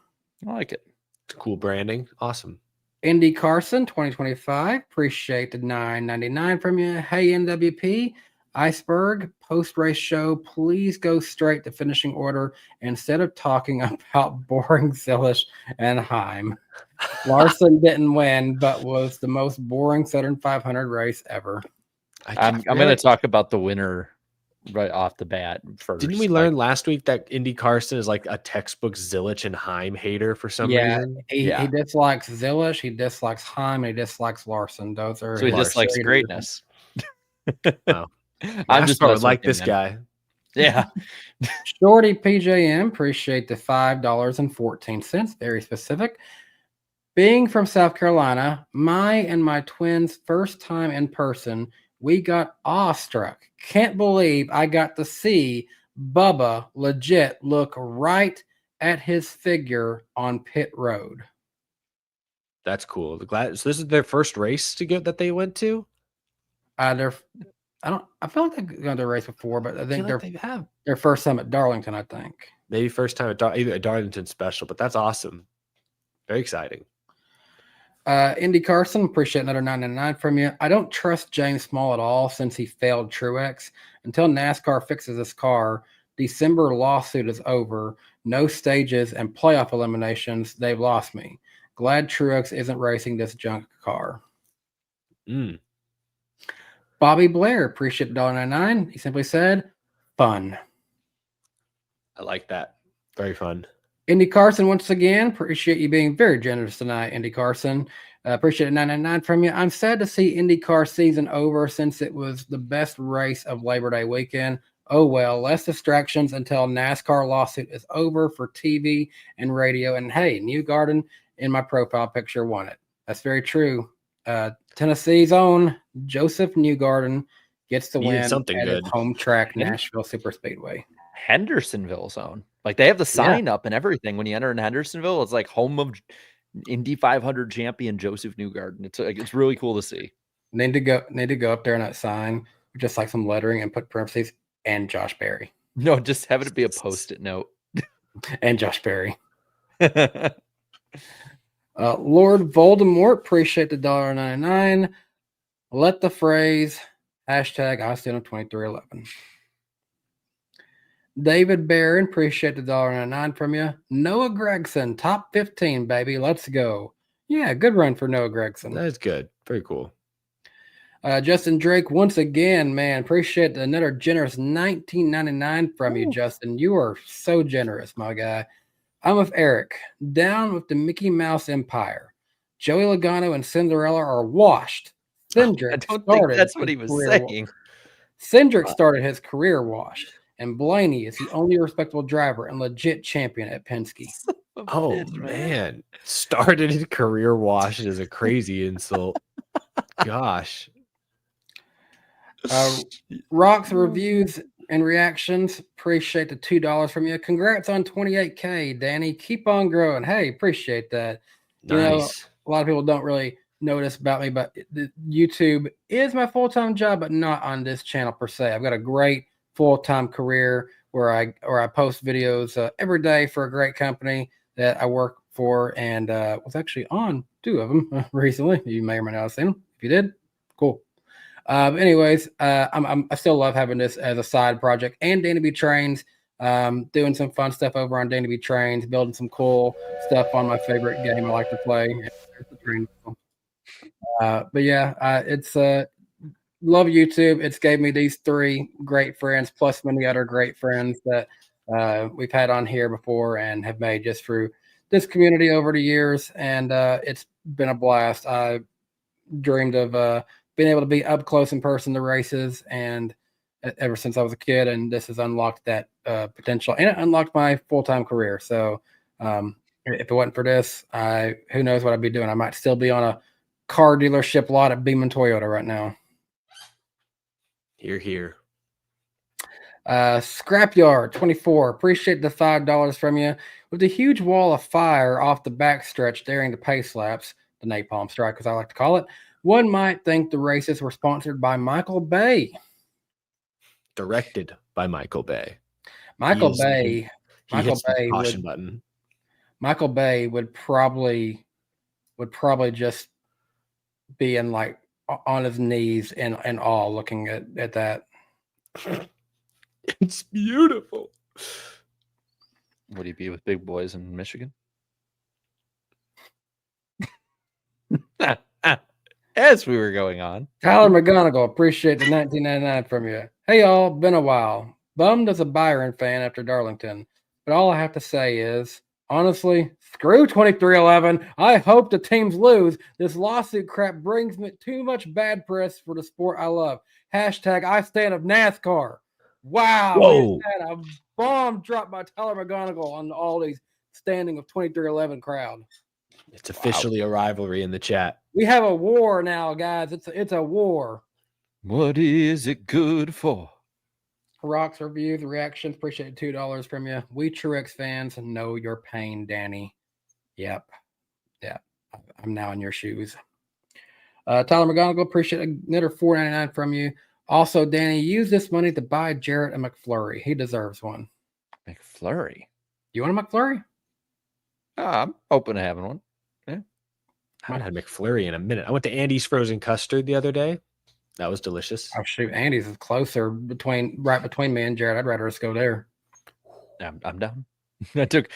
I like it. It's cool branding. Awesome. Indy Carson 2025. Appreciate the $9.99 from you. Hey, NWP. Iceberg post-race show, please go straight to finishing order instead of talking about boring Zillish and Heim. Larson didn't win, but was the most boring Southern 500 race ever. I'm going to talk about the winner right off the bat first. Didn't we learn last week that Indy Carson is like a textbook Zillich and Heim hater for some reason? He dislikes Zillish, he dislikes Heim, and he dislikes Larson. Those are so he dislikes greatness. Wow. I'm just like this guy. Yeah. Shorty PJM, appreciate the $5.14. Very specific. Being from South Carolina, my and my twins' first time in person, we got awestruck. Can't believe I got to see Bubba legit look right at his figure on pit road. That's cool. So this is their first race that they went to? I feel like they've gone to a race before, but I think they have their first time at Darlington, I think. Maybe first time at either a Darlington special, but that's awesome. Very exciting. Indy Carson, appreciate another $9.99 from you. I don't trust James Small at all since he failed Truex. Until NASCAR fixes his car, December lawsuit is over. No stages and playoff eliminations. They've lost me. Glad Truex isn't racing this junk car. Bobby Blair, appreciate $1.99. He simply said, fun. I like that. Very fun. Indy Carson, once again, appreciate you being very generous tonight, Indy Carson. Appreciate $9.99 from you. I'm sad to see IndyCar season over since it was the best race of Labor Day weekend. Oh, well, less distractions until NASCAR lawsuit is over for TV and radio. And hey, Newgarden in my profile picture won it. That's very true. Tennessee's own Joseph Newgarden gets the win at his home track, Nashville Superspeedway. Hendersonville's own. Like they have the sign up and everything when you enter in Hendersonville. It's like home of Indy 500 champion Joseph Newgarden. It's really cool to see. Need to go up there on that sign, just like some lettering, and put parentheses and Josh Berry. No, just have it be a post-it note. And Josh Berry. Lord Voldemort, appreciate the $1.99. Let the phrase hashtag Austin 2311. David Barron, appreciate the $1.99 from you. Noah Gregson, top 15, baby. Let's go. Yeah, good run for Noah Gregson. That's good. Very cool. Justin Drake, once again, man, appreciate another generous $19.99 from you, Justin. You are so generous, my guy. I'm with Eric. Down with the Mickey Mouse Empire. Joey Logano and Cinderella are washed. Cindric I don't think that's what he was saying. Cindric started his career washed, and Blaney is the only respectable driver and legit champion at Penske. Oh, man. Started his career washed is a crazy insult. Gosh. Rocks reviews and reactions. Appreciate the $2 from you. Congrats on 28K, Danny. Keep on growing. Hey, appreciate that. Nice. You know, a lot of people don't really notice about me, but YouTube is my full-time job, but not on this channel per se. I've got a great full-time career where I post videos every day for a great company that I work for, and was actually on 2 of them recently. You may or may not have seen them. If you did, cool. Anyways, I still love having this as a side project, and Danny B Trains, doing some fun stuff over on Danny B Trains, building some cool stuff on my favorite game I like to play. But yeah, it's love YouTube. It's gave me these 3 great friends, plus many other great friends that we've had on here before and have made just through this community over the years. And it's been a blast. I dreamed of being able to be up close in person to races, and ever since I was a kid, and this has unlocked that potential, and it unlocked my full-time career. So if it wasn't for this, who knows what I'd be doing? I might still be on a car dealership lot at Beeman Toyota right now. Here. Scrapyard 24. Appreciate the $5 from you. With a huge wall of fire off the backstretch during the pace laps, the napalm strike, as I like to call it, one might think the races were sponsored by Michael Bay. Directed by Michael Bay. Michael He Bay hits the Bay caution button. Michael Bay would probably just be in like on his knees in awe looking at that. It's beautiful. Would he be with big boys in Michigan? As we were going on. Tyler McGonigal, appreciate the $19.99 from you. Hey, y'all, been a while. Bummed as a Byron fan after Darlington. But all I have to say is, honestly, screw 23-11. I hope the teams lose. This lawsuit crap brings me too much bad press for the sport I love. Hashtag I stand of NASCAR. Wow. Whoa. Had a bomb dropped by Tyler McGonigal on all these standing of 23-11 crowd. It's officially a rivalry in the chat. We have a war now, guys. It's a war. What is it good for? Rocks reviews, reactions. Appreciate $2 from you. We Truex fans know your pain, Danny. Yep. I'm now in your shoes. Tyler McGonigal, appreciate another $4.99 from you. Also, Danny, use this money to buy Jarrett a McFlurry. He deserves one. McFlurry. You want a McFlurry? I'm open to having one. I haven't had McFlurry in a minute. I went to Andy's Frozen Custard the other day. That was delicious. Oh shoot, Andy's is closer right between me and Jared. I'd rather us go there. I'm down. I took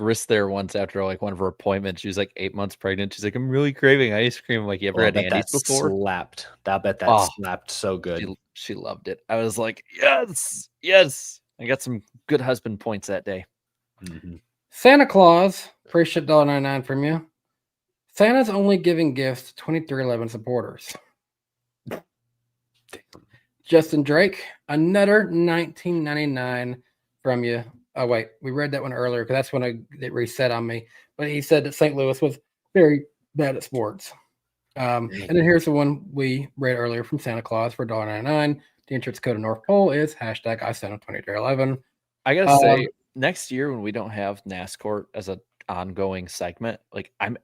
risks there once after like one of her appointments. She was like 8 months pregnant. She's like, I'm really craving ice cream. I'm like, you ever had Andy's before? Slapped. I bet that slapped so good. She loved it. I was like, yes. I got some good husband points that day. Mm-hmm. Santa Claus, appreciate $1.99 from you. Santa's only giving gifts to 2311 supporters. Damn. Justin Drake, another $19.99 from you. Oh, wait, we read that one earlier because that's when it reset on me. But he said that St. Louis was very bad at sports. And then here's the one we read earlier from Santa Claus for $1.99. The entrance code to North Pole is hashtag #I2311. I got to say, next year when we don't have NASCAR as a ongoing segment, like I'm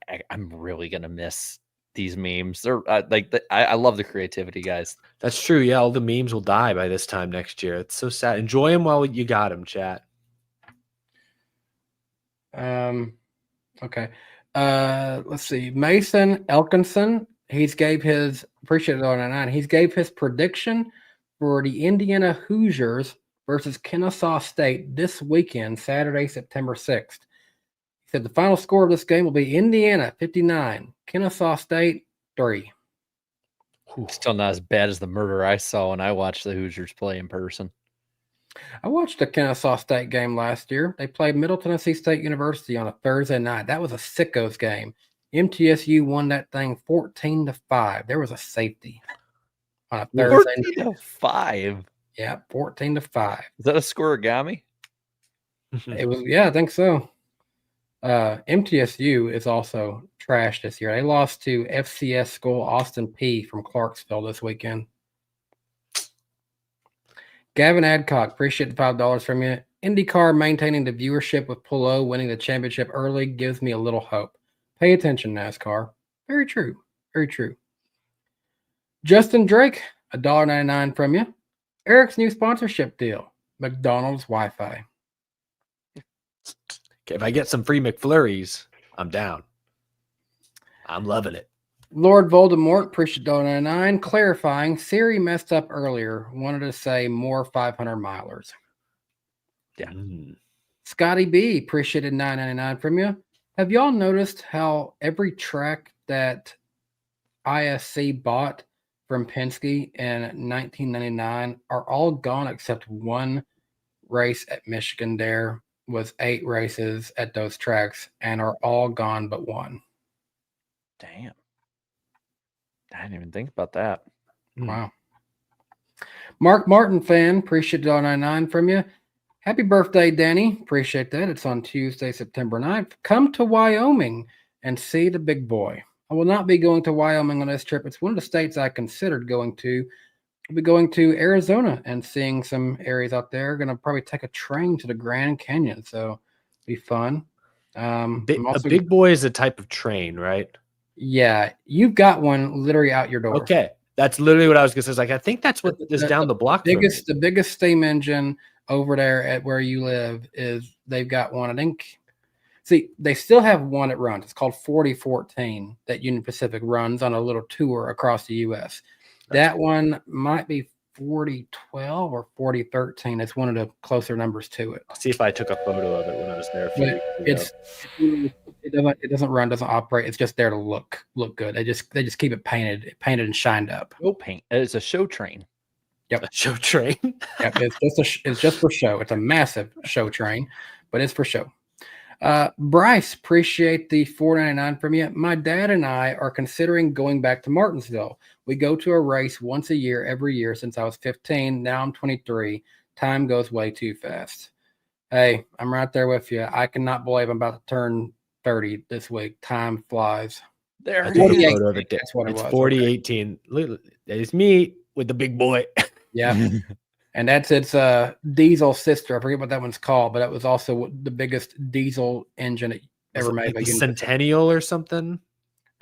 really gonna miss these memes. They're I love the creativity, guys. That's true. Yeah, all the memes will die by this time next year. It's so sad. Enjoy them while you got them, chat. Okay. Let's see. Mason Elkinson. He's gave his appreciate $1.99. He's gave his prediction for the Indiana Hoosiers versus Kennesaw State this weekend, Saturday, September 6th. He said the final score of this game will be Indiana 59, Kennesaw State 3. Still not as bad as the murder I saw when I watched the Hoosiers play in person. I watched the Kennesaw State game last year. They played Middle Tennessee State University on a Thursday night. That was a sickos game. MTSU won that thing 14-5. There was a safety on a Thursday night. 14-5. Yeah, 14-5. Is that a scoregami? It was, yeah, I think so. MTSU is also trash this year. They lost to FCS school Austin P from Clarksville this weekend. Gavin Adcock, appreciate the $5 from you. IndyCar maintaining the viewership with Polo winning the championship early gives me a little hope. Pay attention, NASCAR. Very true. Very true. Justin Drake, $1.99 from you. Eric's new sponsorship deal, McDonald's Wi-Fi. If I get some free McFlurries, I'm down. I'm loving it. Lord Voldemort, appreciate $1.99. Clarifying, Siri messed up earlier. Wanted to say more 500 milers. Yeah. Scotty B, appreciated $9.99 from you. Have y'all noticed how every track that ISC bought from Penske in 1999 are all gone except one race at Michigan? There was 8 races at those tracks and are all gone but one. Damn. I didn't even think about that. Wow. Mark Martin fan, appreciate $1.99 from you. Happy birthday, Danny. Appreciate that. It's on Tuesday, September 9th. Come to Wyoming and see the big boy. I will not be going to Wyoming on this trip. It's one of the states I considered going to. I'll be going to Arizona and seeing some areas out there. Going to probably take a train to the Grand Canyon, so be fun. A big boy is a type of train, right? Yeah, you've got one literally out your door. Okay, that's literally what I was going to say. It's like, I think that's what is down the block. The biggest steam engine over there at where you live is they've got one. I think. See, they still have one that runs. It's called 4014 that Union Pacific runs on a little tour across the U.S. That one might be 4012 or 4013. It's one of the closer numbers to it. See if I took a photo of it when I was there. It doesn't run, doesn't operate. It's just there to look good. They just keep it painted and shined up. No paint. It's a show train. Yep, a show train. Yep, it's just for show. It's a massive show train, but it's for show. Bryce, appreciate the $4.99 from you. My dad and I are considering going back to Martinsville. We go to a race once a year, every year since I was 15. Now I'm 23. Time goes way too fast. Hey, I'm right there with you. I cannot believe I'm about to turn 30 this week. Time flies. There, that's what it was. 4018. It's me with the big boy. Yeah. And that's its diesel sister. I forget what that one's called, but it was also the biggest diesel engine it ever made. Like Centennial or something.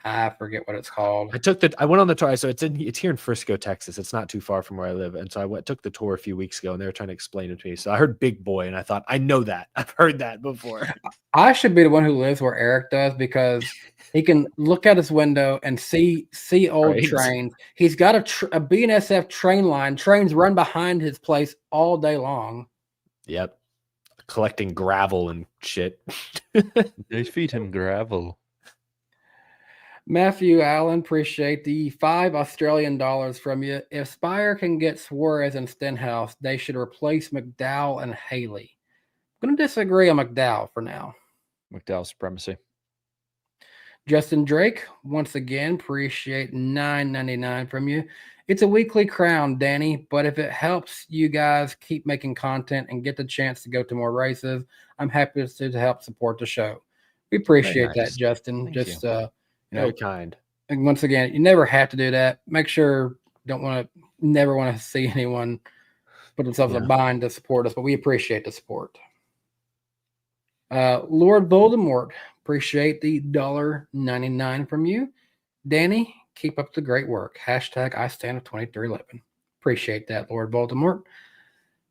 I forget what it's called. I went on the tour. So it's here in Frisco, Texas. It's not too far from where I live. And so I took the tour a few weeks ago, and they were trying to explain it to me. So I heard big boy, and I thought, I know that. I've heard that before. I should be the one who lives where Eric does, because he can look out his window and see old trains. He's got a BNSF train line. Trains run behind his place all day long. Yep. Collecting gravel and shit. They feed him gravel. Matthew Allen, appreciate the $5 Australian from you. If Spire can get Suarez and Stenhouse, they should replace McDowell and Haley. I'm going to disagree on McDowell for now. McDowell supremacy. Justin Drake, once again, appreciate $9.99 from you. It's a weekly crown, Danny, but if it helps you guys keep making content and get the chance to go to more races, I'm happy to help support the show. We appreciate that, Justin. Thank you. Very kind. And once again, you never have to do that. Make sure never want to see anyone put themselves in a bind to support us, but we appreciate the support. Lord Voldemort, appreciate the $1.99 from you. Danny, keep up the great work. Hashtag I stand at 2311. Appreciate that, Lord Voldemort.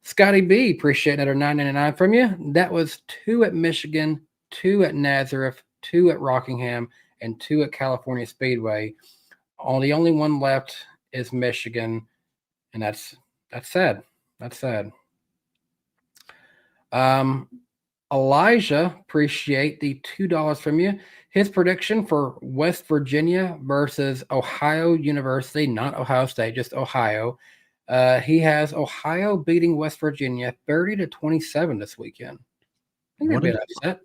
Scotty B, appreciate another $9.99 from you. That was 2 at Michigan, 2 at Nazareth, 2 at Rockingham, and 2 at California Speedway. The only one left is Michigan, and that's sad. That's sad. Elijah, appreciate the $2 from you. His prediction for West Virginia versus Ohio University, not Ohio State, just Ohio. He has Ohio beating West Virginia 30-27 this weekend. I think they're a bit upset.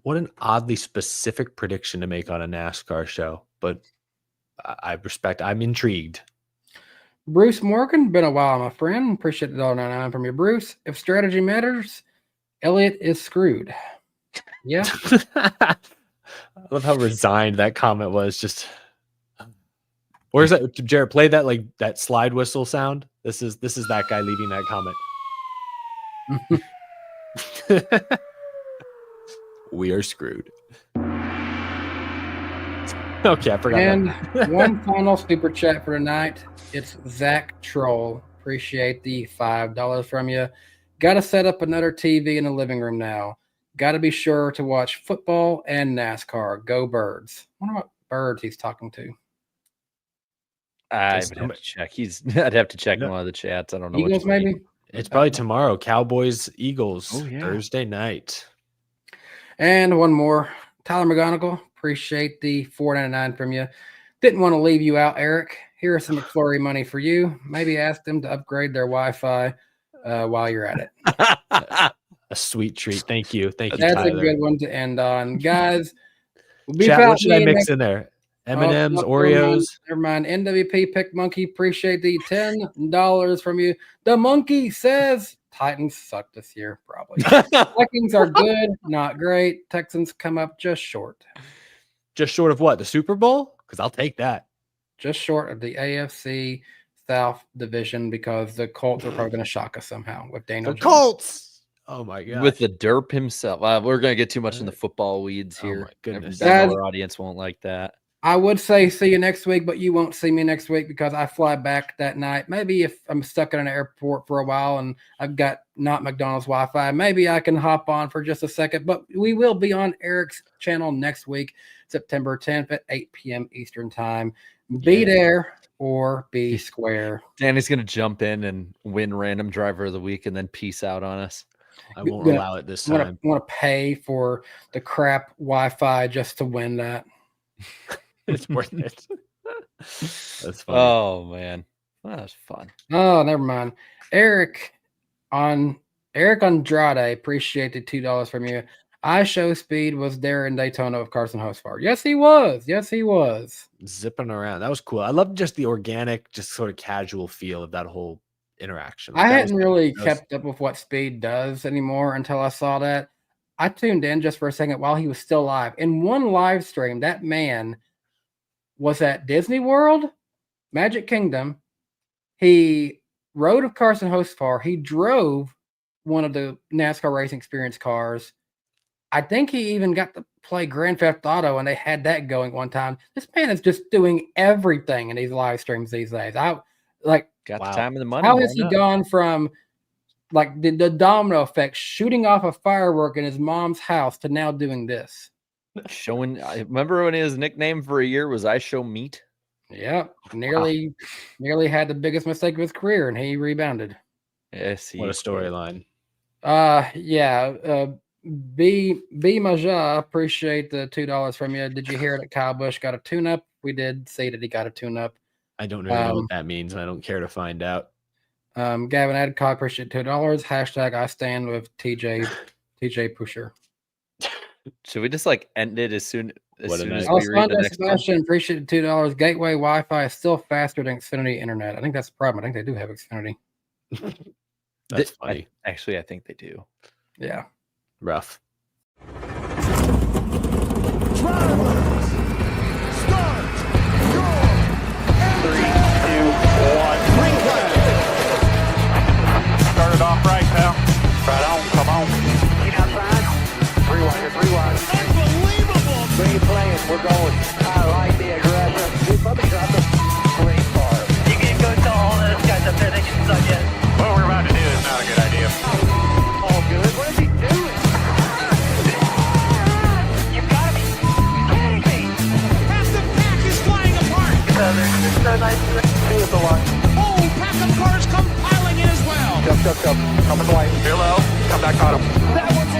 What an oddly specific prediction to make on a NASCAR show, but I'm intrigued. Bruce Morgan, been a while, my friend. Appreciate the $1.99 from you, Bruce. If strategy matters, Elliott is screwed. Yeah. I love how resigned that comment was. Just, where's that? Jared, play that that slide whistle sound. This is that guy leaving that comment. We are screwed. Okay, I forgot. And one final super chat for tonight. It's Zach Troll. Appreciate the $5 from you. Got to set up another TV in the living room now. Got to be sure to watch football and NASCAR. Go Birds. I wonder what birds he's talking to. I'd have to check. I'd have to check in one of the chats. I don't know. Eagles, maybe? It's probably tomorrow. Cowboys, Eagles, Thursday night. And one more. Tyler McGonigal, appreciate the $4.99 from you. Didn't want to leave you out, Eric. Here's some McFlurry money for you. Maybe ask them to upgrade their Wi-Fi while you're at it. A sweet treat. Thank you. Thank you, That's Tyler. a good one to end on. Guys, we'll be Chat, what should I mix in there? M&Ms, Oh, Oreos. Never mind. NWP Pick Monkey, appreciate the $10 from you. The monkey says Titans suck this year, probably. Vikings are good, not great. Texans come up just short. Just short of what? The Super Bowl? Because I'll take that. Just short of the AFC South division because the Colts are probably going to shock us somehow with Daniel The Jones. Colts. Oh my god. With the derp himself. We're going to get too much in the football weeds Oh here. my goodness. I know our audience won't like that. I would say see you next week, but you won't see me next week because I fly back that night. Maybe if I'm stuck in an airport for a while and I've got not McDonald's Wi-Fi, maybe I can hop on for just a second. But we will be on Eric's channel next week, September 10th at 8 p.m. Eastern time. Be there or be square. Danny's going to jump in and win Random Driver of the Week and then peace out on us. I won't allow it this time. I want to pay for the crap Wi-Fi just to win that. It's worth it. That's funny. Oh, man. That was fun. Oh, never mind. Eric Andrade, appreciate the $2 from you. I Show Speed was there in Daytona with Carson Hosfar. Yes, he was. Yes, he was. Zipping around. That was cool. I love just the organic, just sort of casual feel of that whole interaction. I hadn't really kept up with what Speed does anymore until I saw that. I tuned in just for a second while he was still live. In one live stream, that man was at Disney World, Magic Kingdom. He rode with Carson Hosfar. He drove one of the NASCAR Racing Experience cars. I think he even got to play Grand Theft Auto, and they had that going one time. This man is just doing everything in these live streams these days. Got the time and the money. How has he gone from like the domino effect, shooting off a firework in his mom's house, to now doing this? I remember when his nickname for a year was I Show Meat. Yep. Nearly had the biggest mistake of his career, and he rebounded. Yes, What a storyline. B Maja, appreciate the $2 from you. Did you hear that Kyle Busch got a tune-up? We did see that he got a tune-up. I don't really know what that means, and I don't care to find out. Gavin Adcock, appreciate $2. Hashtag I stand with TJ Pusher. Should we just end it as soon as we read the next one? Sebastian, appreciate $2. Gateway Wi-Fi is still faster than Xfinity Internet. I think that's the problem. I think they do have Xfinity. That's funny. I think they do. Yeah. Rough. Started off right now. Right on, come on. Get outside. Rewind. Unbelievable. Where you playing? We're going. I like the aggressive. We probably dropped a great car. You can go tell all those guys up there they can suck it. What we're about to do is not a good idea. All good. What is he doing? You've got to be kidding me. Half the pack is flying apart. They're so nice to See you at the line. Oh, pack of cars come piling in as well. Jump. Coming the way. Here low. Come back on him. That one's